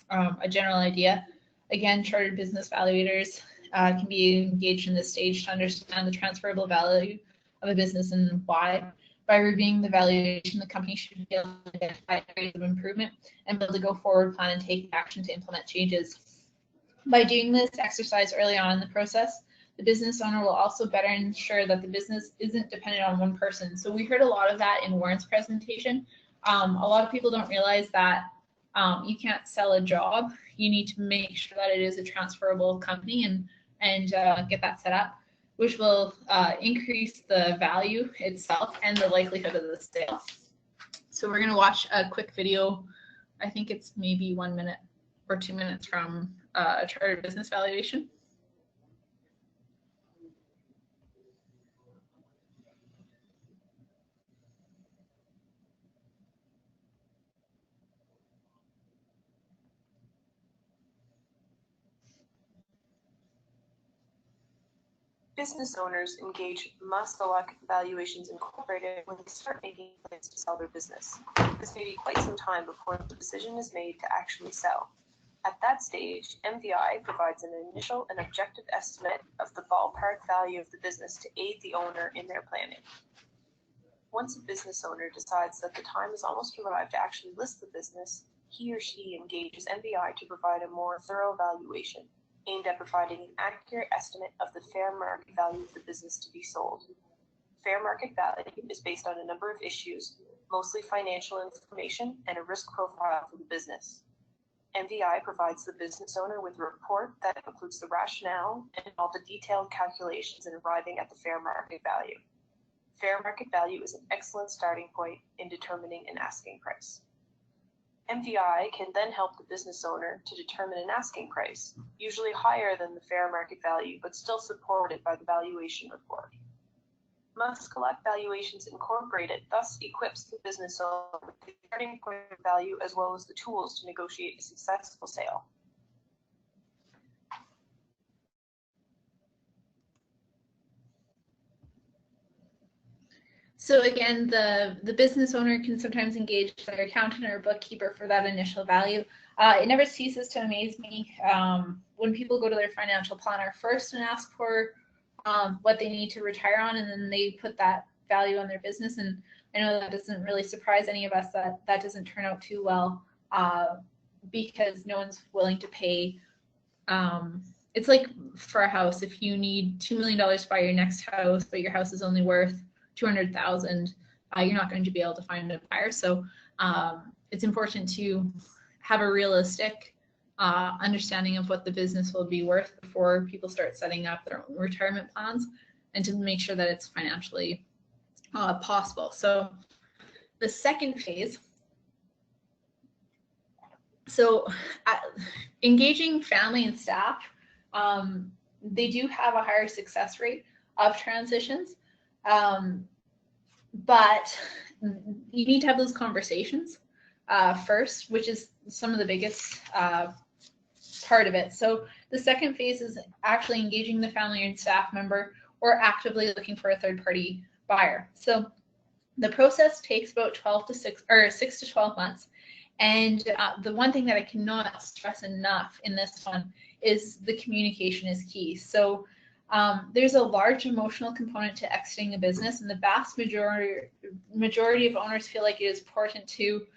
a general idea. Again, chartered business valuators can be engaged in this stage to understand the transferable value of a business and why. By reviewing the valuation, the company should be able to identify areas of improvement and build a go-forward plan and take action to implement changes. By doing this exercise early on in the process, the business owner will also better ensure that the business isn't dependent on one person. So we heard a lot of that in Warren's presentation. A lot of people don't realize that you can't sell a job. You need to make sure that it is a transferable company and get that set up. which will increase the value itself and the likelihood of the sale. So we're going to watch a quick video. I think it's maybe 1 minute or 2 minutes from a chartered business valuation.
Business owners engage Muscalac Valuations Incorporated when they start making plans to sell their business. This may be quite some time before the decision is made to actually sell. At that stage, MVI provides an initial and objective estimate of the ballpark value of the business to aid the owner in their planning. Once a business owner decides that the time has almost arrived to actually list the business, he or she engages MVI to provide a more thorough valuation, aimed at providing an accurate estimate of the fair market value of the business to be sold. Fair market value is based on a number of issues, mostly financial information and a risk profile for the business. MVI provides the business owner with a report that includes the rationale and all the detailed calculations in arriving at the fair market value. Fair market value is an excellent starting point in determining an asking price. MVI can then help the business owner to determine an asking price, usually higher than the fair market value, but still supported by the valuation report. Muscalac Valuations Incorporated thus equips the business owner with the starting point of value as well as the tools to negotiate a successful sale.
So again, the business owner can sometimes engage their accountant or bookkeeper for that initial value. It never ceases to amaze me when people go to their financial planner first and ask for what they need to retire on, and then they put that value on their business. And I know that doesn't really surprise any of us that that doesn't turn out too well because no one's willing to pay. It's like for a house, if you need $2 million to buy your next house, but your house is only worth $200,000, you're not going to be able to find a buyer. So it's important to have a realistic understanding of what the business will be worth before people start setting up their own retirement plans, and to make sure that it's financially possible. So the second phase, so engaging family and staff, they do have a higher success rate of transitions. But you need to have those conversations first, which is some of the biggest part of it. So the second phase is actually engaging the family and staff member or actively looking for a third-party buyer. So the process takes about 6 to 12 months. And the one thing that I cannot stress enough in this one is the communication is key. So there's a large emotional component to exiting a business, and the vast majority of owners feel like it is important to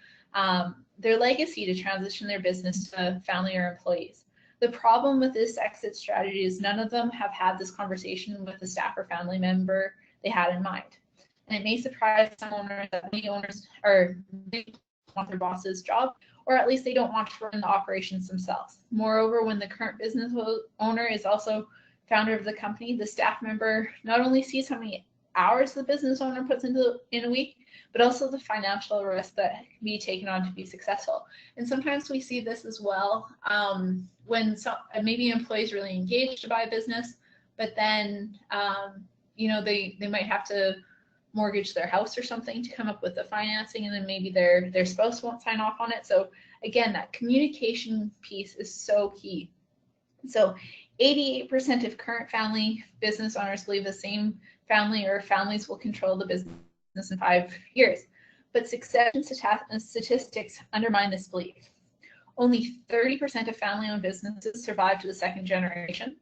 their legacy to transition their business to family or employees. The problem with this exit strategy is none of them have had this conversation with the staff or family member they had in mind. And it may surprise some owners that many owners want their boss's job, or at least they don't want to run the operations themselves. Moreover, when the current business owner is also founder of the company, the staff member not only sees how many hours the business owner puts in a week, but also the financial risk that can be taken on to be successful. And sometimes we see this as well when maybe an employee is really engaged to buy a business, but then they might have to mortgage their house or something to come up with the financing, and then maybe their spouse won't sign off on it. So again, that communication piece is so key. So 88% of current family business owners believe the same family or families will control the business in 5 years. But succession statistics undermine this belief. Only 30% of family-owned businesses survive to the second generation.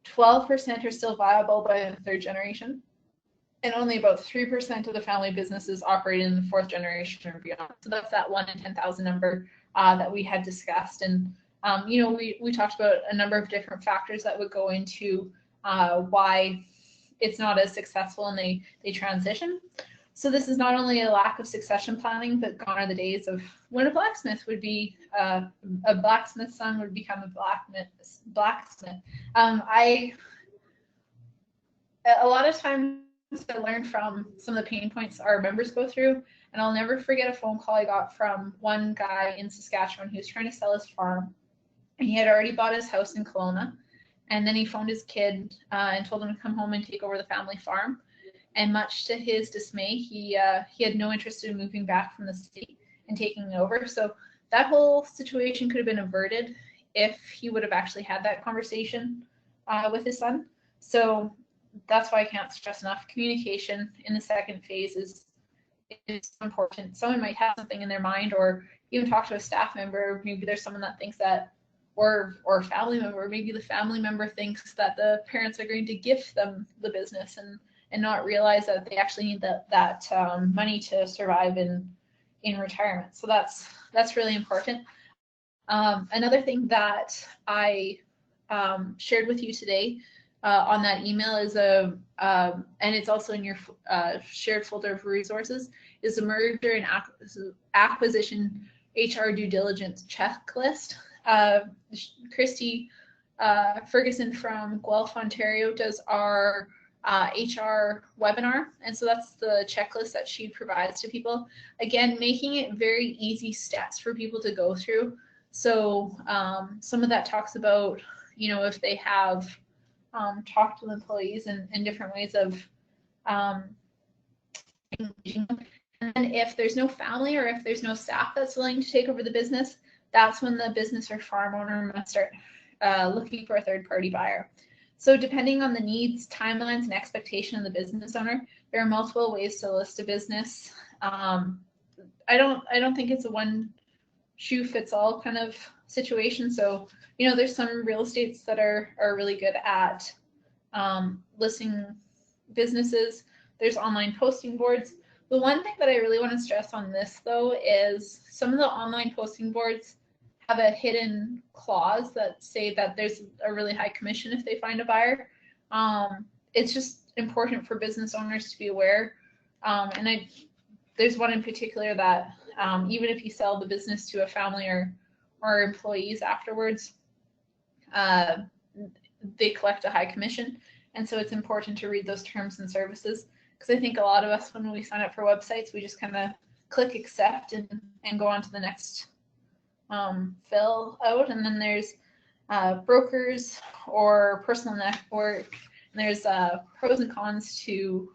12% are still viable by the third generation. And only about 3% of the family businesses operate in the fourth generation or beyond. So that's that 1 in 10,000 number that we had discussed. And we talked about a number of different factors that would go into why it's not as successful and they transition. So this is not only a lack of succession planning, but gone are the days of when a blacksmith would be a blacksmith's son would become a blacksmith. a lot of times I learned from some of the pain points our members go through, and I'll never forget a phone call I got from one guy in Saskatchewan who was trying to sell his farm, and he had already bought his house in Kelowna, and then he phoned his kid and told him to come home and take over the family farm. And much to his dismay, he had no interest in moving back from the city and taking it over. So that whole situation could have been averted if he would have actually had that conversation with his son. So that's why I can't stress enough. Communication in the second phase is important. Someone might have something in their mind, or even talk to a staff member. Maybe there's someone that thinks that, or a family member, maybe the family member thinks that the parents are going to gift them the business and not realize that they actually need that money to survive in retirement. So that's really important. Another thing that I shared with you today on that email is and it's also in your shared folder of resources, is a merger and acquisition HR due diligence checklist. Christy Ferguson from Guelph, Ontario does our HR webinar, and so that's the checklist that she provides to people. Again, making it very easy steps for people to go through. So some of that talks about, if they have talked to employees in different ways of engaging them. And if there's no family or if there's no staff that's willing to take over the business, that's when the business or farm owner must start looking for a third-party buyer. So depending on the needs, timelines, and expectation of the business owner, there are multiple ways to list a business. I don't think it's a one-shoe-fits-all kind of situation. So, there's some real estates that are really good at listing businesses. There's online posting boards. The one thing that I really want to stress on this, though, is some of the online posting boards have a hidden clause that say that there's a really high commission if they find a buyer. It's just important for business owners to be aware. And there's one in particular that even if you sell the business to a family or employees afterwards, they collect a high commission. And so it's important to read those terms and services, because I think a lot of us, when we sign up for websites, we just kind of click accept and go on to the next fill out. And then there's brokers or personal network, and there's pros and cons to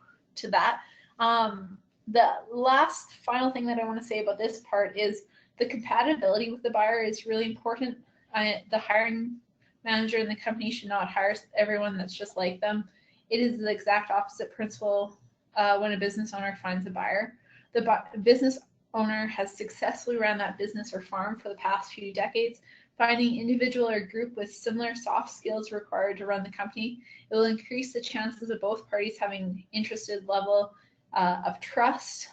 that. The last final thing that I want to say about this part is the compatibility with the buyer is really important. The hiring manager in the company should not hire everyone that's just like them. It is the exact opposite principle when a business owner finds a buyer. The business owner has successfully run that business or farm for the past few decades. Finding individual or group with similar soft skills required to run the company, it will increase the chances of both parties having interested level of trust.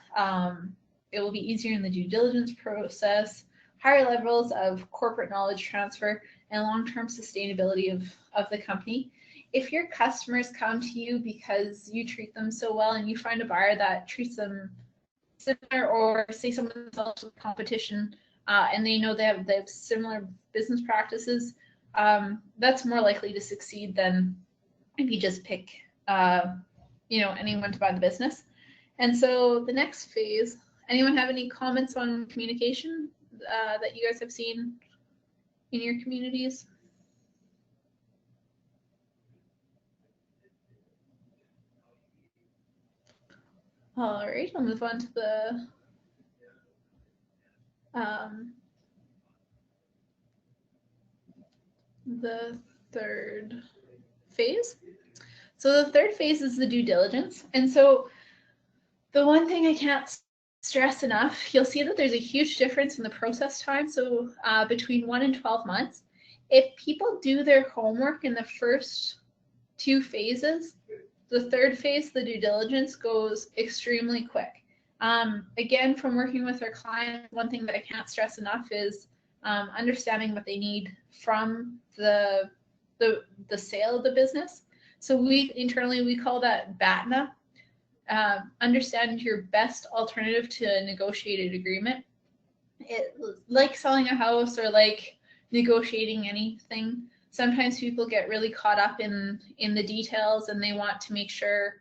It will be easier in the due diligence process, higher levels of corporate knowledge transfer, and long-term sustainability of the company. If your customers come to you because you treat them so well and you find a buyer that treats them similar, or say someone sells with competition and they know they have similar business practices, that's more likely to succeed than if you just pick anyone to buy the business. And so the next phase, anyone have any comments on communication that you guys have seen in your communities? All right, I'll move on to the third phase. So the third phase is the due diligence. And so the one thing I can't stress enough, you'll see that there's a huge difference in the process time. So between 1 and 12 months, if people do their homework in the first 2 phases, the third phase, the due diligence, goes extremely quick. Again, from working with our client, one thing that I can't stress enough is understanding what they need from the sale of the business. So internally we call that BATNA. Understand your best alternative to a negotiated agreement. Like selling a house or like negotiating anything, sometimes people get really caught up in the details, and they want to make sure,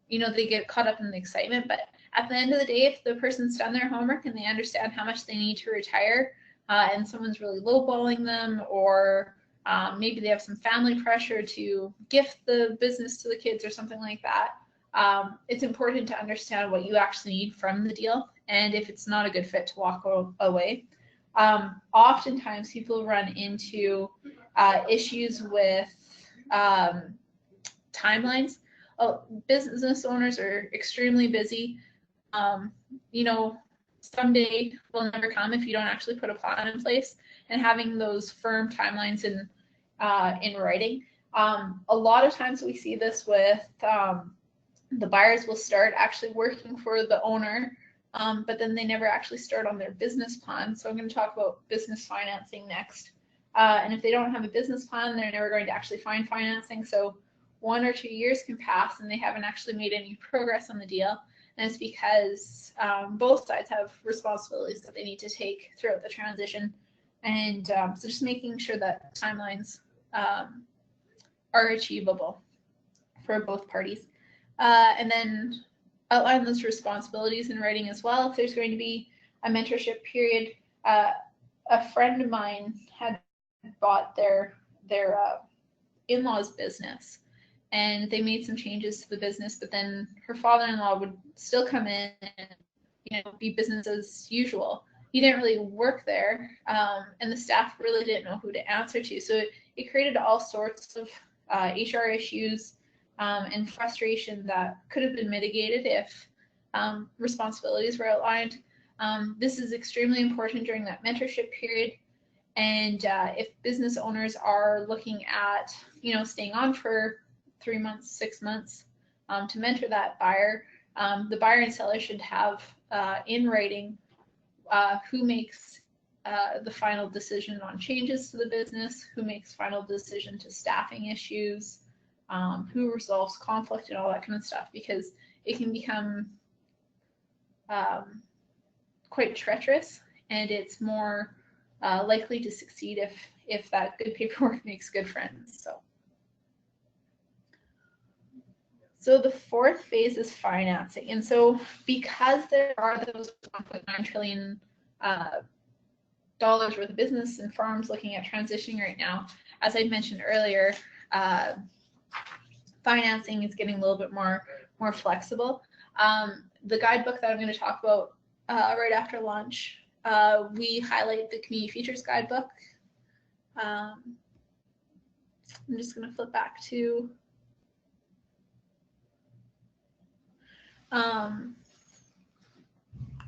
you know, they get caught up in the excitement. But at the end of the day, if the person's done their homework and they understand how much they need to retire, and someone's really lowballing them, or maybe they have some family pressure to gift the business to the kids or something like that, it's important to understand what you actually need from the deal, and if it's not a good fit, to walk away. Oftentimes people run into issues with timelines. Business owners are extremely busy. You know, someday will never come if you don't actually put a plan in place, and having those firm timelines in writing. A lot of times we see this with the buyers will start actually working for the owner, but then they never actually start on their business plan. So I'm going to talk about business financing next. And if they don't have a business plan, they're never going to actually find financing. So 1 or 2 years can pass and they haven't actually made any progress on the deal. And it's because both sides have responsibilities that they need to take throughout the transition. And so just making sure that timelines are achievable for both parties. And then outline those responsibilities in writing as well. If there's going to be a mentorship period, a friend of mine had bought their in-laws business, and they made some changes to the business, but then her father-in-law would still come in and, you know, be business as usual. He didn't really work there, and the staff really didn't know who to answer to. So it created all sorts of HR issues and frustration that could have been mitigated if responsibilities were outlined. This is extremely important during that mentorship period. And if business owners are looking at, you know, staying on for 3 months, 6 months to mentor that buyer, the buyer and seller should have in writing who makes the final decision on changes to the business, who makes final decision to staffing issues, who resolves conflict and all that kind of stuff, because it can become quite treacherous, and it's more likely to succeed if that good paperwork makes good friends. So the fourth phase is financing. And so because there are those $1.9 trillion worth of business and firms looking at transitioning right now, as I mentioned earlier, financing is getting a little bit more flexible. The guidebook that I'm going to talk about right after lunch, we highlight the Community Futures Guidebook. I'm just going to flip back to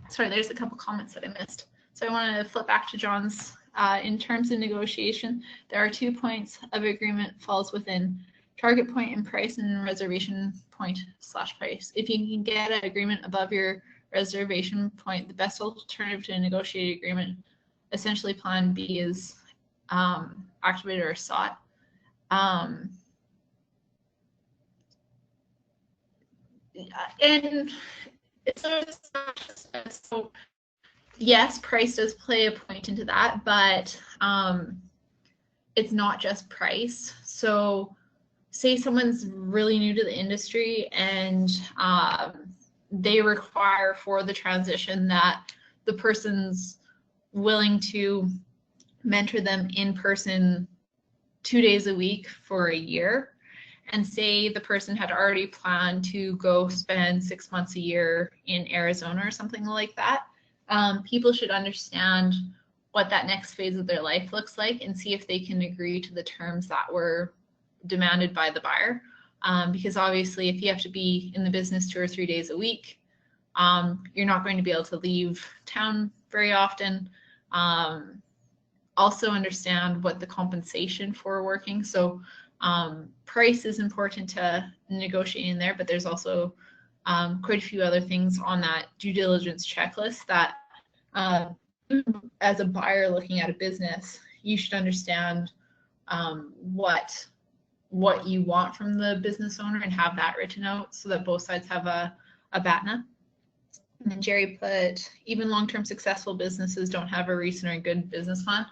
sorry, there's a couple comments that I missed. So I want to flip back to John's. In terms of negotiation, there are 2 points of agreement falls within: target point and price, and reservation point / price. If you can get an agreement above your reservation point, the best alternative to a negotiated agreement, essentially plan B, is activated or sought. And so yes, price does play a point into that, but it's not just price. So say someone's really new to the industry and they require for the transition that the person's willing to mentor them in person 2 days a week for a year. And say the person had already planned to go spend 6 months a year in Arizona or something like that. People should understand what that next phase of their life looks like and see if they can agree to the terms that were demanded by the buyer. Because obviously if you have to be in the business 2 or 3 days a week, you're not going to be able to leave town very often. Also understand what the compensation for working. So price is important to negotiating there, but there's also quite a few other things on that due diligence checklist that as a buyer looking at a business, you should understand what you want from the business owner and have that written out so that both sides have a BATNA. And then Jerry put, even long-term successful businesses don't have a recent or good business plan.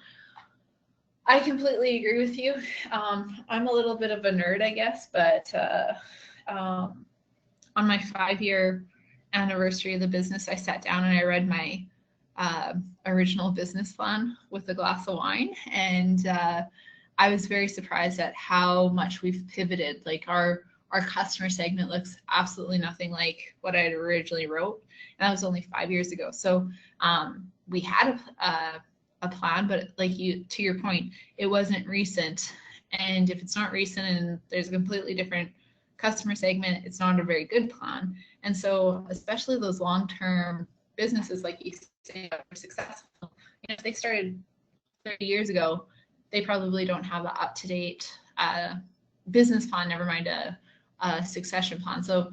I completely agree with you. I'm a little bit of a nerd, I guess, but on my 5-year anniversary of the business, I sat down and I read my original business plan with a glass of wine, and I was very surprised at how much we've pivoted. Like our customer segment looks absolutely nothing like what I had originally wrote, and that was only 5 years ago. So we had a plan, but like to your point, it wasn't recent. And if it's not recent and there's a completely different customer segment, it's not a very good plan. And so especially those long-term businesses, like you say, are successful. If they started 30 years ago, they probably don't have the up-to-date business plan, never mind a succession plan. So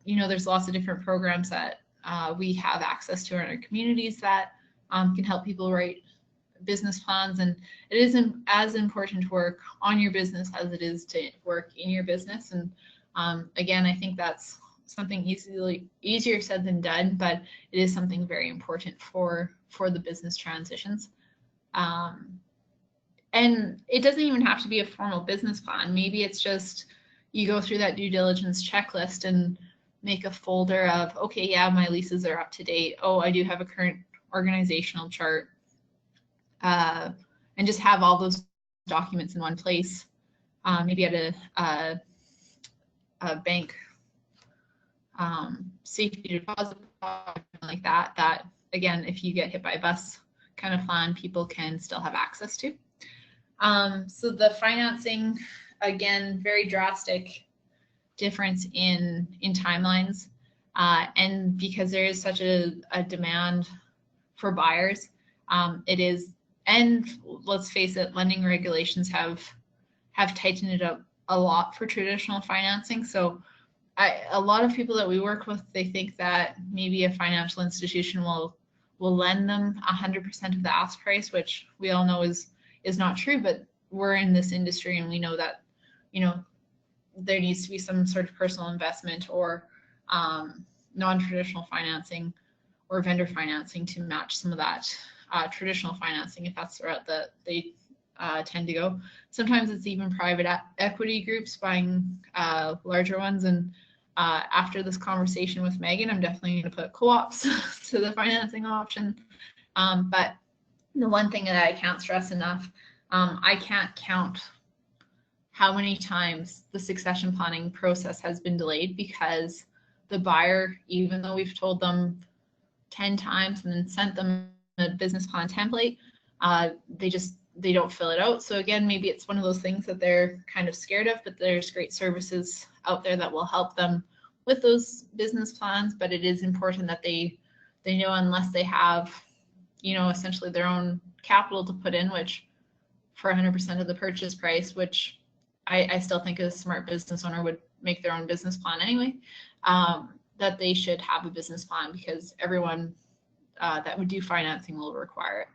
there's lots of different programs that we have access to in our communities that can help people write business plans, and it isn't as important to work on your business as it is to work in your business. And again, I think that's something easier said than done, but it is something very important for the business transitions. And it doesn't even have to be a formal business plan. Maybe it's just you go through that due diligence checklist and make a folder of, okay, yeah, my leases are up to date. Oh, I do have a current organizational chart, and just have all those documents in one place. Maybe at a bank safety deposit like that. That again, if you get hit by a bus kind of plan, people can still have access to. So the financing, again, very drastic difference in timelines, and because there is such a demand for buyers, it is, and let's face it, lending regulations have tightened it up a lot for traditional financing. So a lot of people that we work with, they think that maybe a financial institution will lend them 100% of the ask price, which we all know is not true. But we're in this industry and we know that, there needs to be some sort of personal investment or non-traditional financing or vendor financing to match some of that traditional financing, if that's the route that they tend to go. Sometimes it's even private equity groups buying larger ones. And after this conversation with Megan, I'm definitely going to put co-ops to the financing option. But the one thing that I can't stress enough, I can't count how many times the succession planning process has been delayed because the buyer, even though we've told them 10 times and then sent them a business plan template, they don't fill it out. So again, maybe it's one of those things that they're kind of scared of, but there's great services out there that will help them with those business plans. But it is important that they know, unless they have, essentially their own capital to put in, which for 100% of the purchase price, which I still think a smart business owner would make their own business plan anyway, that they should have a business plan, because everyone that would do financing will require it.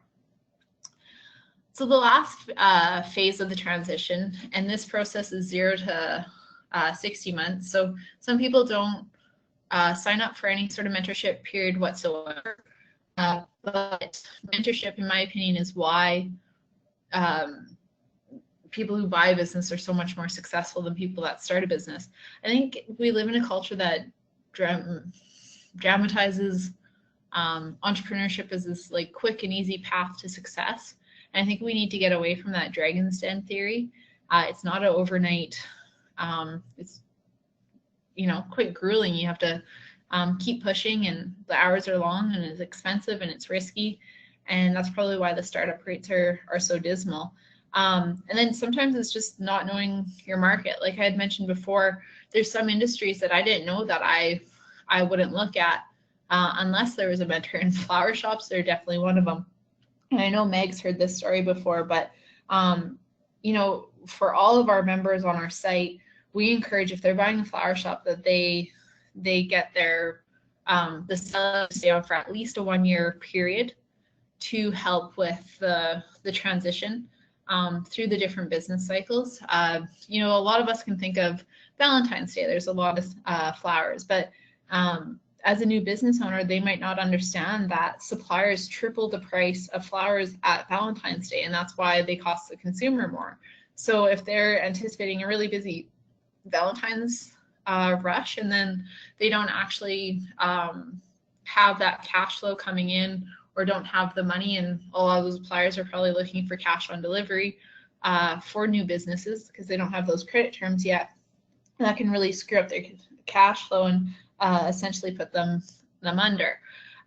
So the last phase of the transition, and this process is 0 to 60 months. So some people don't sign up for any sort of mentorship period whatsoever. But mentorship, in my opinion, is why people who buy a business are so much more successful than people that start a business. I think we live in a culture that dramatizes entrepreneurship as this like quick and easy path to success. And I think we need to get away from that dragon's den theory. It's not an overnight, it's, quite grueling. You have to keep pushing, and the hours are long, and it's expensive, and it's risky. And that's probably why the startup rates are so dismal. And then sometimes it's just not knowing your market. Like I had mentioned before, there's some industries that I didn't know that I wouldn't look at unless there was a mentor. In flower shops, they're definitely one of them. And I know Meg's heard this story before, but for all of our members on our site, we encourage, if they're buying a flower shop, that they get their the seller to stay on for at least a 1-year period to help with the transition through the different business cycles. A lot of us can think of Valentine's Day. There's a lot of flowers, but as a new business owner, they might not understand that suppliers triple the price of flowers at Valentine's Day, and that's why they cost the consumer more. So if they're anticipating a really busy Valentine's rush, and then they don't actually have that cash flow coming in, or don't have the money, and a lot of those suppliers are probably looking for cash on delivery for new businesses because they don't have those credit terms yet. And that can really screw up their cash flow and essentially put them under.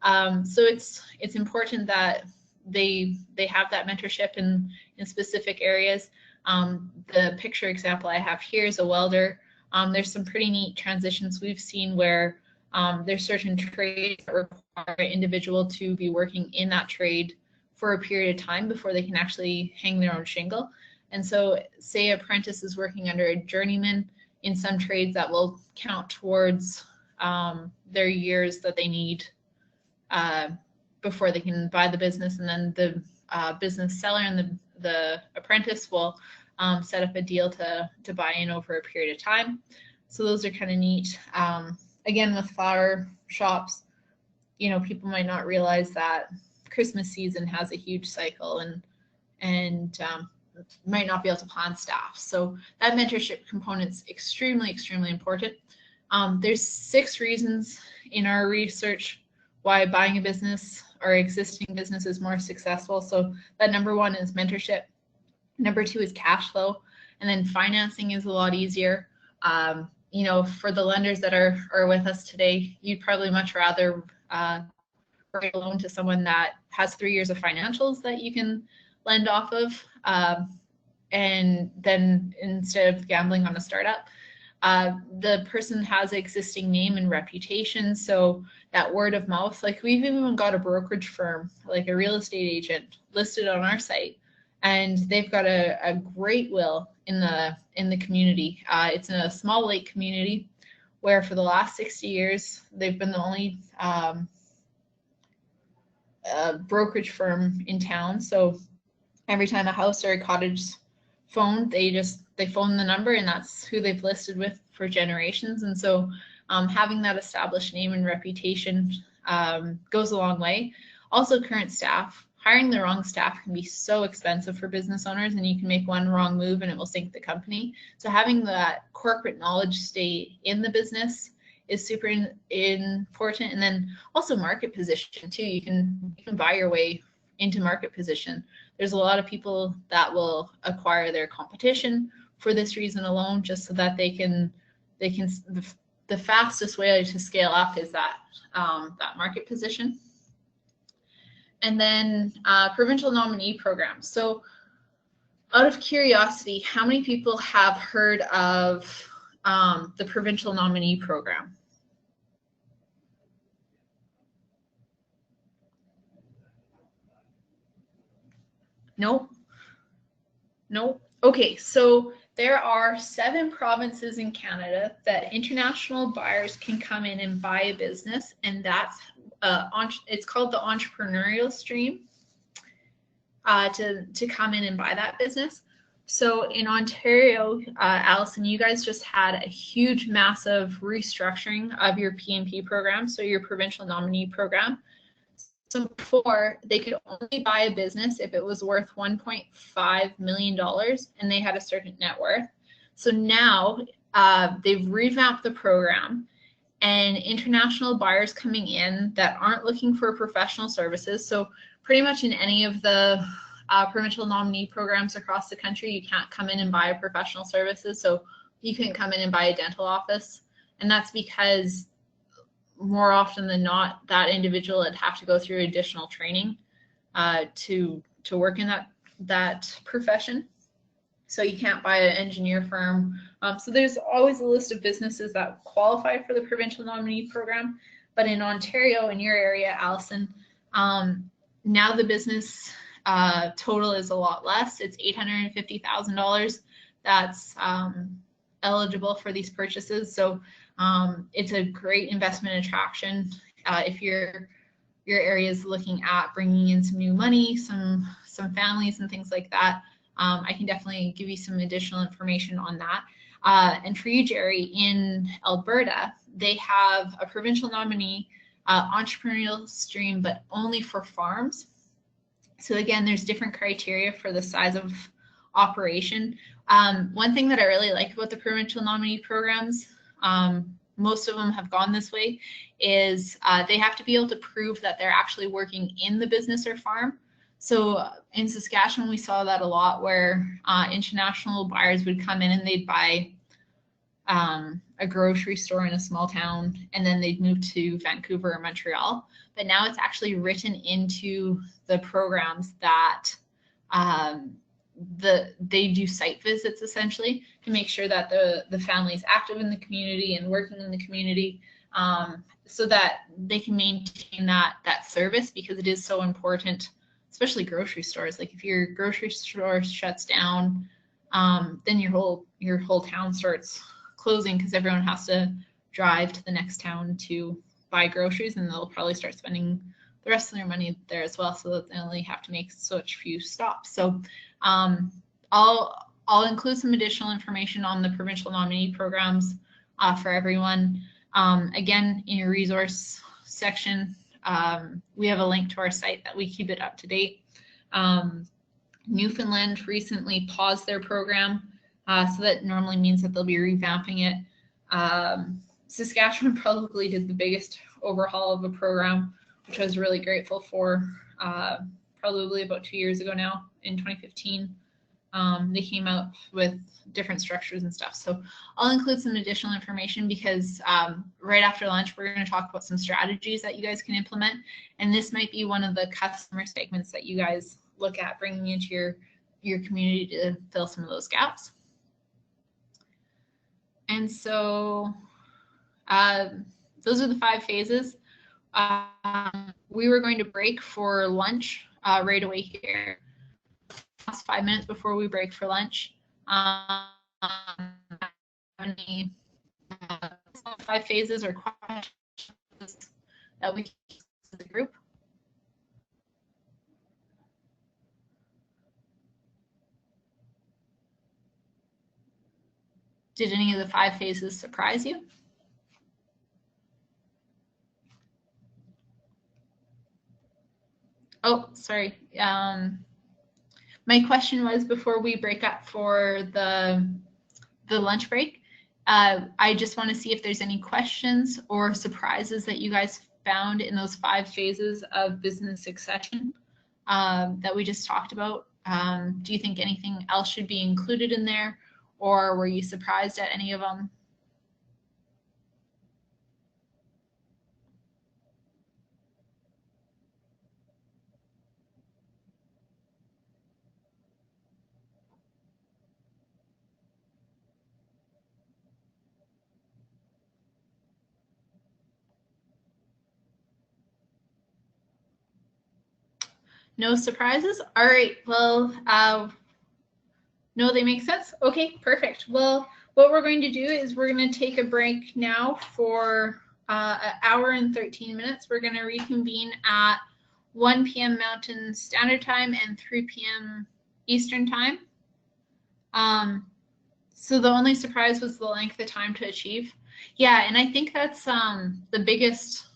So it's important that they have that mentorship in specific areas. The picture example I have here is a welder. There's some pretty neat transitions we've seen where there's certain trades that require an individual to be working in that trade for a period of time before they can actually hang their own shingle. And so say apprentice is working under a journeyman in some trades, that will count towards their years that they need before they can buy the business. And then the business seller and the apprentice will set up a deal to buy in over a period of time. So those are kind of neat. Again, with flower shops, you know, people might not realize that Christmas season has a huge cycle, and might not be able to plan staff. So that mentorship component is extremely, extremely important. There's 6 reasons in our research why buying a business or existing business is more successful. So that number 1 is mentorship. Number 2 is cash flow. And then financing is a lot easier. You know, for the lenders that are with us today, you'd probably much rather write a loan to someone that has 3 years of financials that you can lend off of, and then instead of gambling on a startup. The person has existing name and reputation, so that word of mouth, like we've even got a brokerage firm, like a real estate agent listed on our site, and they've got a great will in the community. It's in a small lake community where for the last 60 years, they've been the only brokerage firm in town. So every time a house or a cottage phoned, they phone the number, and that's who they've listed with for generations. And so having that established name and reputation goes a long way. Also, current staff. Hiring the wrong staff can be so expensive for business owners, and you can make one wrong move and it will sink the company. So having that corporate knowledge stay in the business is super important. And then also market position too. You can buy your way into market position. There's a lot of people that will acquire their competition for this reason alone, just so that they can the fastest way to scale up is that market position. And then provincial nominee programs. So out of curiosity, how many people have heard of the provincial nominee program? Nope. Nope. Okay, so there are 7 provinces in Canada that international buyers can come in and buy a business, and that's it's called the entrepreneurial stream to come in and buy that business. So in Ontario, Allison, you guys just had a huge, massive restructuring of your PNP program, so your provincial nominee program. So before, they could only buy a business if it was worth $1.5 million and they had a certain net worth. So now they've revamped the program, and international buyers coming in that aren't looking for professional services. So pretty much in any of the provincial nominee programs across the country, you can't come in and buy professional services. So you couldn't come in and buy a dental office. And that's because more often than not, that individual would have to go through additional training to work in that profession. So you can't buy an engineer firm. So there's always a list of businesses that qualify for the provincial nominee program. But in Ontario, in your area, Allison, now the business total is a lot less. It's $850,000 that's eligible for these purchases. So it's a great investment attraction if your area is looking at bringing in some new money, some families and things like that. I can definitely give you some additional information on that. And for you, Jerry, in Alberta, they have a provincial nominee entrepreneurial stream, but only for farms. So again, there's different criteria for the size of operation. One thing that I really like about the provincial nominee programs, most of them have gone this way, is they have to be able to prove that they're actually working in the business or farm. So in Saskatchewan, we saw that a lot, where international buyers would come in and they'd buy a grocery store in a small town, and then they'd move to Vancouver or Montreal. But now it's actually written into the programs that they do site visits essentially to make sure that the family is active in the community and working in the community, so that they can maintain that service, because it is so important, especially grocery stores. Like if your grocery store shuts down, then your whole town starts closing, because everyone has to drive to the next town to buy groceries, and they'll probably start spending the rest of their money there as well, so that they only have to make such few stops. So I'll include some additional information on the provincial nominee programs for everyone. Again, in your resource section, we have a link to our site that we keep it up to date. Newfoundland recently paused their program, so that normally means that they'll be revamping it. Saskatchewan probably did the biggest overhaul of a program, which I was really grateful for, probably about 2 years ago now, in 2015. They came out with different structures and stuff. So I'll include some additional information, because right after lunch, we're going to talk about some strategies that you guys can implement. And this might be one of the customer segments that you guys look at bringing into your community to fill some of those gaps. And so those are the 5 phases. We were going to break for lunch right away here. Last 5 minutes before we break for lunch. Any 5 phases or questions that we can use as a group? Did any of the 5 phases surprise you? Oh, sorry. My question was, before we break up for the lunch break, I just want to see if there's any questions or surprises that you guys found in those 5 phases of business succession that we just talked about. Do you think anything else should be included in there, or were you surprised at any of them? No surprises? All right, well, no, they make sense? Okay, perfect. Well, what we're going to do is we're going to take a break now for an hour and 13 minutes. We're going to reconvene at 1 p.m. Mountain Standard Time and 3 p.m. Eastern Time. So the only surprise was the length of time to achieve. Yeah, and I think that's the biggest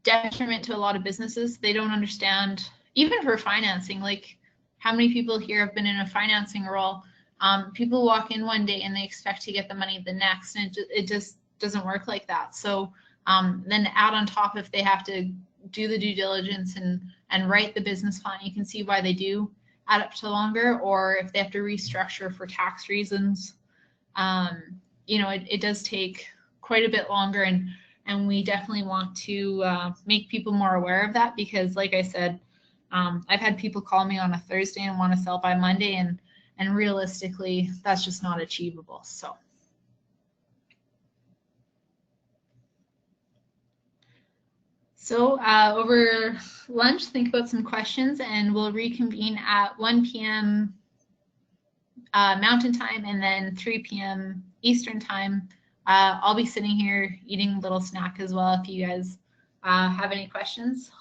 detriment to a lot of businesses. They don't understand, even for financing, like how many people here have been in a financing role. People walk in one day and they expect to get the money the next, and it just doesn't work like that. So then add on top, if they have to do the due diligence and write the business plan, you can see why they do add up to longer. Or if they have to restructure for tax reasons, you know, it does take quite a bit longer, and we definitely want to make people more aware of that, because like I said, I've had people call me on a Thursday and want to sell by Monday, and realistically, that's just not achievable. So over lunch, think about some questions, and we'll reconvene at 1 p.m. Mountain Time and then 3 p.m. Eastern Time. I'll be sitting here eating a little snack as well if you guys have any questions.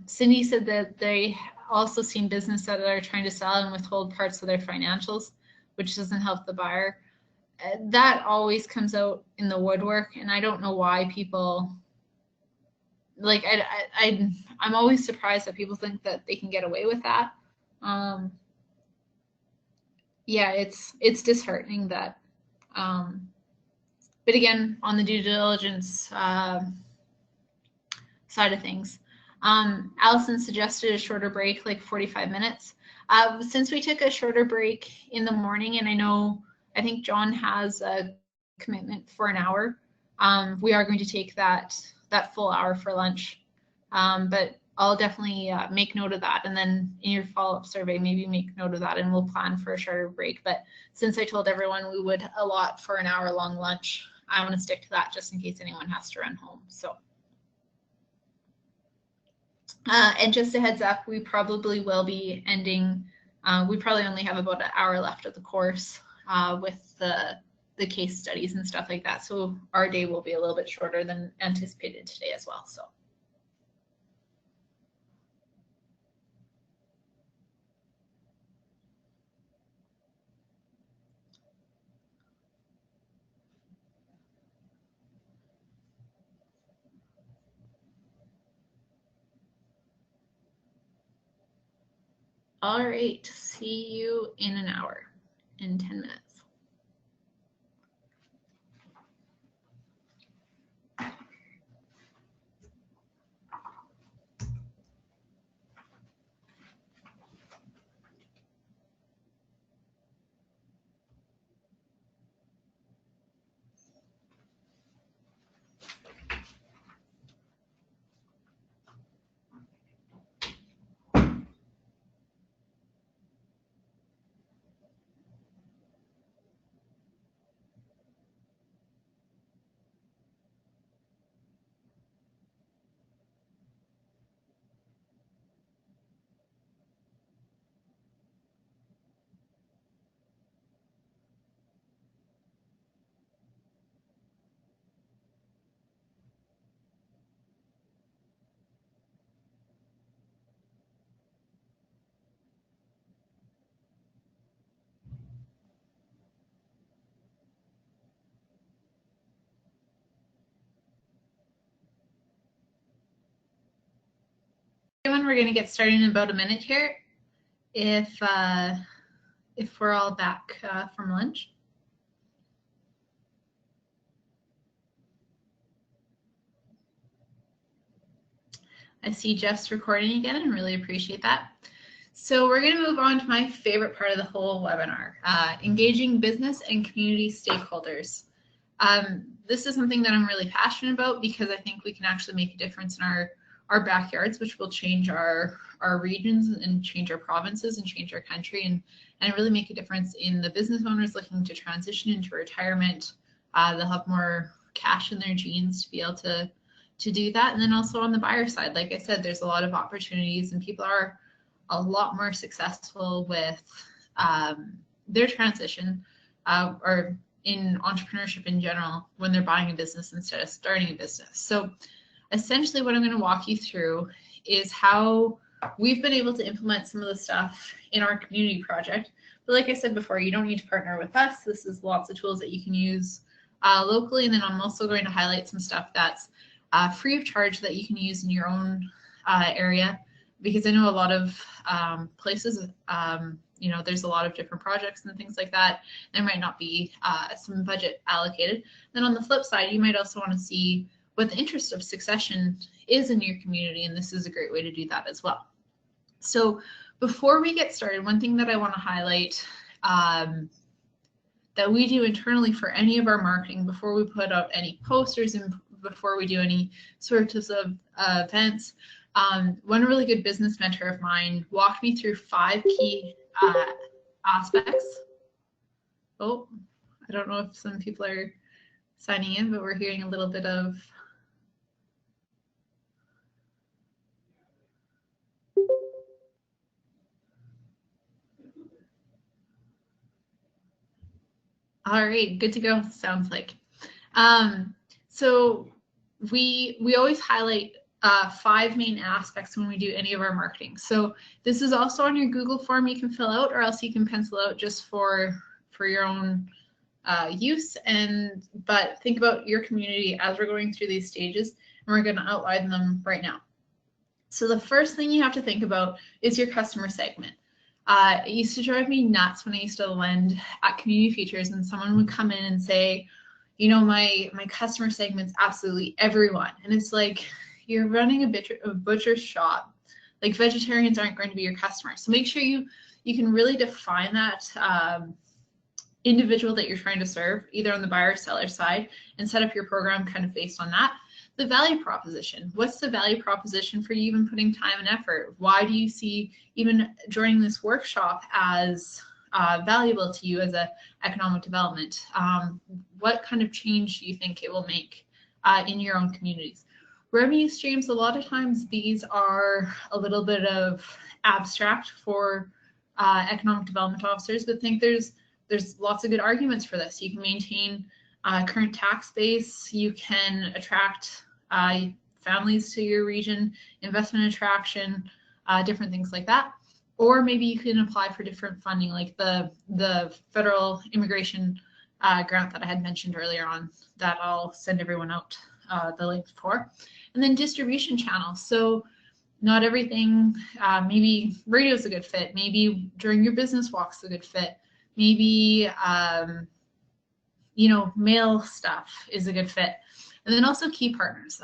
Cindy said that they also seen businesses that are trying to sell and withhold parts of their financials, which doesn't help the buyer. That always comes out in the woodwork, and I don't know why people, like, I'm always surprised that people think that they can get away with that. Yeah, it's disheartening that. But again, on the due diligence side of things, Allison suggested a shorter break, like 45 minutes. Since we took a shorter break in the morning, and I think John has a commitment for an hour, we are going to take that full hour for lunch. But I'll definitely make note of that, and then in your follow-up survey, maybe make note of that, and we'll plan for a shorter break. But since I told everyone we would allot for an hour-long lunch, I want to stick to that just in case anyone has to run home. So, and just a heads up, we probably will be ending. We probably only have about an hour left of the course with the case studies and stuff like that. So our day will be a little bit shorter than anticipated today as well. So. All right, see you in an hour, in 10 minutes. Everyone, we're going to get started in about a minute here, if we're all back from lunch. I see Jeff's recording again and really appreciate that. So we're going to move on to my favorite part of the whole webinar, engaging business and community stakeholders. This is something that I'm really passionate about because I think we can actually make a difference in our backyards, which will change our regions and change our provinces and change our country, and really make a difference in the business owners looking to transition into retirement. They'll have more cash in their jeans to be able to do that. And then also on the buyer side, like I said, there's a lot of opportunities, and people are a lot more successful with their transition or in entrepreneurship in general when they're buying a business instead of starting a business. So essentially what I'm going to walk you through is how we've been able to implement some of the stuff in our community project. But like I said before, you don't need to partner with us. This is lots of tools that you can use locally. And then I'm also going to highlight some stuff that's free of charge that you can use in your own area, because I know a lot of places, you know, there's a lot of different projects and things like that. There might not be some budget allocated. Then on the flip side, you might also want to see what the interest of succession is in your community, and this is a great way to do that as well. So before we get started, one thing that I want to highlight that we do internally for any of our marketing before we put out any posters and before we do any sorts of events, one really good business mentor of mine walked me through 5 key aspects. Oh, I don't know if some people are signing in, but we're hearing a little bit of all right, good to go, sounds like. So we always highlight 5 main aspects when we do any of our marketing. So this is also on your Google form you can fill out, or else you can pencil out just for your own use. But think about your community as we're going through these stages, and we're going to outline them right now. So the first thing you have to think about is your customer segment. It used to drive me nuts when I used to lend at community features and someone would come in and say, you know, my customer segment's absolutely everyone. And it's like, you're running a butcher shop. Like, vegetarians aren't going to be your customer. So make sure you can really define that individual that you're trying to serve, either on the buyer or seller side, and set up your program kind of based on that. The value proposition. What's the value proposition for you even putting time and effort? Why do you see even joining this workshop as valuable to you as a economic development? What kind of change do you think it will make in your own communities? Revenue streams, a lot of times these are a little bit of abstract for economic development officers, but think there's lots of good arguments for this. You can maintain current tax base, you can attract families to your region, investment attraction, different things like that. Or maybe you can apply for different funding, like the federal immigration grant that I had mentioned earlier on, that I'll send everyone out the link for. And then distribution channels. So not everything, maybe radio is a good fit, maybe during your business walk's a good fit, maybe you know, mail stuff is a good fit. And then also key partners.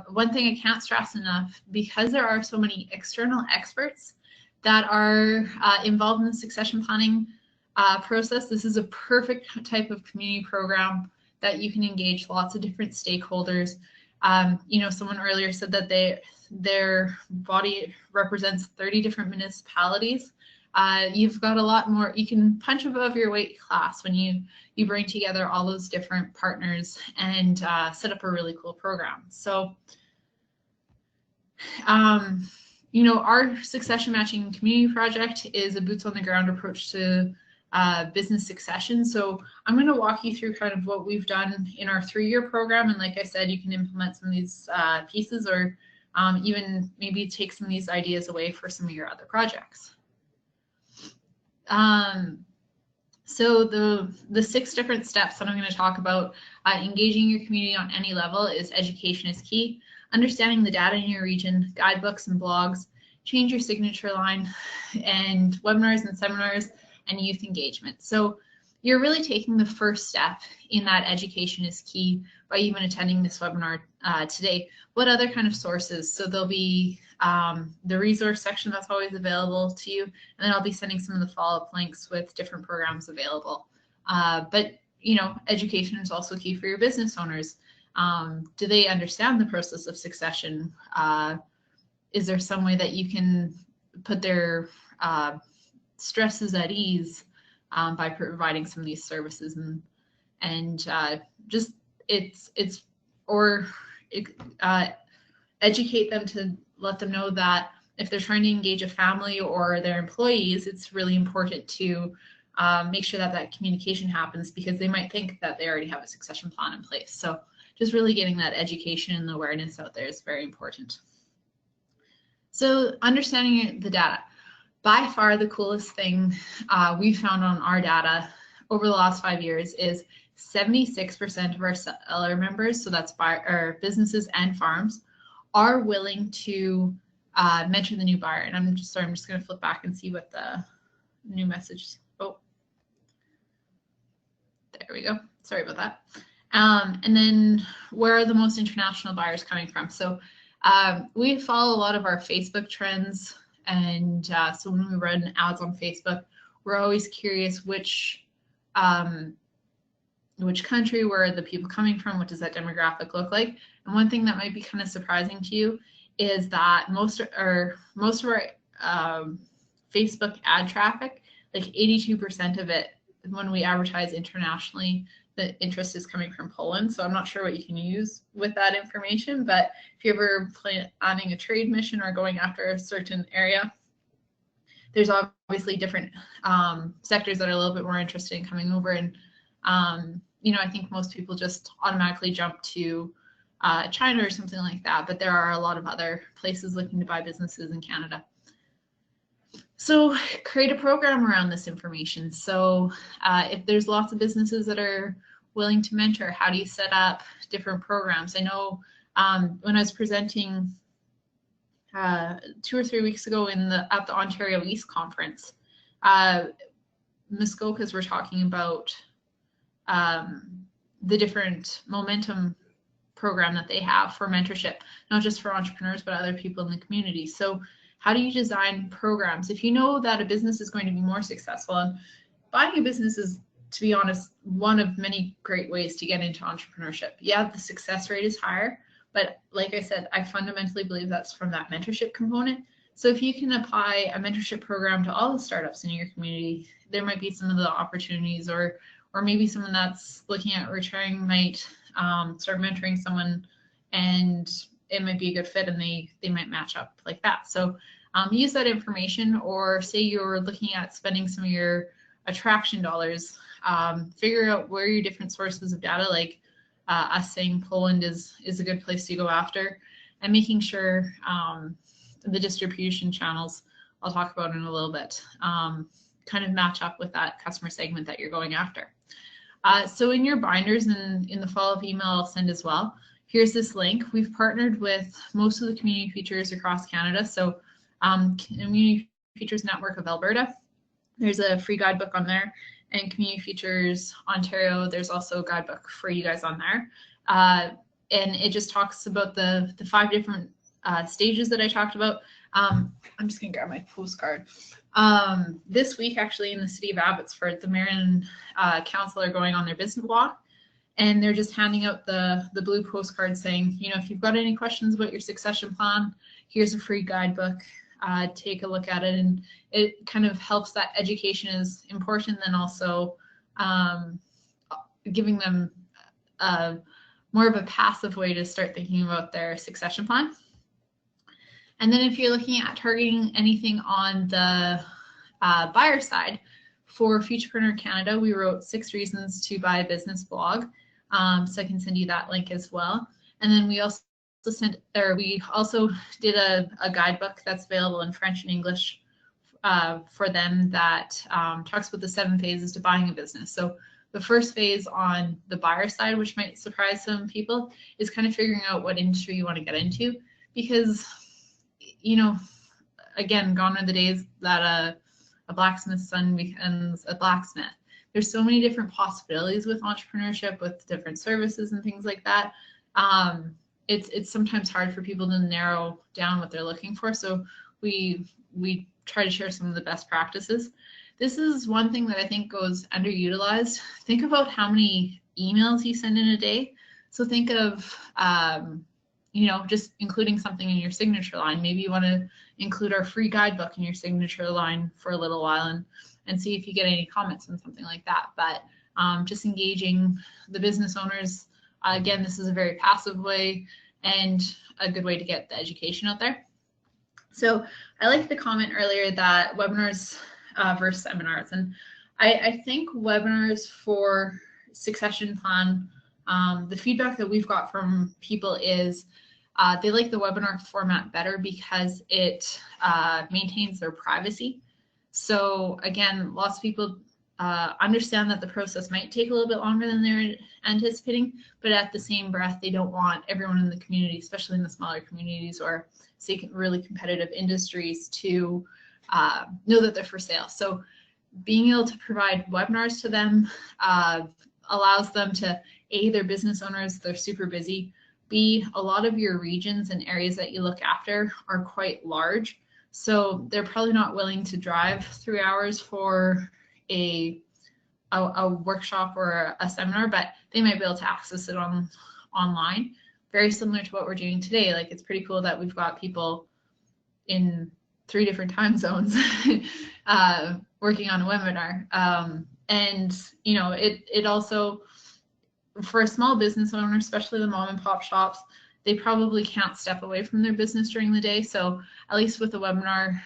One thing I can't stress enough, because there are so many external experts that are involved in the succession planning process, this is a perfect type of community program that you can engage lots of different stakeholders. You know, someone earlier said that their body represents 30 different municipalities. You've got a lot more. You can punch above your weight class when you bring together all those different partners and set up a really cool program. So, you know, our succession matching community project is a boots on the ground approach to business succession. So I'm going to walk you through kind of what we've done in our 3-year program. And like I said, you can implement some of these pieces, or even maybe take some of these ideas away for some of your other projects. So the 6 different steps that I'm going to talk about engaging your community on any level is: education is key, understanding the data in your region, guidebooks and blogs, change your signature line, and webinars and seminars, and youth engagement. So you're really taking the first step in that education is key by even attending this webinar today. What other kind of sources? So there'll be the resource section that's always available to you, and then I'll be sending some of the follow-up links with different programs available. But you know, education is also key for your business owners. Do they understand the process of succession? Is there some way that you can put their stresses at ease by providing some of these services, and just educate them to let them know that if they're trying to engage a family or their employees, it's really important to make sure that that communication happens, because they might think that they already have a succession plan in place. So just really getting that education and awareness out there is very important. So understanding the data. By far the coolest thing we found on our data over the last 5 years is 76% of our seller members, so that's our businesses and farms, are willing to mentor the new buyer. And I'm just going to flip back and see what the new message. Oh, there we go. Sorry about that. And then where are the most international buyers coming from? So we follow a lot of our Facebook trends. And so when we run ads on Facebook, we're always curious which country, where are the people coming from, what does that demographic look like? And one thing that might be kind of surprising to you is that most of our Facebook ad traffic, like 82% of it, when we advertise internationally, the interest is coming from Poland. So I'm not sure what you can use with that information, but if you ever plan adding a trade mission or going after a certain area, there's obviously different sectors that are a little bit more interested in coming over. And you know, I think most people just automatically jump to China or something like that, but there are a lot of other places looking to buy businesses in Canada. So create a program around this information. So if there's lots of businesses that are willing to mentor, how do you set up different programs? I know when I was presenting 2 or 3 weeks ago at the Ontario East Conference, Muskokas were talking about the different momentum program that they have for mentorship, not just for entrepreneurs, but other people in the community. So how do you design programs? If you know that a business is going to be more successful, and buying a business is, to be honest, one of many great ways to get into entrepreneurship. Yeah, the success rate is higher, but like I said, I fundamentally believe that's from that mentorship component. So if you can apply a mentorship program to all the startups in your community, there might be some of the opportunities, or maybe someone that's looking at retiring might start mentoring someone, and it might be a good fit, and they might match up like that. So use that information, or say you're looking at spending some of your attraction dollars, figure out where your different sources of data, like us saying Poland is a good place to go after, and making sure the distribution channels I'll talk about in a little bit kind of match up with that customer segment that you're going after. So in your binders and in the follow-up email I'll send as well, here's this link. We've partnered with most of the community features across Canada. So Community Features Network of Alberta, there's a free guidebook on there, and Community Features Ontario, there's also a guidebook for you guys on there. And it just talks about the 5 different stages that I talked about. I'm just gonna grab my postcard. This week, actually, in the city of Abbotsford, the mayor and council are going on their business walk, and they're just handing out the blue postcard saying, you know, if you've got any questions about your succession plan, here's a free guidebook. Take a look at it, and it kind of helps that education is important, then also giving them more of a passive way to start thinking about their succession plan. And then if you're looking at targeting anything on the buyer side, for Futurepreneur Canada, we wrote 6 reasons to buy a business blog. So I can send you that link as well. And then we also did a guidebook that's available in French and English for them that talks about the 7 phases to buying a business. So the first phase on the buyer side, which might surprise some people, is kind of figuring out what industry you want to get into, because, you know, again, gone are the days that a blacksmith's son becomes a blacksmith. There's so many different possibilities with entrepreneurship, with different services and things like that. It's sometimes hard for people to narrow down what they're looking for. So we try to share some of the best practices. This is one thing that I think goes underutilized. Think about how many emails you send in a day. So think of, you know, just including something in your signature line. Maybe you want to include our free guidebook in your signature line for a little while and see if you get any comments on something like that. But just engaging the business owners. Again, this is a very passive way and a good way to get the education out there. So I liked the comment earlier that webinars versus seminars. And I think webinars for succession plan, the feedback that we've got from people is they like the webinar format better because it maintains their privacy. So again, lots of people understand that the process might take a little bit longer than they're anticipating, but at the same breath, they don't want everyone in the community, especially in the smaller communities or say really competitive industries, to know that they're for sale. So being able to provide webinars to them allows them to, A, they're business owners, they're super busy. B, a lot of your regions and areas that you look after are quite large. So they're probably not willing to drive 3 hours for a workshop or a seminar, but they might be able to access it online. Very similar to what we're doing today. Like, it's pretty cool that we've got people in 3 different time zones working on a webinar. And, you know, it also, for a small business owner, especially the mom and pop shops, they probably can't step away from their business during the day. So at least with the webinar,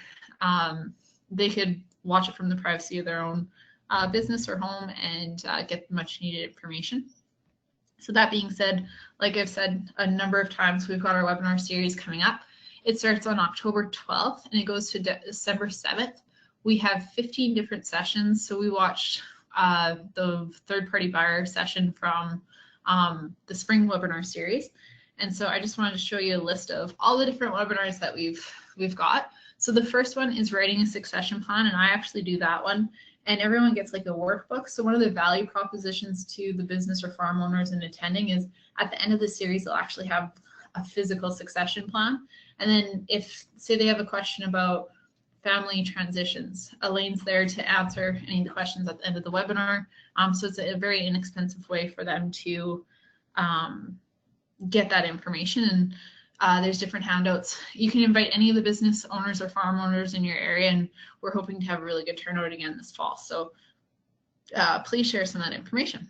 they could watch it from the privacy of their own business or home and get much needed information. So that being said, like I've said a number of times, we've got our webinar series coming up. It starts on October 12th and it goes to December 7th. We have 15 different sessions. So we watched the third-party buyer session from the spring webinar series. And so I just wanted to show you a list of all the different webinars that we've got. So the first one is writing a succession plan, and I actually do that one. And everyone gets like a workbook. So one of the value propositions to the business or farm owners in attending is at the end of the series, they'll actually have a physical succession plan. And then if, say they have a question about family transitions, Elaine's there to answer any of the questions at the end of the webinar. So it's a very inexpensive way for them to get that information. And there's different handouts. You can invite any of the business owners or farm owners in your area, and we're hoping to have a really good turnout again this fall. So please share some of that information.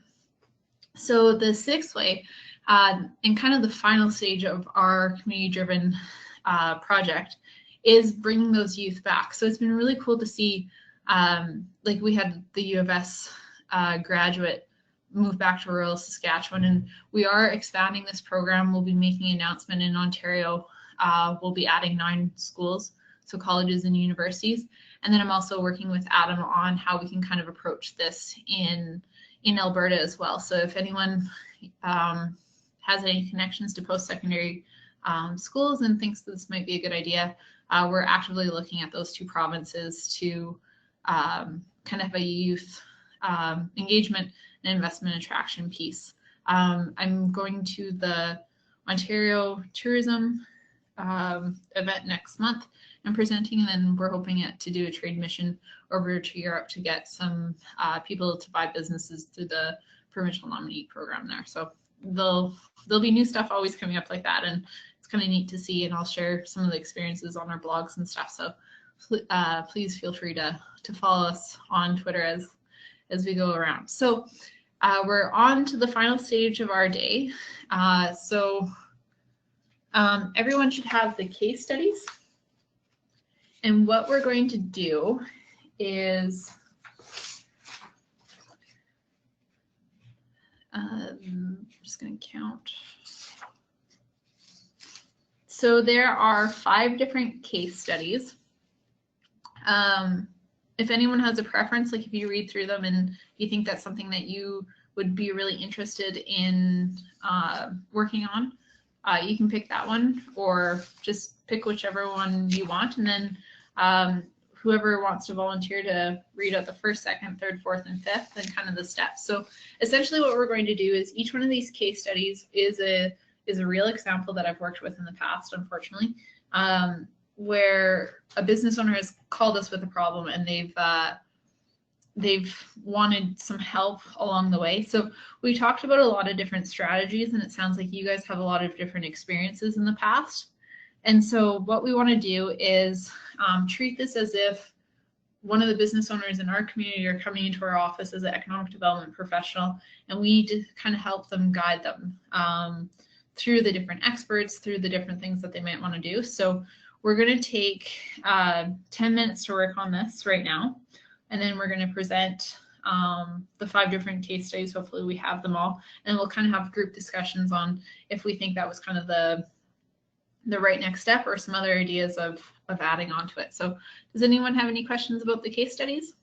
So the sixth way, and kind of the final stage of our community-driven project, is bringing those youth back. So it's been really cool to see, like we had the U of S graduate move back to rural Saskatchewan, and we are expanding this program. We'll be making an announcement in Ontario. We'll be adding 9 schools, so colleges and universities. And then I'm also working with Adam on how we can kind of approach this in Alberta as well. So if anyone has any connections to post-secondary schools and thinks this might be a good idea, we're actively looking at those 2 provinces to kind of have a youth engagement and investment attraction piece. I'm going to the Ontario Tourism event next month and presenting, and then we're hoping to do a trade mission over to Europe to get some people to buy businesses through the provincial nominee program there. So there'll be new stuff always coming up like that, and it's kind of neat to see, and I'll share some of the experiences on our blogs and stuff. So please feel free to follow us on Twitter as we go around. So we're on to the final stage of our day. Everyone should have the case studies. And what we're going to do is I'm just going to count. So there are 5 different case studies. If anyone has a preference, like if you read through them and you think that's something that you would be really interested in working on, you can pick that one, or just pick whichever one you want. And then whoever wants to volunteer to read out the first, second, third, fourth, and fifth, and kind of the steps. So essentially what we're going to do is each one of these case studies is a real example that I've worked with in the past, unfortunately, where a business owner has called us with a problem and they've wanted some help along the way. So we talked about a lot of different strategies, and it sounds like you guys have a lot of different experiences in the past. And so what we want to do is treat this as if one of the business owners in our community are coming into our office as an economic development professional, and we need to kind of help them, guide them through the different experts, through the different things that they might want to do. So we're going to take 10 minutes to work on this right now, and then we're going to present the 5 different case studies. Hopefully we have them all, and we'll kind of have group discussions on if we think that was kind of the right next step, or some other ideas of adding on to it. So does anyone have any questions about the case studies?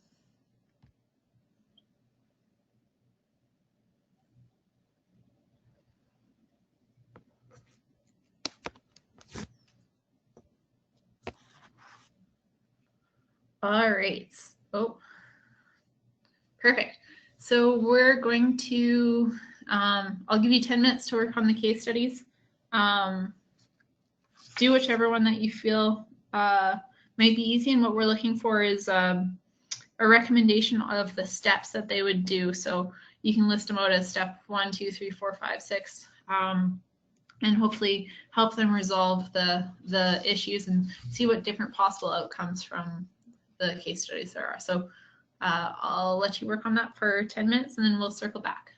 All right. Oh, perfect. So we're going to, I'll give you 10 minutes to work on the case studies. Do whichever one that you feel might be easy, and what we're looking for is a recommendation of the steps that they would do. So you can list them out as step 1, 2, 3, 4, 5, 6, and hopefully help them resolve the issues and see what different possible outcomes from the case studies there are. So I'll let you work on that for 10 minutes, and then we'll circle back.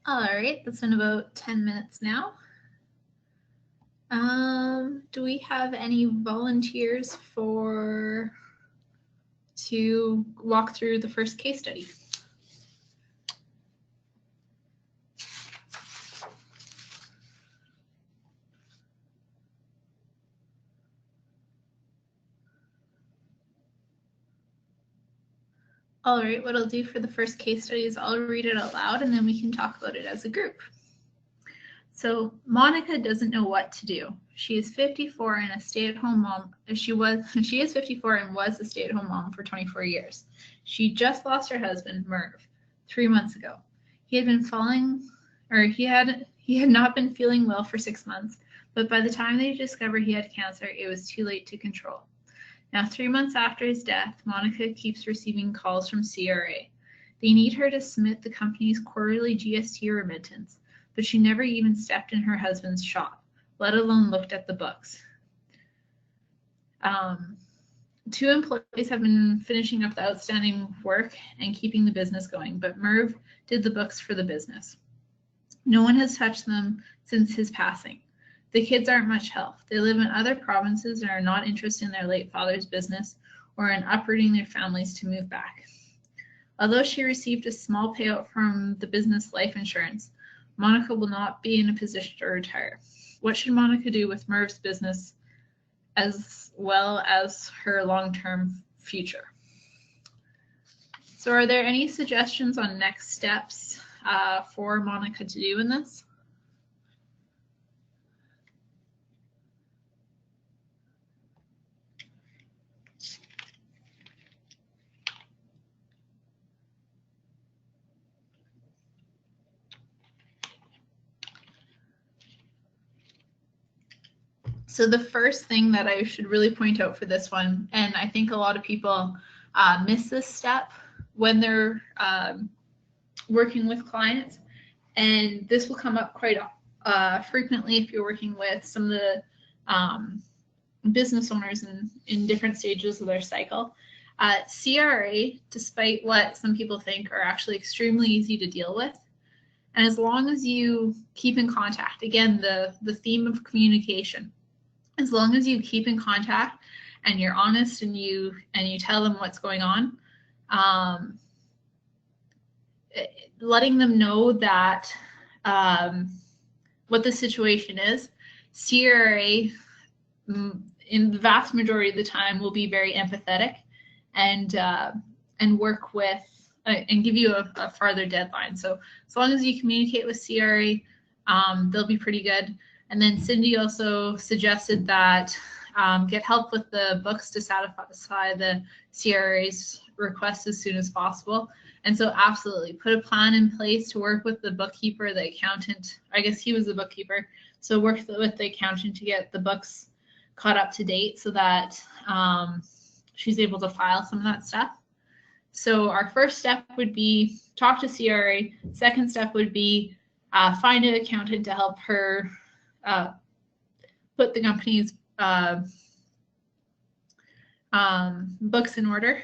All right, that's been about 10 minutes now. Do we have any volunteers to walk through the first case study? All right, what I'll do for the first case study is I'll read it out loud and then we can talk about it as a group. So Monica doesn't know what to do. She is 54 and a stay-at-home mom. She is 54 and was a stay-at-home mom for 24 years. She just lost her husband, Merv, 3 months ago. He had not been feeling well for 6 months, but by the time they discovered he had cancer, it was too late to control. Now, 3 months after his death, Monica keeps receiving calls from CRA. They need her to submit the company's quarterly GST remittance, but she never even stepped in her husband's shop, let alone looked at the books. 2 employees have been finishing up the outstanding work and keeping the business going, but Merv did the books for the business. No one has touched them since his passing. The kids aren't much help. They live in other provinces and are not interested in their late father's business or in uprooting their families to move back. Although she received a small payout from the business life insurance, Monica will not be in a position to retire. What should Monica do with Merv's business as well as her long-term future? So are there any suggestions on next steps for Monica to do in this? So the first thing that I should really point out for this one, and I think a lot of people miss this step when they're working with clients, and this will come up quite frequently if you're working with some of the business owners in different stages of their cycle. CRA, despite what some people think, are actually extremely easy to deal with. And as long as you keep in contact, again, the theme of communication, as long as you keep in contact and you're honest and you tell them what's going on, letting them know that what the situation is, CRA in the vast majority of the time will be very empathetic and work with and give you a farther deadline. So as long as you communicate with CRA, they'll be pretty good. And then Cindy also suggested that get help with the books to satisfy the CRA's request as soon as possible. And so absolutely put a plan in place to work with the bookkeeper, the accountant. I guess he was the bookkeeper. So work with the accountant to get the books caught up to date so that she's able to file some of that stuff. So our first step would be talk to CRA. Second step would be find an accountant to help her put the company's books in order.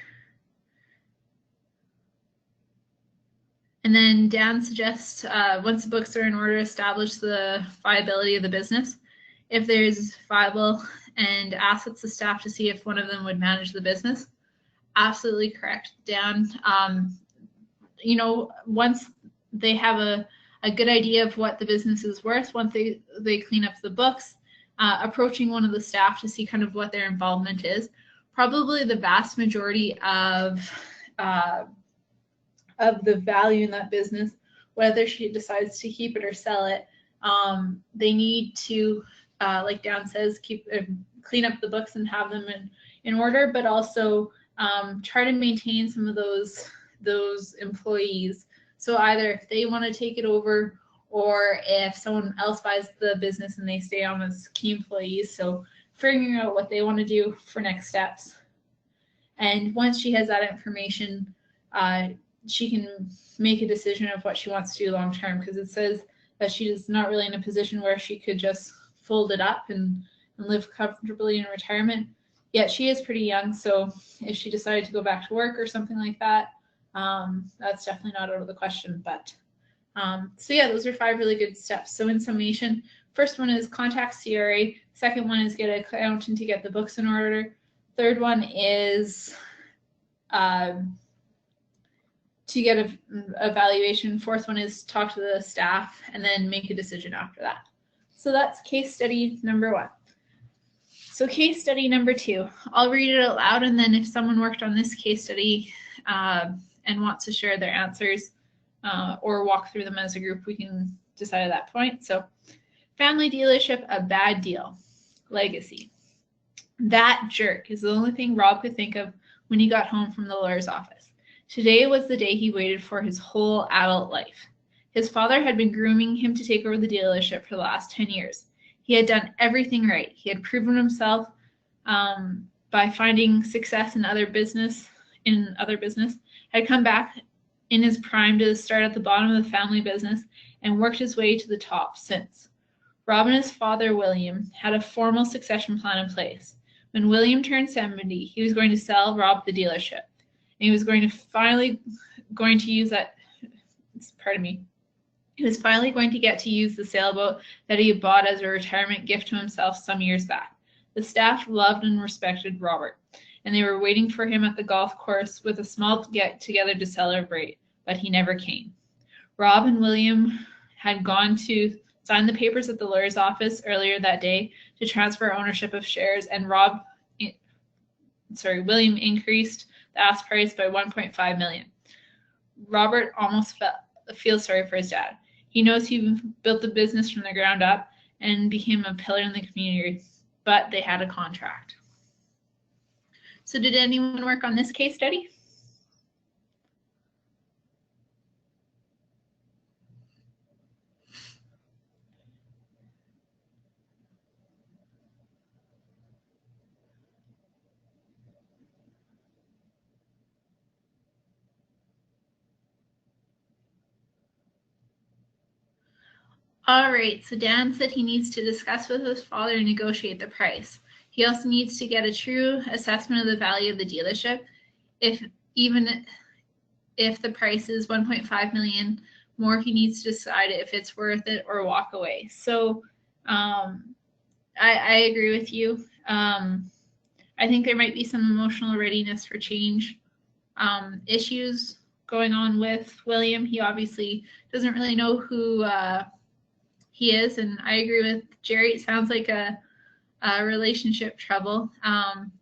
And then Dan suggests once the books are in order, establish the viability of the business. If there's viable, and assets the staff to see if one of them would manage the business. Absolutely correct, Dan. You know, once they have a good idea of what the business is worth, once they clean up the books, approaching one of the staff to see kind of what their involvement is. Probably the vast majority of the value in that business, whether she decides to keep it or sell it, they need to, like Dan says, clean up the books and have them in order, but also try to maintain some of those employees. So either if they want to take it over, or if someone else buys the business and they stay on as key employees. So figuring out what they want to do for next steps. And once she has that information, she can make a decision of what she wants to do long term, because it says that she is not really in a position where she could just fold it up and live comfortably in retirement. Yet she is pretty young, so if she decided to go back to work or something like that, that's definitely not out of the question. But so yeah, those are 5 really good steps. So in summation, first one is contact CRA. Second one is get an accountant to get the books in order. Third one is to get a valuation. Fourth one is talk to the staff and then make a decision after that. So that's case study number 1. So case study number 2, I'll read it out loud, and then if someone worked on this case study and wants to share their answers or walk through them as a group, we can decide at that point. So family dealership, a bad deal. Legacy. That jerk is the only thing Rob could think of when he got home from the lawyer's office. Today was the day he waited for his whole adult life. His father had been grooming him to take over the dealership for the last 10 years. He had done everything right. He had proven himself by finding success in other business, had come back in his prime to start at the bottom of the family business and worked his way to the top since. Rob and his father, William, had a formal succession plan in place. When William turned 70, he was going to sell Rob the dealership. And he was going to use that, pardon me, he was finally going to get to use the sailboat that he had bought as a retirement gift to himself some years back. The staff loved and respected Robert, and they were waiting for him at the golf course with a small get-together to celebrate, but he never came. Rob and William had gone to sign the papers at the lawyer's office earlier that day to transfer ownership of shares, and William increased the ask price by $1.5 million. Robert almost feels sorry for his dad. He knows he built the business from the ground up and became a pillar in the community, but they had a contract. So did anyone work on this case study? All right, so Dan said he needs to discuss with his father and negotiate the price. He also needs to get a true assessment of the value of the dealership. Even if the price is $1.5 million more, he needs to decide if it's worth it or walk away. So I agree with you. I think there might be some emotional readiness for change issues going on with William. He obviously doesn't really know who he is, and I agree with Jerry. It sounds like a relationship trouble.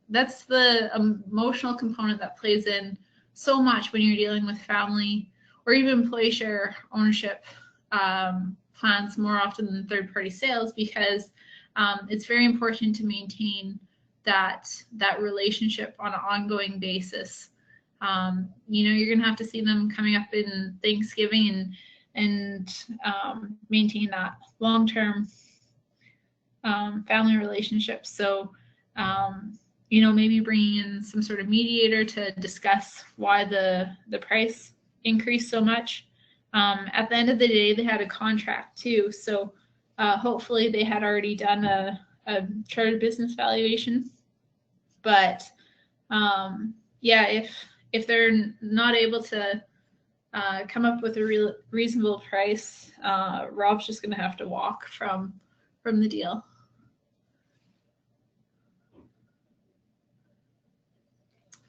That's the emotional component that plays in so much when you're dealing with family or even employee share ownership plans more often than third-party sales, because it's very important to maintain that relationship on an ongoing basis. You're gonna have to see them coming up in Thanksgiving and maintain that long-term family relationship. So, maybe bringing in some sort of mediator to discuss why the price increased so much At the end of the day, they had a contract too, so hopefully they had already done a chartered business valuation. But yeah, if they're not able to come up with a reasonable price, Rob's just going to have to walk from the deal.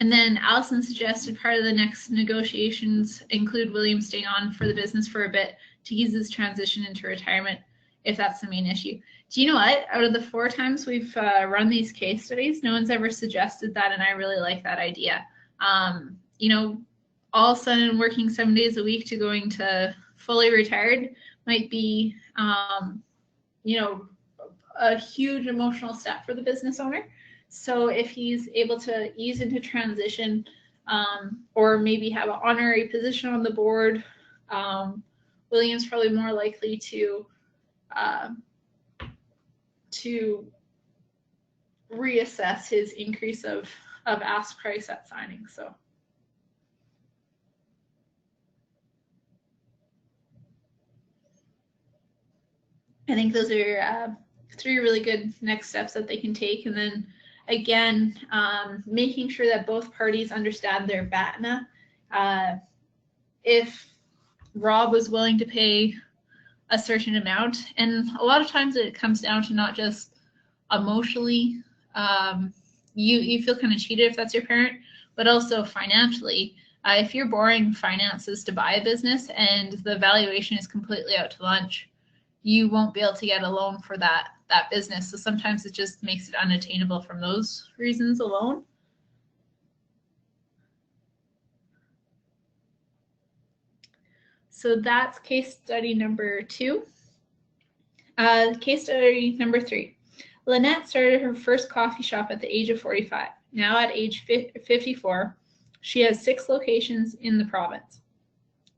And then Allison suggested part of the next negotiations include William staying on for the business for a bit to ease his transition into retirement, if that's the main issue. Do you know what? Out of the 4 times we've run these case studies, no one's ever suggested that, and I really like that idea. You know, all of a sudden working 7 days a week to going to fully retired might be, you know, a huge emotional step for the business owner. So if he's able to ease into transition, or maybe have an honorary position on the board, William's probably more likely to reassess his increase of ask price at signing. So I think those are 3 really good next steps that they can take. And then again, making sure that both parties understand their BATNA. If Rob was willing to pay a certain amount, and a lot of times it comes down to not just emotionally, you feel kind of cheated if that's your parent, but also financially. If you're borrowing finances to buy a business and the valuation is completely out to lunch, you won't be able to get a loan for that business. So sometimes it just makes it unattainable from those reasons alone. So that's case study number 2. Case study number 3. Lynette started her first coffee shop at the age of 45. Now at age 54, she has 6 locations in the province.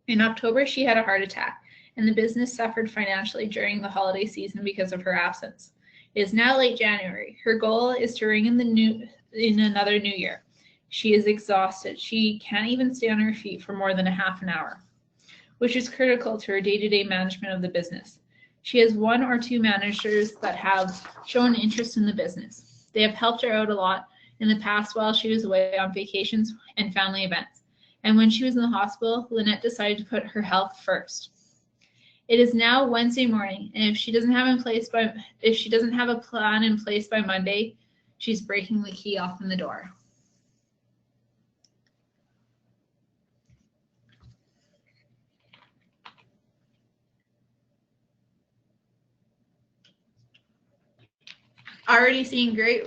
In October, she had a heart attack, and the business suffered financially during the holiday season because of her absence. It is now late January. Her goal is to ring in another new year. She is exhausted. She can't even stay on her feet for more than a half an hour, which is critical to her day-to-day management of the business. She has 1 or 2 managers that have shown interest in the business. They have helped her out a lot in the past while she was away on vacations and family events. And when she was in the hospital, Lynette decided to put her health first. It is now Wednesday morning, and if she doesn't have a plan in place by Monday, she's breaking the key off in the door. Already seeing great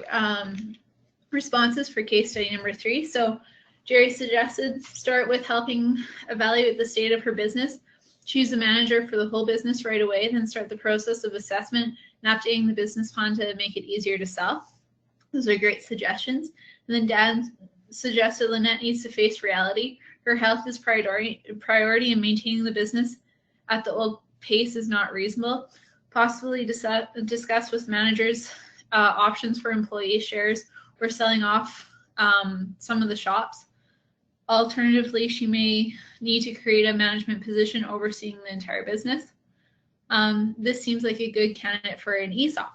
responses for case study number 3. So Jerry suggested start with helping evaluate the state of her business. Choose a manager for the whole business right away, then start the process of assessment and updating the business plan to make it easier to sell. Those are great suggestions. And then Dan suggested Lynette needs to face reality. Her health is priority, and maintaining the business at the old pace is not reasonable. Possibly discuss with managers options for employee shares or selling off some of the shops. Alternatively, she may need to create a management position overseeing the entire business. This seems like a good candidate for an ESOP.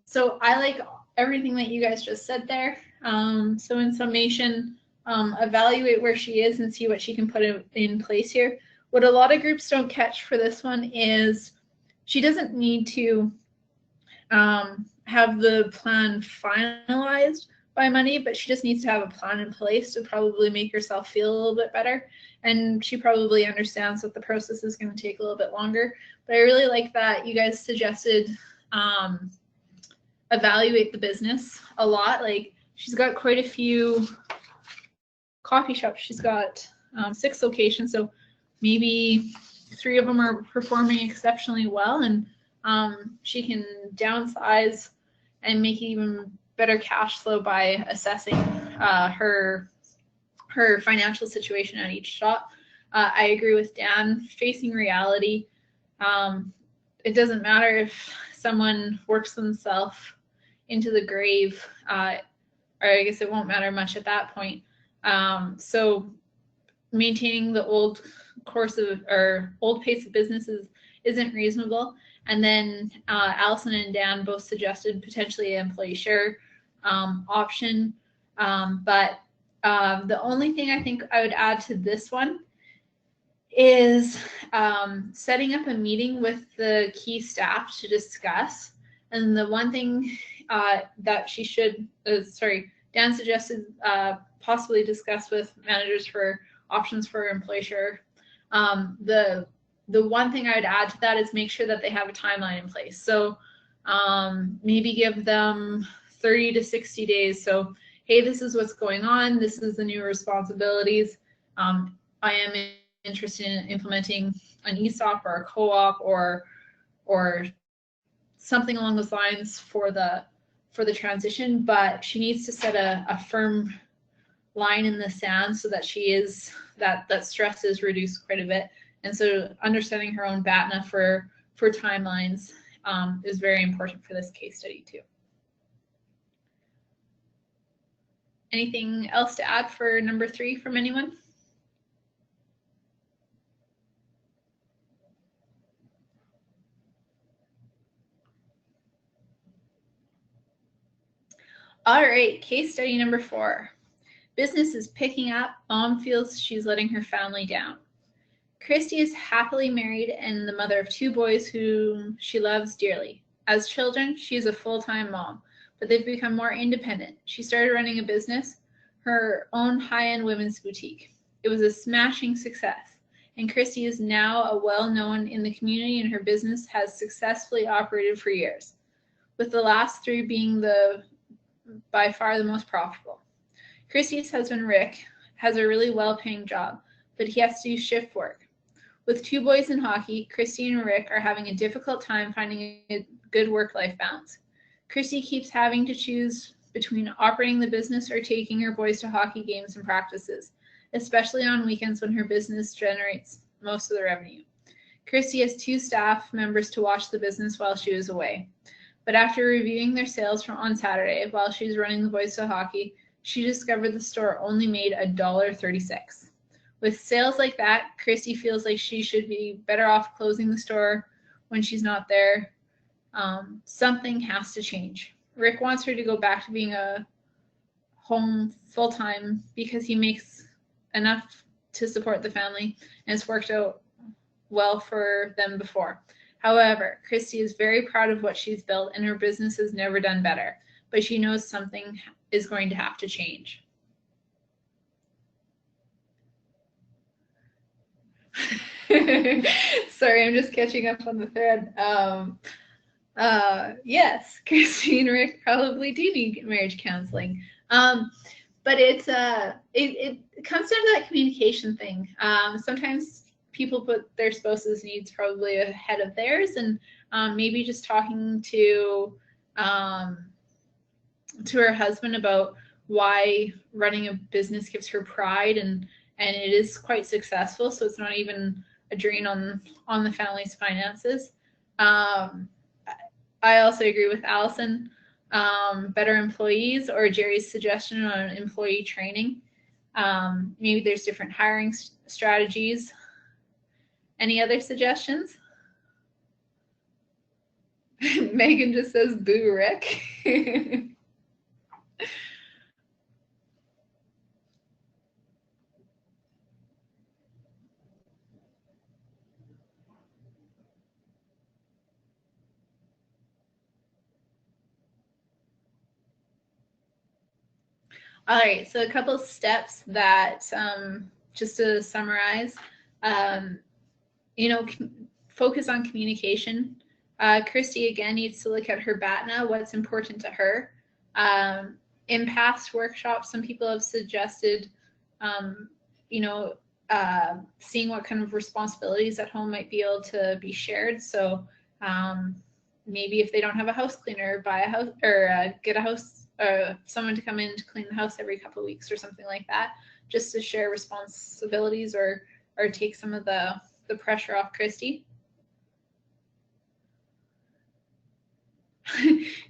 So I like everything that you guys just said there. So in summation, evaluate where she is and see what she can put in place here. What a lot of groups don't catch for this one is she doesn't need to have the plan finalized by Monday, but she just needs to have a plan in place to probably make herself feel a little bit better. And she probably understands that the process is going to take a little bit longer. But I really like that you guys suggested evaluate the business a lot. Like, she's got quite a few coffee shops. She's got 6 locations, so maybe 3 of them are performing exceptionally well, and she can downsize and make even better cash flow by assessing her financial situation at each shop. I agree with Dan, facing reality. It doesn't matter if someone works themselves into the grave, or I guess it won't matter much at that point. So maintaining the old course of or old pace of business isn't reasonable. And then Allison and Dan both suggested potentially an employee share option. But the only thing I think I would add to this one is setting up a meeting with the key staff to discuss. And the one thing that she should, Dan suggested possibly discuss with managers for options for employee share. The one thing I would add to that is make sure that they have a timeline in place. So maybe give them 30 to 60 days. So, hey, this is what's going on. This is the new responsibilities. I am interested in implementing an ESOP or a co-op or something along those lines for the transition, but she needs to set a firm line in the sand so that she is that stress is reduced quite a bit. And so understanding her own BATNA for timelines is very important for this case study too. Anything else to add for number 3 from anyone? All right, case study number 4. Business is picking up. Mom feels she's letting her family down. Christy is happily married and the mother of 2 boys whom she loves dearly. As children, she is a full-time mom, but they've become more independent. She started running a business, her own high-end women's boutique. It was a smashing success, and Christy is now a well-known in the community, and her business has successfully operated for years, with the last 3 being by far the most profitable. Christy's husband, Rick, has a really well-paying job, but he has to do shift work. With 2 boys in hockey, Christy and Rick are having a difficult time finding a good work-life balance. Christy keeps having to choose between operating the business or taking her boys to hockey games and practices, especially on weekends when her business generates most of the revenue. Christy has 2 staff members to watch the business while she was away. But after reviewing their sales from on Saturday while she was running the boys to hockey, she discovered the store only made $1.36. With sales like that, Christy feels like she should be better off closing the store when she's not there. Something has to change. Rick wants her to go back to being a home full-time because he makes enough to support the family and it's worked out well for them before. However, Christy is very proud of what she's built and her business has never done better, but she knows something is going to have to change. Sorry, I'm just catching up on the thread. Yes, Christy and Rick probably do need marriage counseling. But it comes down to that communication thing. Sometimes people put their spouse's needs probably ahead of theirs, and maybe just talking to her husband about why running a business gives her pride and it is quite successful, so it's not even a drain on the family's finances. I also agree with Allison. Better employees, or Jerry's suggestion on employee training. Maybe there's different hiring strategies. Any other suggestions? Megan just says, boo, Rick. All right, so a couple of steps that, just to summarize, focus on communication. Christy, again, needs to look at her BATNA, what's important to her. In past workshops, some people have suggested, seeing what kind of responsibilities at home might be able to be shared. So maybe if they don't have a house cleaner, buy a house or get a house, someone to come in to clean the house every couple of weeks or something like that, just to share responsibilities or take some of the pressure off Christy.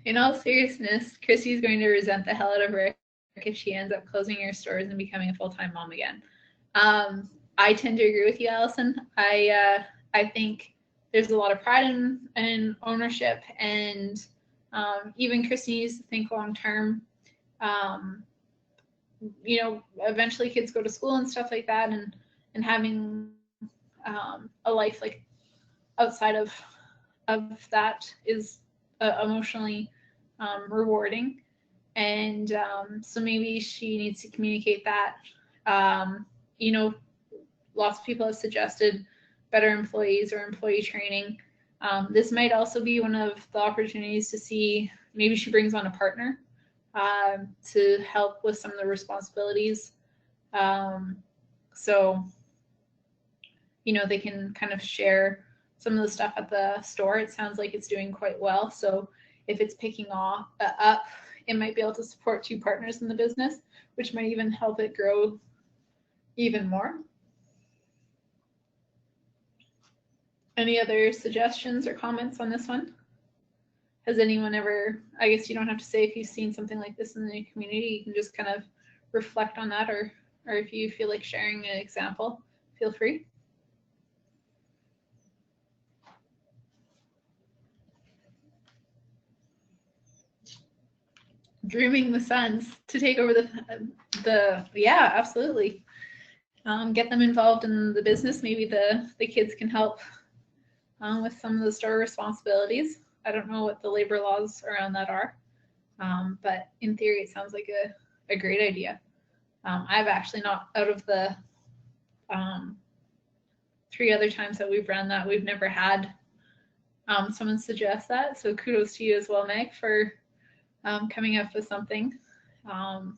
In all seriousness, Christy's going to resent the hell out of Rick if she ends up closing her stores and becoming a full-time mom again. I tend to agree with you, Allison. I think there's a lot of pride in ownership, and even Christy needs to think long term. You know, eventually kids go to school and stuff like that, and having a life like outside of that is emotionally rewarding. And so maybe she needs to communicate that. You know, lots of people have suggested better employees or employee training. This might also be one of the opportunities to see, maybe she brings on a partner to help with some of the responsibilities. So, you know, they can kind of share some of the stuff at the store. It sounds like it's doing quite well. So if it's picking up, it might be able to support 2 partners in the business, which might even help it grow even more. Any other suggestions or comments on this one? Has anyone ever, I guess you don't have to say if you've seen something like this in the community, you can just kind of reflect on that, or if you feel like sharing an example, feel free. Grooming the sons to take over the yeah, absolutely. Get them involved in the business. Maybe the kids can help with some of the store responsibilities. I don't know what the labor laws around that are, but in theory, it sounds like a great idea. I've actually not, out of the 3 other times that we've run that, we've never had someone suggest that. So kudos to you as well, Meg, for coming up with something out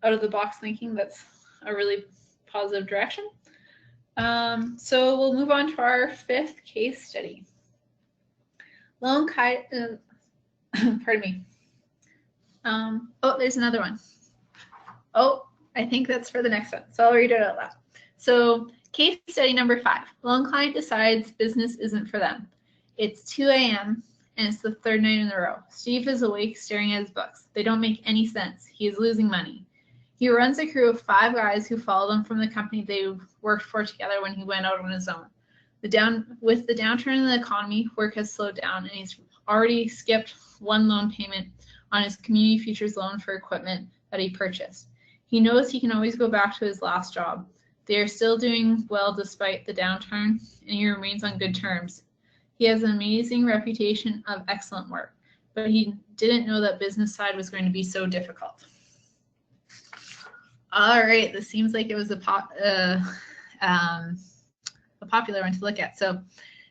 of the box thinking. That's a really positive direction. So we'll move on to our 5th case study. Pardon me. Oh, there's another one. Oh, I think that's for the next one. So I'll read it out loud. So case study number 5. Loan client decides business isn't for them. It's 2 a.m. and it's the 3rd night in a row. Steve is awake staring at his books. They don't make any sense. He is losing money. He runs a crew of 5 guys who followed him from the company they worked for together when he went out on his own. With the downturn in the economy, work has slowed down, and he's already skipped 1 loan payment on his Community Futures loan for equipment that he purchased. He knows he can always go back to his last job. They are still doing well despite the downturn, and he remains on good terms. He has an amazing reputation of excellent work, but he didn't know that business side was going to be so difficult. All right, this seems like it was a popular one to look at. So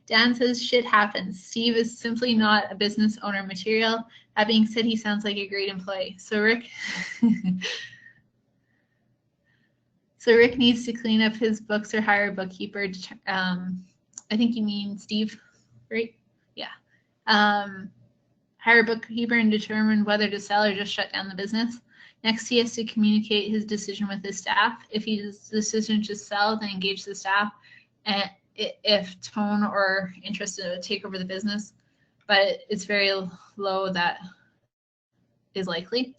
Dan says shit happens. Steve is simply not a business owner material. That being said, he sounds like a great employee. So Rick needs to clean up his books or hire a bookkeeper. I think you mean Steve, right? Yeah. Hire a bookkeeper and determine whether to sell or just shut down the business. Next, he has to communicate his decision with his staff. If his decision to sell, then engage the staff. And if tone or interest to take over the business, but it's very low, that is likely.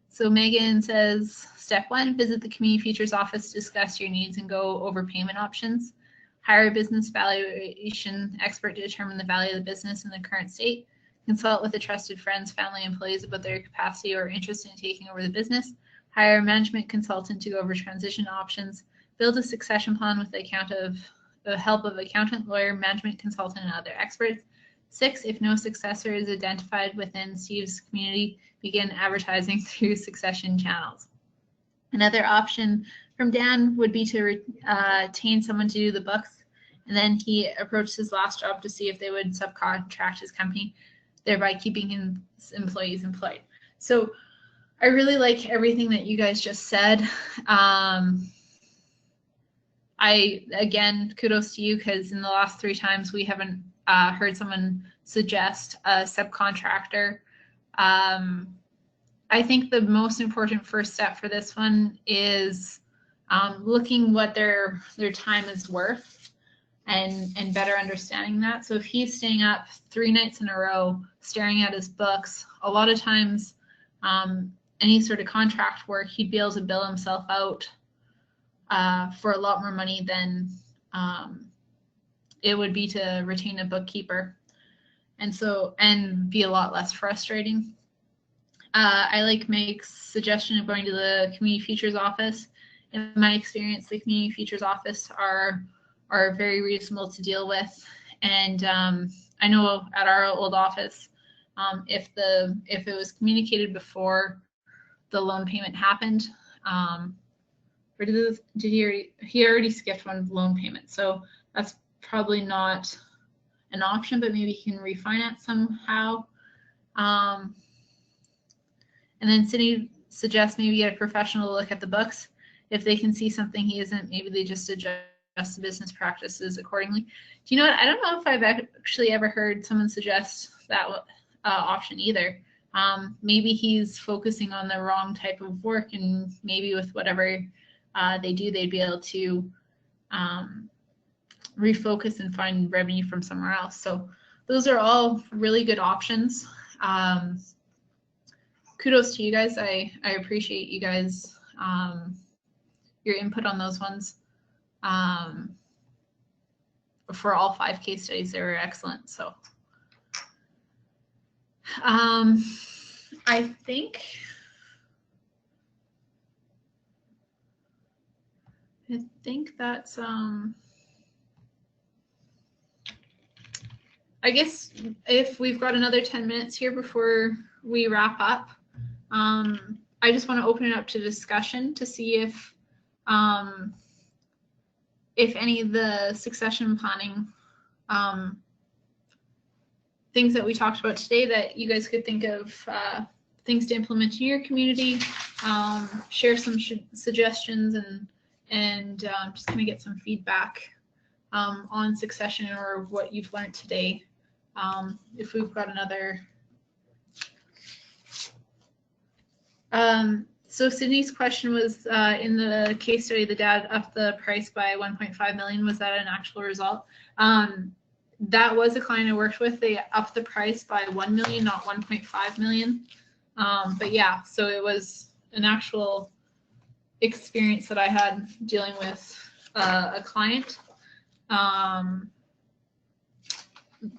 So Megan says, step 1, visit the Community Futures office, discuss your needs and go over payment options. Hire a business valuation expert to determine the value of the business in the current state. Consult with the trusted friends, family, employees about their capacity or interest in taking over the business. Hire a management consultant to go over transition options. Build a succession plan with the help of accountant, lawyer, management consultant, and other experts. 6, if no successor is identified within Steve's community, begin advertising through succession channels. Another option from Dan would be to retain someone to do the books, and then he approached his last job to see if they would subcontract his company, thereby keeping his employees employed. So I really like everything that you guys just said. Again, kudos to you, because in the last 3 times we haven't heard someone suggest a subcontractor. I think the most important first step for this one is looking what their time is worth and better understanding that. So if he's staying up 3 nights in a row staring at his books, a lot of times any sort of contract work, he'd be able to bill himself out for a lot more money than it would be to retain a bookkeeper, and be a lot less frustrating. I like Meg's suggestion of going to the Community Futures office. In my experience, the Community Futures office are very reasonable to deal with, and I know at our old office, if it was communicated before the loan payment happened, or did he already skipped one loan payment, so that's probably not an option, but maybe he can refinance somehow. And then Sydney suggests maybe get a professional to look at the books. If they can see something he isn't, maybe they just adjust the business practices accordingly. Do you know what? I don't know if I've actually ever heard someone suggest that option either. Maybe he's focusing on the wrong type of work, and maybe with whatever they do, they'd be able to refocus and find revenue from somewhere else. So those are all really good options. Kudos to you guys. I appreciate you guys, your input on those ones. For all 5 case studies, they were excellent. So I think that's I guess if we've got another 10 minutes here before we wrap up, I just want to open it up to discussion to see if any of the succession planning things that we talked about today that you guys could think of things to implement in your community, share some suggestions, and just kind of get some feedback on succession or what you've learned today. If we've got another. So Sydney's question was, in the case study, the dad upped the price by 1.5 million. Was that an actual result? That was a client I worked with. They upped the price by 1 million, not 1.5 million. But yeah, so it was an actual experience that I had dealing with a client.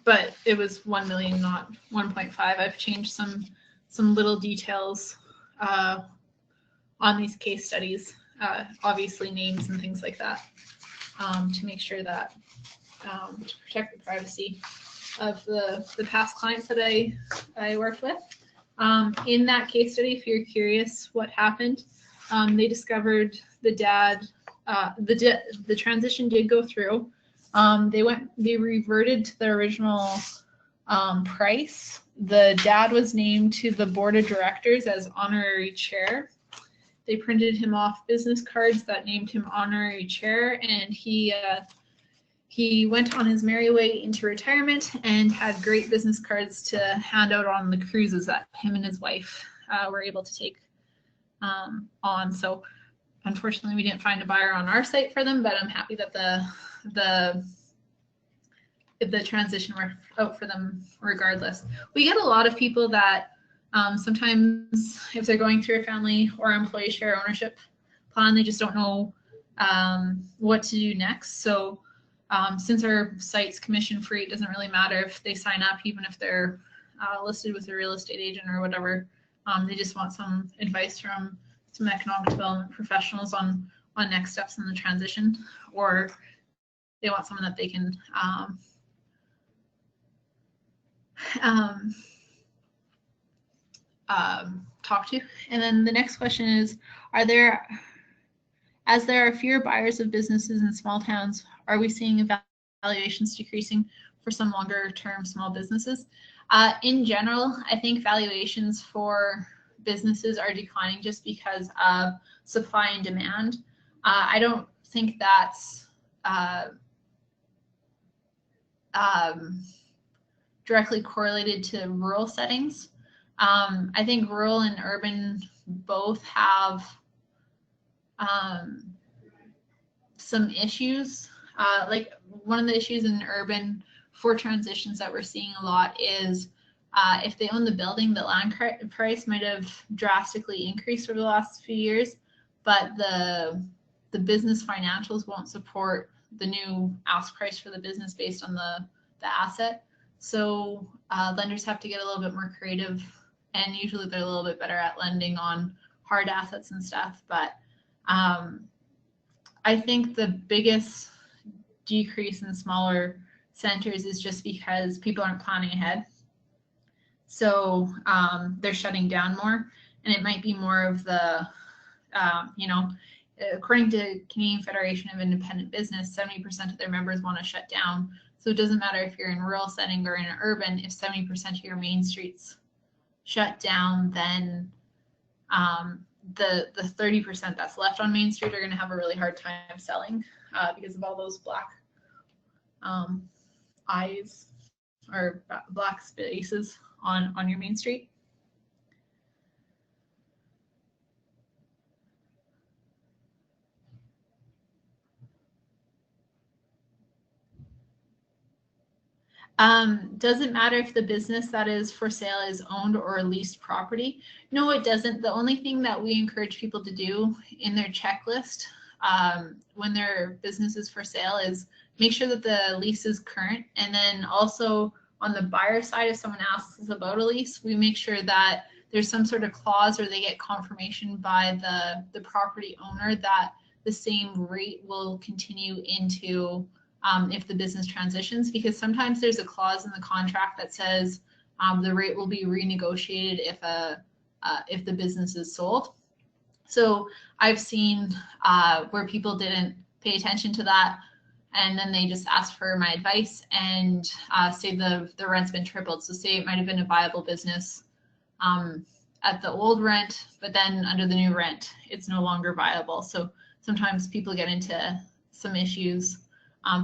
But it was 1 million, not 1.5. I've changed some little details on these case studies, obviously names and things like that, to make sure that to protect the privacy of the past clients that I worked with. In that case study, if you're curious what happened, they discovered the dad, the transition did go through. They reverted to the original price. The dad was named to the board of directors as honorary chair. They printed him off business cards that named him honorary chair, and he went on his merry way into retirement and had great business cards to hand out on the cruises that him and his wife were able to take on. So unfortunately, we didn't find a buyer on our site for them, but I'm happy that the transition worked out for them regardless. We get a lot of people that sometimes if they're going through a family or employee share ownership plan, they just don't know what to do next. So since our site's commission free, it doesn't really matter if they sign up, even if they're listed with a real estate agent or whatever. They just want some advice from some economic development professionals on next steps in the transition, or they want someone that they can talk to. And then the next question is, as there are fewer buyers of businesses in small towns, are we seeing valuations decreasing for some longer term small businesses? In general, I think valuations for businesses are declining just because of supply and demand. I don't think that's directly correlated to rural settings. I think rural and urban both have some issues. Like one of the issues in urban for transitions that we're seeing a lot is if they own the building, the land price might have drastically increased over the last few years, but the the business financials won't support the new ask price for the business based on the asset. So lenders have to get a little bit more creative, and usually they're a little bit better at lending on hard assets and stuff. But I think the biggest decrease in smaller centers is just because people aren't planning ahead. So they're shutting down more, and it might be more of the, you know, according to Canadian Federation of Independent Business, 70% of their members want to shut down. So it doesn't matter if you're in a rural setting or in an urban, if 70% of your main streets shut down, then the 30% that's left on Main Street are going to have a really hard time selling because of all those black eyes or black spaces on your Main Street. Doesn't matter if the business that is for sale is owned or leased property. No, it doesn't. The only thing that we encourage people to do in their checklist when their business is for sale is make sure that the lease is current. And then also on the buyer side, if someone asks us about a lease, we make sure that there's some sort of clause or they get confirmation by the property owner that the same rate will continue into if the business transitions, because sometimes there's a clause in the contract that says the rate will be renegotiated if the business is sold. So I've seen where people didn't pay attention to that, and then they just asked for my advice and say the rent's been tripled. So say it might have been a viable business at the old rent, but then under the new rent, it's no longer viable. So sometimes people get into some issues.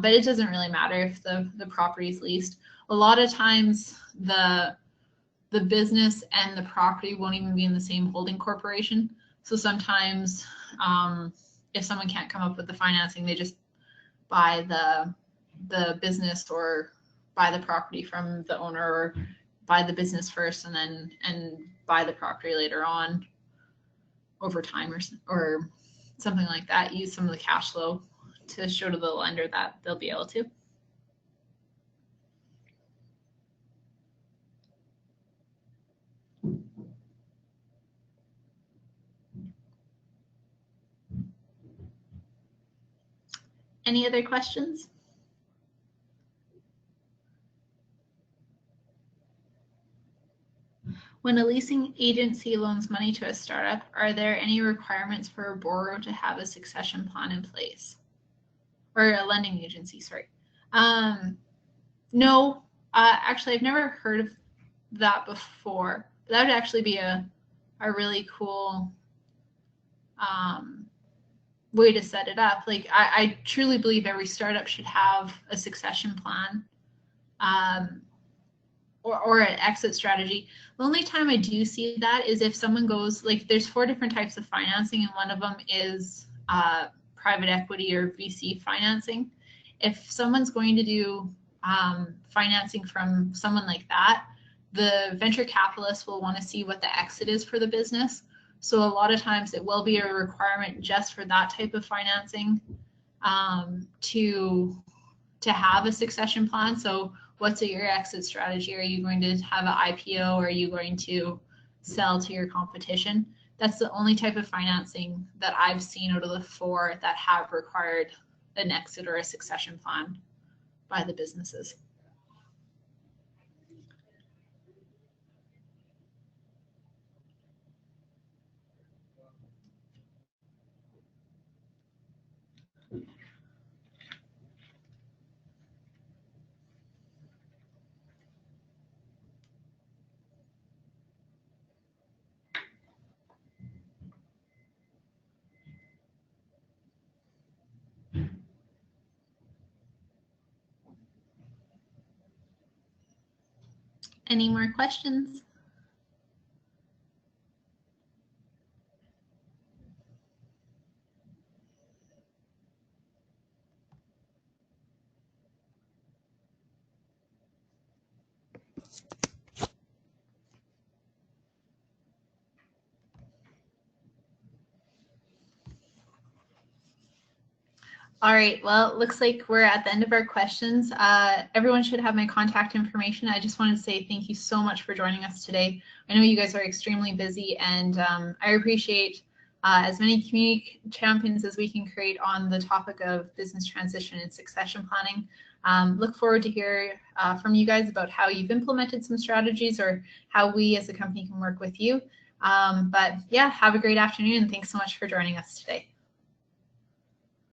But it doesn't really matter if the property is leased. A lot of times the business and the property won't even be in the same holding corporation. So sometimes if someone can't come up with the financing, they just buy the business or buy the property from the owner, or buy the business first and buy the property later on over time, or something like that. Use some of the cash flow to show to the lender that they'll be able to. Any other questions? When a leasing agency loans money to a startup, are there any requirements for a borrower to have a succession plan in place? Or a lending agency, sorry. No, actually, I've never heard of that before. That would actually be a really cool way to set it up. Like, I truly believe every startup should have a succession plan or an exit strategy. The only time I do see that is if someone goes, like, there's 4 different types of financing, and one of them is private equity or VC financing. If someone's going to do financing from someone like that, the venture capitalists will want to see what the exit is for the business. So a lot of times it will be a requirement just for that type of financing to have a succession plan. So what's your exit strategy? Are you going to have an IPO, or are you going to sell to your competition? That's the only type of financing that I've seen out of the 4 that have required an exit or a succession plan by the businesses. Any more questions? All right, well, it looks like we're at the end of our questions. Everyone should have my contact information. I just wanted to say thank you so much for joining us today. I know you guys are extremely busy, and I appreciate as many community champions as we can create on the topic of business transition and succession planning. Look forward to hear from you guys about how you've implemented some strategies or how we as a company can work with you. But yeah, have a great afternoon, and thanks so much for joining us today.